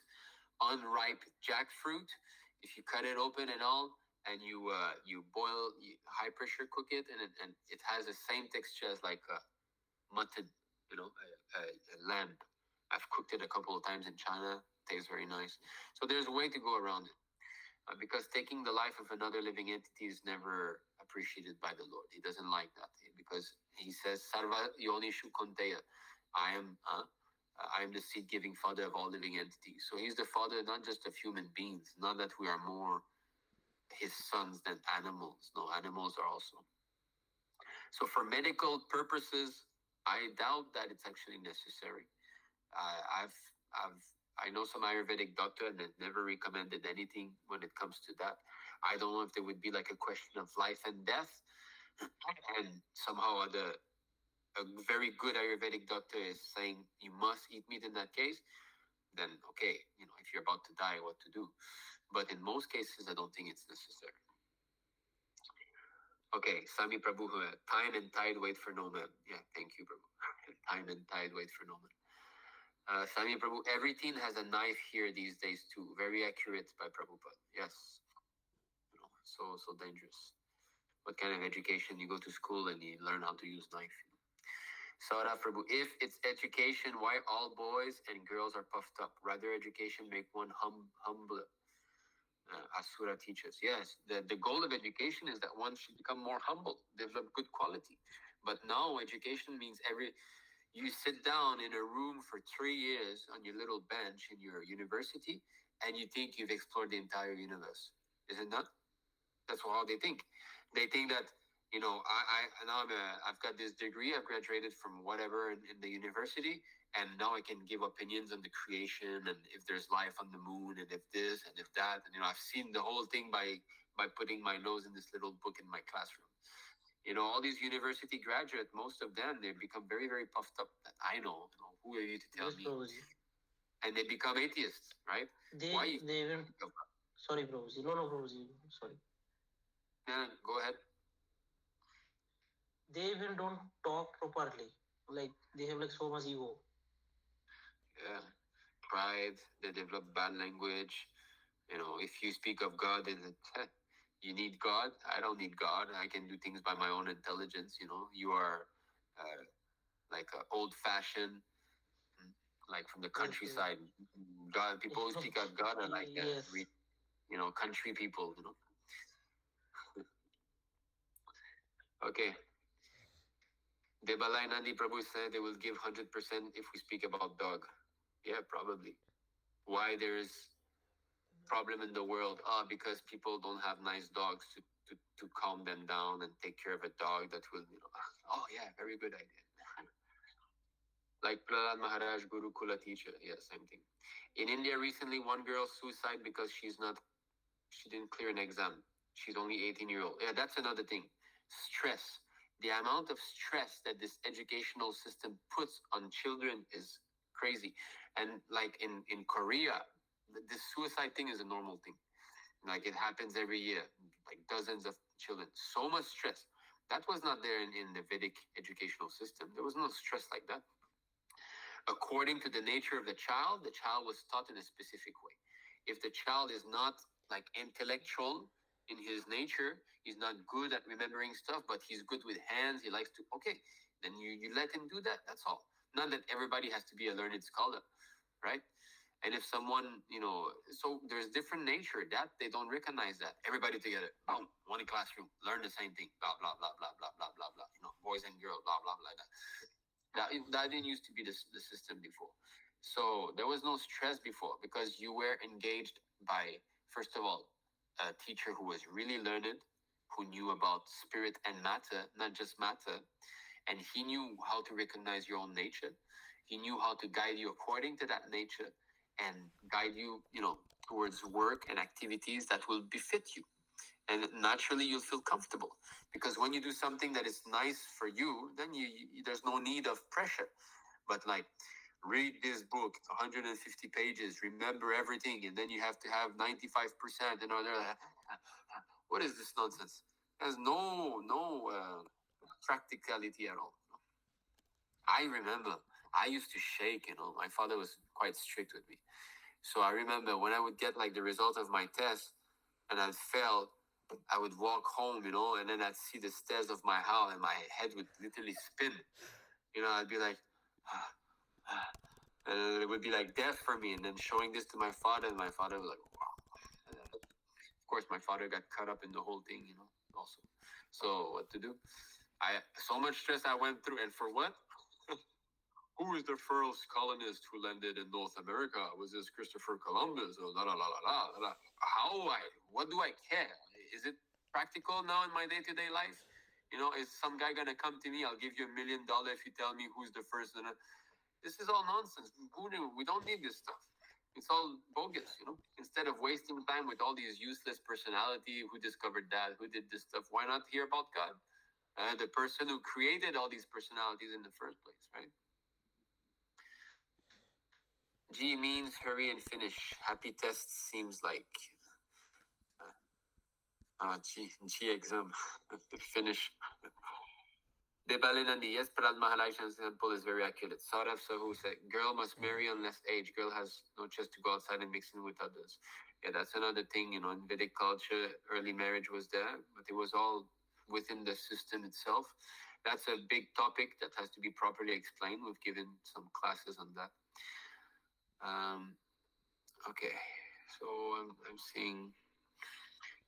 unripe jackfruit. If you cut it open and all, and you boil, high pressure cook it, and it has the same texture as like mutton, a lamb. I've cooked it a couple of times in China. Tastes very nice. So there's a way to go around it, because taking the life of another living entity is never appreciated by the Lord. He doesn't like that, because he says, "Sarva yonishu konteya." I am the seed-giving father of all living entities. So he's the father not just of human beings. Not that we are more his sons than animals. No, animals are also. So for medical purposes, I doubt that it's actually necessary. I know some Ayurvedic doctor and they've never recommended anything when it comes to that. I don't know if there would be like a question of life and death, and somehow a very good Ayurvedic doctor is saying you must eat meat in that case. Then okay, if you're about to die, what to do? But in most cases, I don't think it's necessary. Okay, Sami Prabhu, time and tide wait for no man. Yeah, thank you, Prabhu. Time and tide wait for no man. Sami Prabhu, everything has a knife here these days too. Very accurate by Prabhupada. Yes. So dangerous. what kind of education you go to school and you learn how to use knife. Saurabh Prabhu, if it's education, why all boys and girls are puffed up? Rather, education make one humble. Asura teaches. Yes, the goal of education is that one should become more humble, develop good quality. But now education means you sit down in a room for 3 years on your little bench in your university and you think you've explored the entire universe. Is it not? That's how they think. They think that, I've got this degree, I've graduated from whatever in the university, and now I can give opinions on the creation and if there's life on the moon and if this and if that. And, I've seen the whole thing by putting my nose in this little book in my classroom. All these university graduates, most of them, they become very, very puffed up that I know, who are you to tell me? Prabhuji. And they become atheists, right? They even sorry, Prabhuji. No, Prabhuji. Sorry. Yeah, go ahead. They even don't talk properly. Like they have like so much ego. Yeah, pride. They develop bad language. If you speak of God, you need God. I don't need God. I can do things by my own intelligence. You are like old-fashioned, like from the countryside. God. People who speak of God are like yes. Country people. Okay. Debalai Nandi Prabhu said they will give 100% if we speak about dog. Yeah, probably. Why there is problem in the world? Because people don't have nice dogs to calm them down and take care of a dog that will, oh yeah, very good idea. Like Prahlad Maharaj, Guru Kula teacher. Yeah, same thing. In India recently, one girl suicide because she didn't clear an exam. She's only 18-year-old. Yeah, that's another thing. Stress. The amount of stress that this educational system puts on children is crazy. And like in Korea, this suicide thing is a normal thing. Like it happens every year, like dozens of children. So much stress. That was not there in the Vedic educational system. There was no stress like that. According to the nature of the child was taught in a specific way. If the child is not like intellectual in his nature, he's not good at remembering stuff, but he's good with hands, he likes to, okay, then you let him do that. That's all. Not that everybody has to be a learned scholar, right? And if someone, so there's different nature that they don't recognize that. Everybody together, boom, one classroom, learn the same thing, blah, blah, blah, blah, blah, blah, blah, blah, boys and girls, blah, blah, blah, like that. That didn't used to be the system before. So there was no stress before because you were engaged by, first of all, a teacher who was really learned, who knew about spirit and matter, not just matter. And he knew how to recognize your own nature. He knew how to guide you according to that nature and guide you, towards work and activities that will befit you. And naturally you'll feel comfortable because when you do something that is nice for you, then there's no need of pressure. But like read this book, 150 pages, remember everything, and then you have to have 95% in order. What is this nonsense? There's no practicality at all. I remember I used to shake. My father was quite strict with me, so I remember when I would get like the result of my test and I'd fail, I would walk home, and then I'd see the stairs of my house and my head would literally spin. I'd be like, and it would be like death for me. And then showing this to my father, and my father was like, wow. Of course, my father got caught up in the whole thing, also. So what to do? So much stress I went through. And for what? Who is the first colonist who landed in North America? Was this Christopher Columbus? Or la la la la la. What do I care? Is it practical now in my day-to-day life? Is some guy gonna come to me? I'll give you $1 million if you tell me who's the first. This is all nonsense. We don't need this stuff. It's all bogus, Instead of wasting time with all these useless personality, who discovered that, who did this stuff, why not hear about God? The person who created all these personalities in the first place, right? G means hurry and finish. Happy test seems like G exam. Finish. Debalinandi, yes, Prad Maharaj's example is very accurate. Saurav Sahu said, girl must marry unless age. Girl has no chance to go outside and mix in with others. Yeah, that's another thing, in Vedic culture, early marriage was there, but it was all within the system itself. That's a big topic that has to be properly explained. We've given some classes on that. Okay, so I'm seeing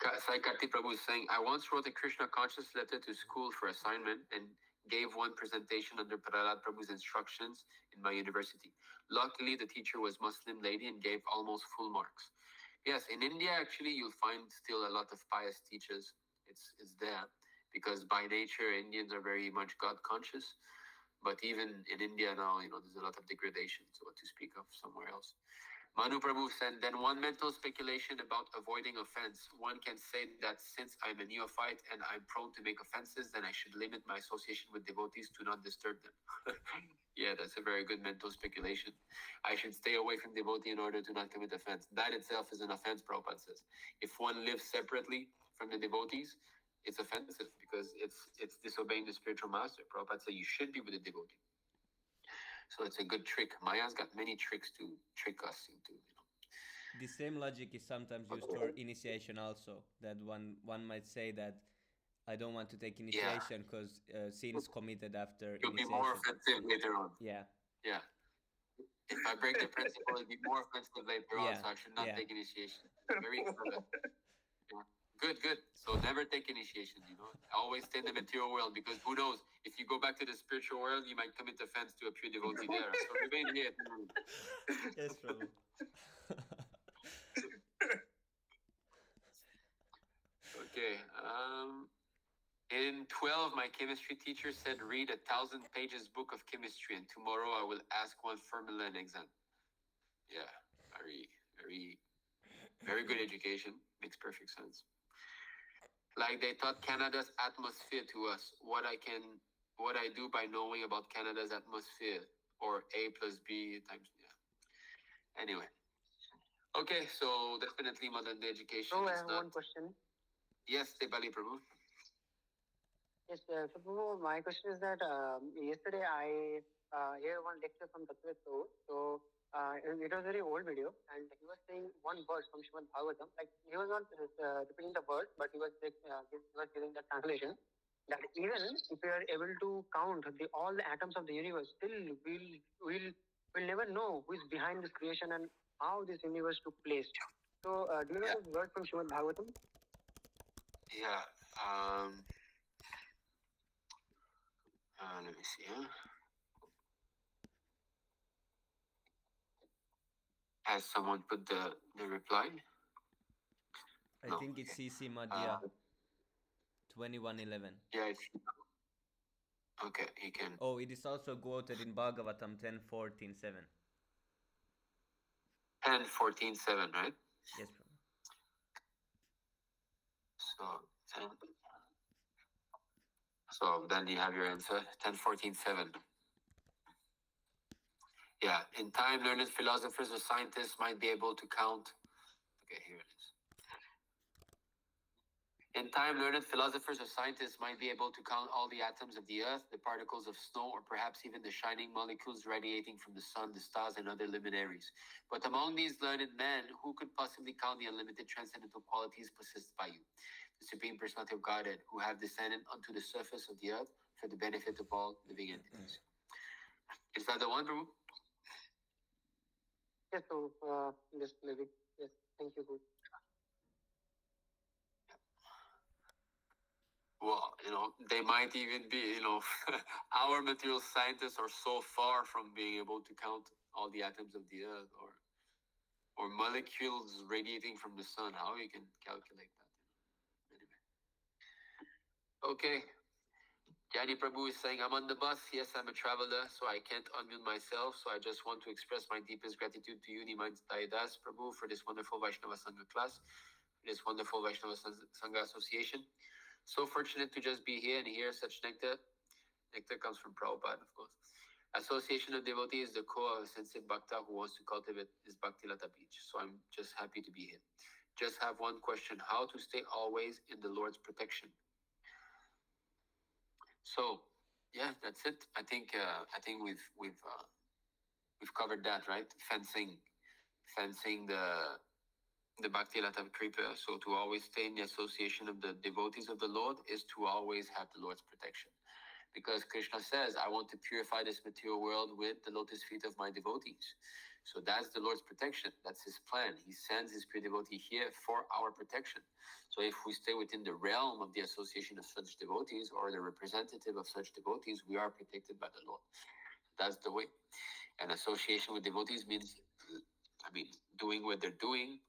Sai Karti Prabhu is saying, I once wrote a Krishna conscious letter to school for assignment and gave one presentation under Prahlad Prabhu's instructions in my university. Luckily, the teacher was Muslim lady and gave almost full marks. Yes, in India, actually, you'll find still a lot of pious teachers. It's there because by nature, Indians are very much God conscious. But even in India now, there's a lot of degradation, so what to speak of somewhere else. Manu Prabhu said, then one mental speculation about avoiding offense. One can say that since I'm a neophyte and I'm prone to make offenses, then I should limit my association with devotees to not disturb them. Yeah, that's a very good mental speculation. I should stay away from devotee in order to not commit offense. That itself is an offense, Prabhupada says. If one lives separately from the devotees, it's offensive because it's disobeying the spiritual master. Prabhupada said you should be with the devotee. So it's a good trick. Maya's got many tricks to trick us into. The same logic is sometimes used for initiation also. That one might say that I don't want to take initiation because sins committed after It'll be initiation. more offensive later on. Yeah. Yeah. If I break the principle, it'll be more offensive later on, so I should not Yeah. take initiation. Very clever. Yeah. Good. So never take initiation, Always stay in the material world because who knows? If you go back to the spiritual world, you might commit offense to a pure devotee there. So remain here. Yes, Prabhu. Okay. In 12, my chemistry teacher said, read 1,000 pages book of chemistry, and tomorrow I will ask one formula in exam. Yeah, very good education. Makes perfect sense. Like they taught Canada's atmosphere to us. What I do by knowing about Canada's atmosphere, or A plus B times, yeah. Anyway. Okay, so definitely modern day education So I is have not... one question. Yes, Debali Prabhu. Yes, so Prabhu, my question is that yesterday I heard one lecture from Tattva. So it was a very old video, and he was saying one word from Srimad Bhagavatam. Like he was not repeating the word, but he was giving the translation. That even if we are able to count all the atoms of the universe, still we'll never know who is behind this creation and how this universe took place. So do you know the word from Srimad Bhagavatam? Yeah. Let me see. Has someone put the reply? I think it's CC Madhya 21:11. Yeah. Okay, you can. Oh, it is also quoted in Bhagavatam 10:14:7. 10:14:7, right? Yes, Prabhu. So then you have your answer. 10:14:7. Yeah. In time, learned philosophers or scientists might be able to count. Okay, here it is. In time, learned philosophers or scientists might be able to count all the atoms of the earth, the particles of snow, or perhaps even the shining molecules radiating from the sun, the stars, and other luminaries. But among these learned men, who could possibly count the unlimited transcendental qualities possessed by you, the Supreme Personality of Godhead, who have descended onto the surface of the earth for the benefit of all living entities? Is that the one, Prabhu? Yes, so just maybe. Yes, thank you. Good. Well, they might even be, our material scientists are so far from being able to count all the atoms of the earth or molecules radiating from the sun. How you can calculate that? Anyway. Okay. Jani Prabhu is saying, I'm on the bus. Yes, I'm a traveler, so I can't unmute myself. So I just want to express my deepest gratitude to you, Nimai Das Prabhu, for this wonderful Vaishnava Sangha class, for this wonderful Vaishnava Sangha association. So fortunate to just be here and hear such nectar. Nectar comes from Prabhupada, of course. Association of devotees is the core of a sincere bhakta who wants to cultivate his bhakti lata beach. So I'm just happy to be here. Just have one question: how to stay always in the Lord's protection? So, yeah, that's it. I think we've covered that, right? Fencing the Bhakti Lata Kripa. So to always stay in the association of the devotees of the Lord is to always have the Lord's protection. Because Krishna says, I want to purify this material world with the lotus feet of my devotees. So that's the Lord's protection. That's his plan. He sends his pure devotee here for our protection. So if we stay within the realm of the association of such devotees or the representative of such devotees, we are protected by the Lord. That's the way. And association with devotees means, doing what they're doing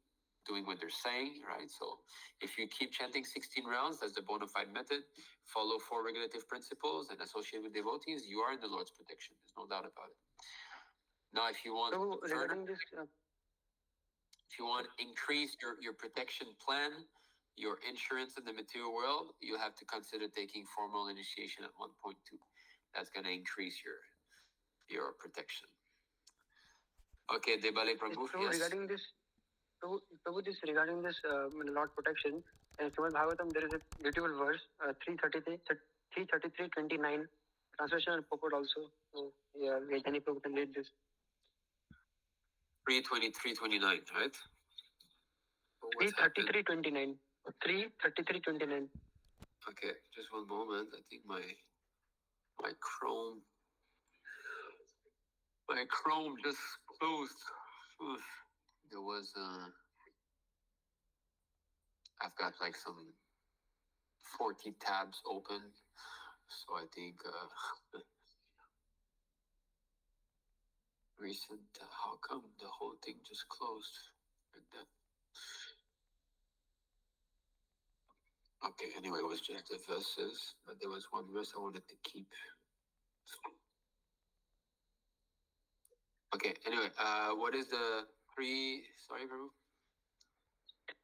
what they're saying, right? So if you keep chanting 16 rounds, that's the bona fide method, follow 4 regulative principles and associate with devotees, you are in the Lord's protection. There's no doubt about it. Now, if you want So further, regarding this, if you want increase your protection plan, your insurance in the material world, you have to consider taking formal initiation at 1.2. That's going to increase your protection. Okay, Debale Prabhu, so yes. regarding this, Prabhu, this regarding this Lord protection, in Srimad Bhagavatam there is a beautiful verse, 333:29, translation and purport also. So yeah, any Prabhu can read this. 3:23:29, right? 333:29. 333:29. Okay, just one moment. I think my Chrome just closed. Oof. There was I've got like some 40 tabs open, so I think recent. How come the whole thing just closed like that? Okay, anyway, it was just the verses, but there was one verse I wanted to keep. Okay, anyway, what is the sorry, Prabhu?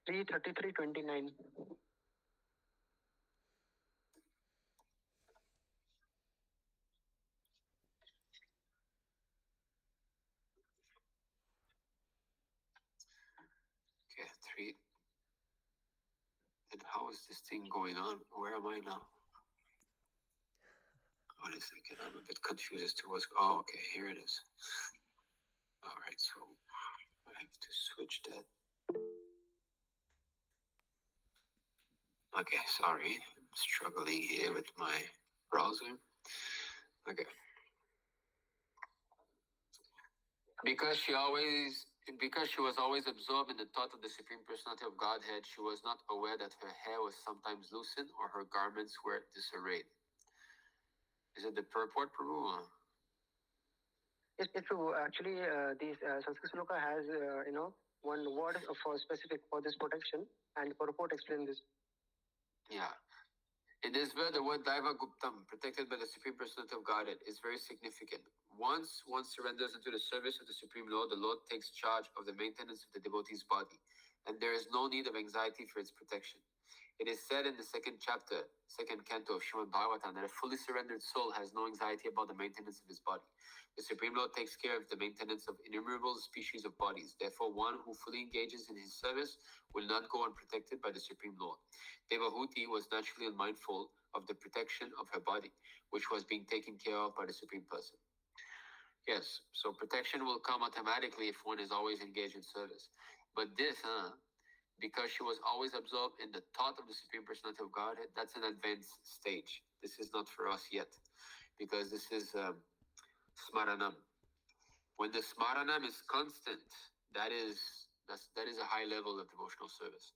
333:29. Okay, 3. And how is this thing going on? Where am I now? Wait a second, I'm a bit confused as to what's. Oh, okay, here it is. All right, so I have to switch that. Okay, sorry, I'm struggling here with my browser. Okay. Because she was always absorbed in the thought of the Supreme Personality of Godhead, she was not aware that her hair was sometimes loosened or her garments were disarrayed. Is it the purport, Prabhu? Yes, Prabhu. Actually, this Sanskrit sloka has one word for specific for this protection, and purport explain this. Yeah. In this verse, the word Daiva Guptam, protected by the Supreme Personality of Godhead, is very significant. Once one surrenders into the service of the Supreme Lord, the Lord takes charge of the maintenance of the devotee's body, and there is no need of anxiety for its protection. It is said in the second chapter, second canto of Srimad Bhagavatam, that a fully surrendered soul has no anxiety about the maintenance of his body. The Supreme Lord takes care of the maintenance of innumerable species of bodies. Therefore, one who fully engages in his service will not go unprotected by the Supreme Lord. Devahuti was naturally unmindful of the protection of her body, which was being taken care of by the Supreme Person. Yes, so protection will come automatically if one is always engaged in service. But this, because she was always absorbed in the thought of the Supreme Personality of Godhead, that's an advanced stage. This is not for us yet, because this is smaranam. When the smaranam is constant, that is a high level of devotional service.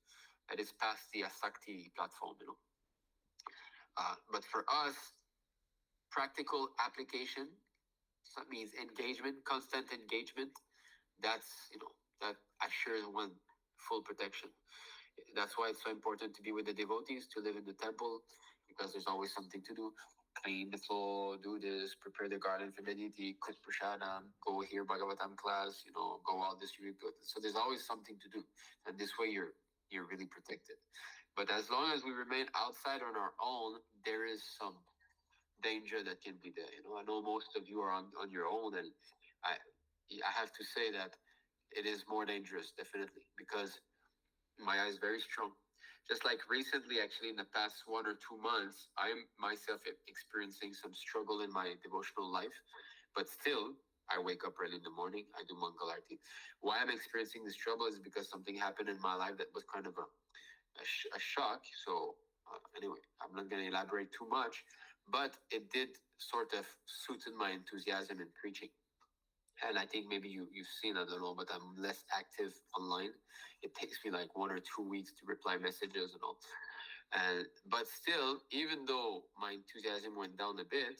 That is past the asakti platform, But for us, practical application, so that means engagement, constant engagement. That assures one full protection. That's why it's so important to be with the devotees, to live in the temple, because there's always something to do. Clean the floor, do this, prepare the garden for the deity, cook prasadam, go hear Bhagavatam class, go out distribute. So there's always something to do, and this way you're really protected. But as long as we remain outside on our own, there is some danger that can be there. I know most of you are on your own, and I have to say that it is more dangerous, definitely, because Maya is very strong. Just like recently, actually, in the past 1 or 2 months, I'm myself experiencing some struggle in my devotional life, but still, I wake up early in the morning. I do Mangal Arti. Why I'm experiencing this trouble is because something happened in my life that was kind of a shock. So anyway, I'm not going to elaborate too much, but it did sort of suited my enthusiasm in preaching. And I think maybe you've seen, I don't know, but I'm less active online. It takes me like 1 or 2 weeks to reply messages and all. But still, even though my enthusiasm went down a bit,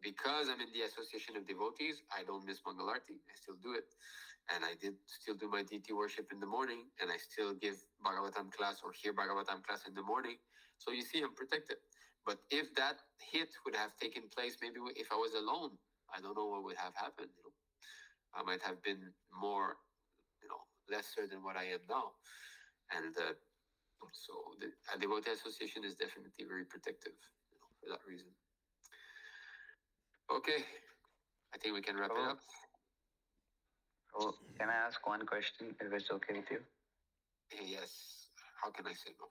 because I'm in the Association of Devotees, I don't miss Mangalarti. I still do it. And I did still do my DT worship in the morning, and I still give Bhagavatam class or hear Bhagavatam class in the morning. So you see, I'm protected. But if that hit would have taken place, maybe if I was alone, I don't know what would have happened. I might have been more, lesser than what I am now. And so the Devotee Association is definitely very protective, for that reason. Okay, I think we can wrap it up. So can I ask one question if it's okay with you? Yes. How can I say no?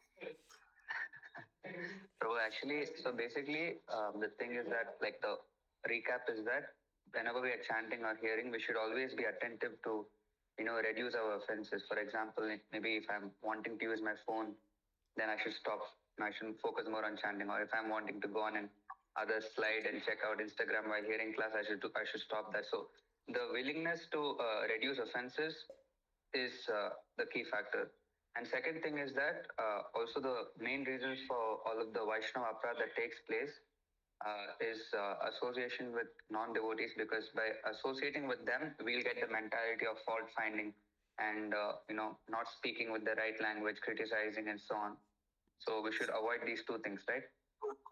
So actually, so basically, the thing is that, like, the recap is that whenever we are chanting or hearing, we should always be attentive to, reduce our offenses. For example, maybe if I'm wanting to use my phone, then I should stop. I shouldn't focus more on chanting. Or if I'm wanting to go on an other slide and check out Instagram while hearing class, I should stop that. So the willingness to reduce offenses is the key factor. And second thing is that also the main reasons for all of the Vaishnava aparad that takes place is association with non-devotees, because by associating with them, we'll get the mentality of fault finding and not speaking with the right language, criticizing and so on. So we should avoid these two things, right?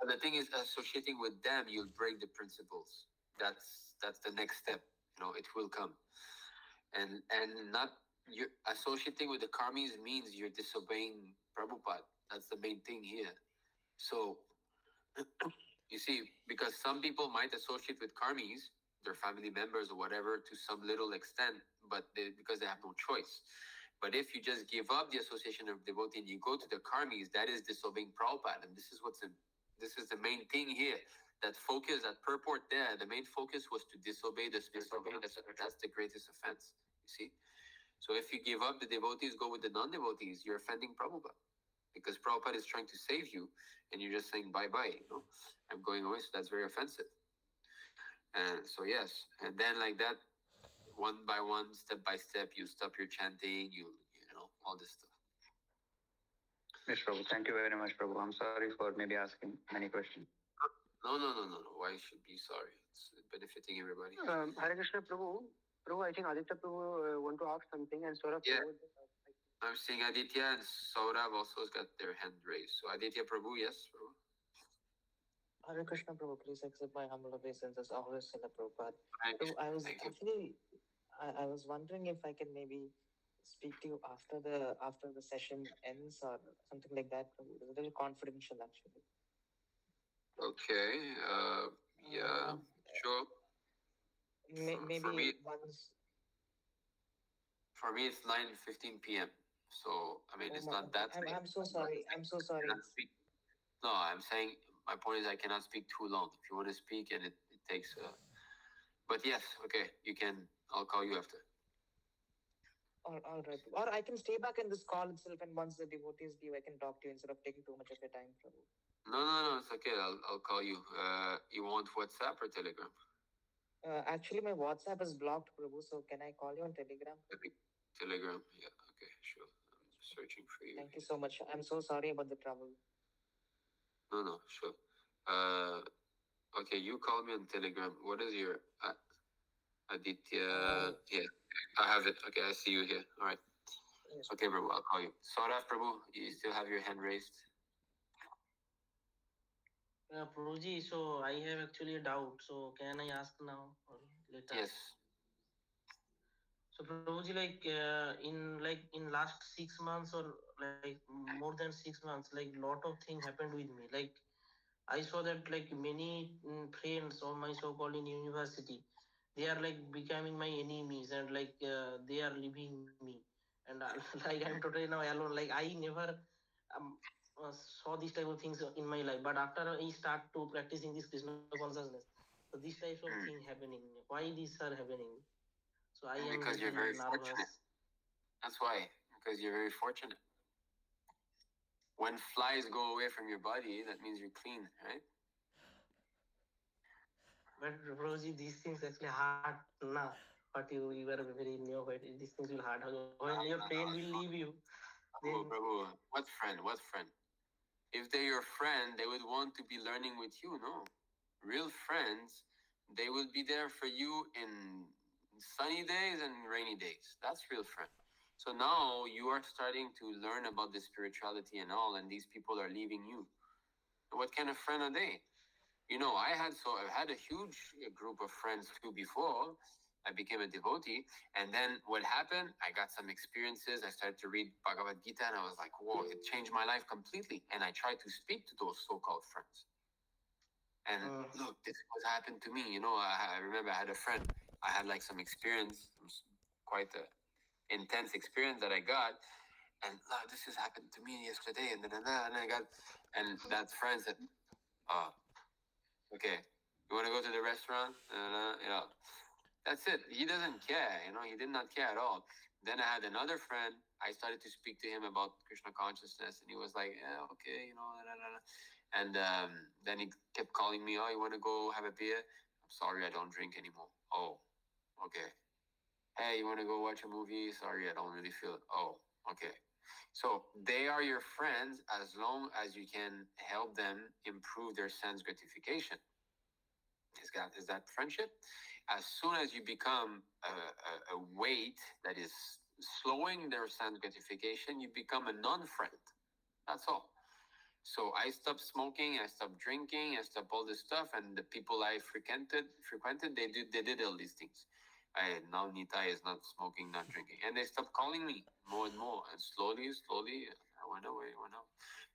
The thing is, associating with them, you'll break the principles. That's the next step. It will come, and not you associating with the karmis means you're disobeying Prabhupada. That's the main thing here. So you see, because some people might associate with karmis, their family members or whatever, to some little extent, but because they have no choice. But if you just give up the association of devotee and you go to the karmis, that is disobeying Prabhupada. And this is the main thing here. That focus, that purport there, the main focus was to disobey the spirit. That's the greatest offense, you see. So if you give up the devotees, go with the non-devotees, you're offending Prabhupada. Because Prabhupada is trying to save you, and you're just saying bye-bye, I'm going away, so that's very offensive. And so yes, and then like that, one by one, step by step, you stop your chanting, you know, all this stuff. Yes, Prabhu. Thank you very much, Prabhu. I'm sorry for maybe asking many questions. No. Why should be sorry? It's benefiting everybody. Hare Krishna, Prabhu. Prabhu, I think Aditya Prabhu want to ask something, and Saurabh. Yeah. Prabhu, I'm seeing Aditya and Saurabh also has got their hand raised. So Aditya Prabhu, yes, Prabhu. Hare Krishna, Prabhu, please accept my humble obeisances, always in the Prabhupada. Thank you. So I was Thank you. actually, I was wondering if I can maybe speak to you after the session ends or something like that. Prabhu. It's a little confidential, actually. Okay. Yeah. Sure. Maybe for me, once. For me, it's 9:15 p.m. So I mean, it's not that. I'm so sorry. I'm so sorry. No, I'm saying my point is I cannot speak too long. If you want to speak and it takes. But yes, okay, you can. I'll call you after. All right. Or I can stay back in this call itself, and once the devotees leave, I can talk to you instead of taking too much of your time, Prabhu. No, it's okay. I'll call you. You want WhatsApp or Telegram? Actually, my WhatsApp is blocked, Prabhu. So can I call you on Telegram? Telegram. Yeah. Okay. Sure. I'm searching for you. Thank you so much. I'm so sorry about the trouble. No. Sure. Okay. You call me on Telegram. What is your Aditya? Yeah. I have it. Okay. I see you here. All right. Yes. Okay, Prabhu. I'll call you. Saurabh, Prabhu, you still have your hand raised? Prabhuji, so I have actually a doubt. So can I ask now or later? Yes. So Prabhuji, in last 6 months or like more than 6 months, like lot of things happened with me. Like I saw that like many friends of my so-called in university, they are like becoming my enemies and like they are leaving me. And like I'm totally now alone. Like I never um, saw these type of things in my life. But after I start to practicing this Krishna consciousness, So these types of thing happening. Why these are happening? So I am Because you're little very nervous. fortunate. That's why. Because you're very fortunate. When flies go away from your body, that means you're clean, right? But Prabhuji, these things actually hard, nah. But you were very new, but these things will hard. When your friend will leave you, then Prabhu, what friend? What friend? If they're your friend, they would want to be learning with you, no? Real friends, they will be there for you in sunny days and rainy days. That's real friend. So now you are starting to learn about the spirituality and all, and these people are leaving you. What kind of friend are they? You know, I've had a huge group of friends too before I became a devotee. And then what happened? I got some experiences. I started to read Bhagavad Gita, and I was like, whoa, it changed my life completely. And I tried to speak to those so-called friends. And look, this was happened to me. You know, I remember I had a friend. I had like some experience, quite a intense experience that I got. And this has happened to me yesterday. And and that friend said, okay, you want to go to the restaurant? That's it. He doesn't care. You know, he did not care at all. Then I had another friend. I started to speak to him about Krishna consciousness, and he was like, "Yeah, okay, you know." And then he kept calling me. Oh, you want to go have a beer? I'm sorry, I don't drink anymore. Oh, okay. Hey, you want to go watch a movie? Sorry, I don't really feel it. Oh, okay. So they are your friends as long as you can help them improve their sense gratification. Is that friendship? As soon as you become a weight that is slowing their sense gratification, you become a non-friend. That's all. So I stopped smoking, I stopped drinking, I stopped all this stuff, and the people I frequented, they did all these things. Now Nitai is not smoking, not drinking, and they stopped calling me more and more, and slowly, I went away.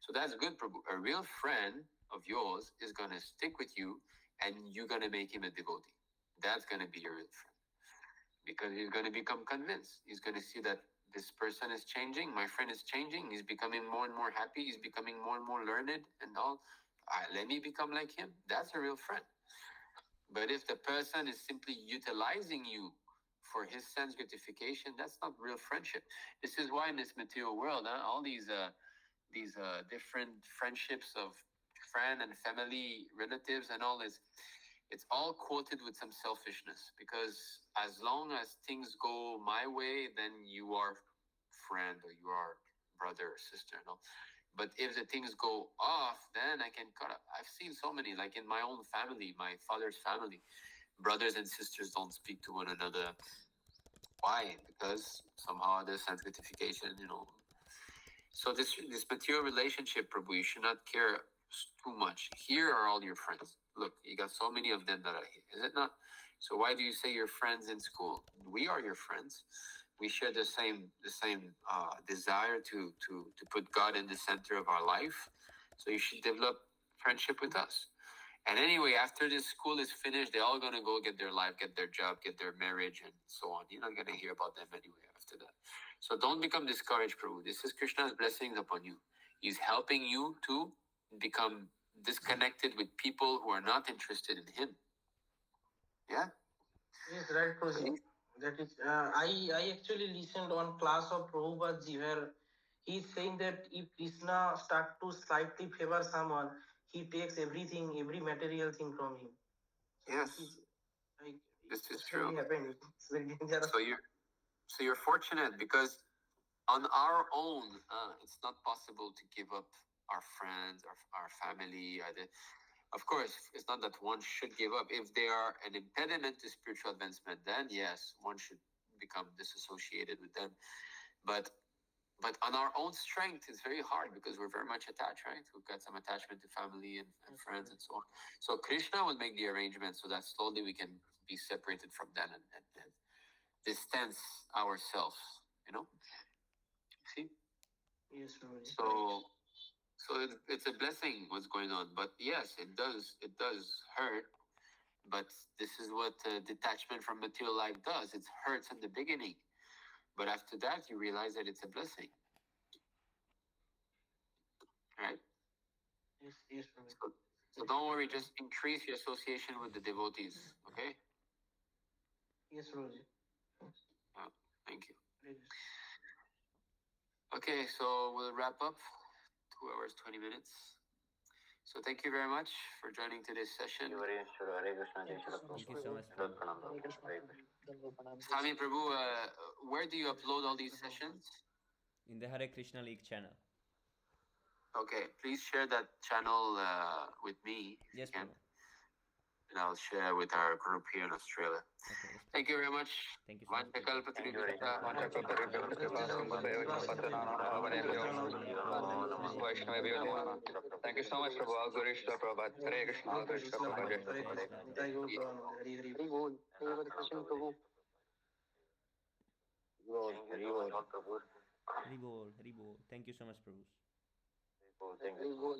So that's good, Prabhu. A real friend of yours is gonna stick with you, and you're gonna make him a devotee. That's gonna be your real friend, because he's gonna become convinced. He's gonna see that this person is changing. My friend is changing. He's becoming more and more happy. He's becoming more and more learned and all. Let me become like him. That's a real friend. But if the person is simply utilizing you for his sense gratification, that's not real friendship. This is why in this material world, all these different friendships of friend and family, relatives, and all this, it's all quoted with some selfishness, because as long as things go my way, then you are friend or you are brother or sister, no. But if the things go off, then I can cut up. I've seen so many, like in my own family, my father's family, brothers and sisters don't speak to one another. Why? Because somehow there's sense gratification, you know. So this material relationship, Prabhu, you should not care too much. Here are all your friends. Look, you got so many of them that are here. Is it not? So why do you say you're friends in school? We are your friends. We share the same desire to put God in the center of our life. So you should develop friendship with us. And anyway, after this school is finished, they're all gonna go get their life, get their job, get their marriage, and so on. You're not gonna hear about them anyway after that. So don't become discouraged, Prabhu. This is Krishna's blessings upon you. He's helping you to become disconnected with people who are not interested in him. Yeah? yes, right, Prabhuji. That is, I actually listened on class of Prabhupada where he's saying that if Krishna start to slightly favor someone, he takes everything, every material thing from him. So Yes. This is true. Happening. It's very dangerous. So you're fortunate, because on our own, it's not possible to give up our friends, our family. Of course, it's not that one should give up. If they are an impediment to spiritual advancement, then yes, one should become disassociated with them. But on our own strength, it's very hard, because we're very much attached, right? We've got some attachment to family and friends and so on. So Krishna will make the arrangements so that slowly we can be separated from them and distance ourselves, you know? See? Yes, Prabhuji. So it's a blessing what's going on. But yes, it does hurt. But this is what detachment from material life does. It hurts in the beginning. But after that, you realize that it's a blessing. Right? Yes, Prabhuji. So don't worry, just increase your association with the devotees. Okay. Yes, Prabhuji. Thank you. Okay, so we'll wrap up. 2 hours, 20 minutes. So thank you very much for joining today's session. Hare Krishna, Jai Shri Thank you so much, Prabhu. Prabhu. Hare Krishna, Prabhu. Swami Prabhu, where do you upload all these sessions? In the Hare Krishna League channel. Okay, please share that channel with me. if Yes, you can, Prabhu. and I'll share with our group here in Australia. Okay, yes, Thank you very much. Thank you so much. Prabhu. Thank you very Thank you so much, Prabhu. All glory to Prabhupada. Hare Krishna, all glory to Prabhupada. Nitai Gaur Prabhu. Hari Hari. Hari Bol. Hare Krishna, Prabhu. Hari Bol, Hari Bol. Thank you so much, Prabhu. Thank Hari you. Bol.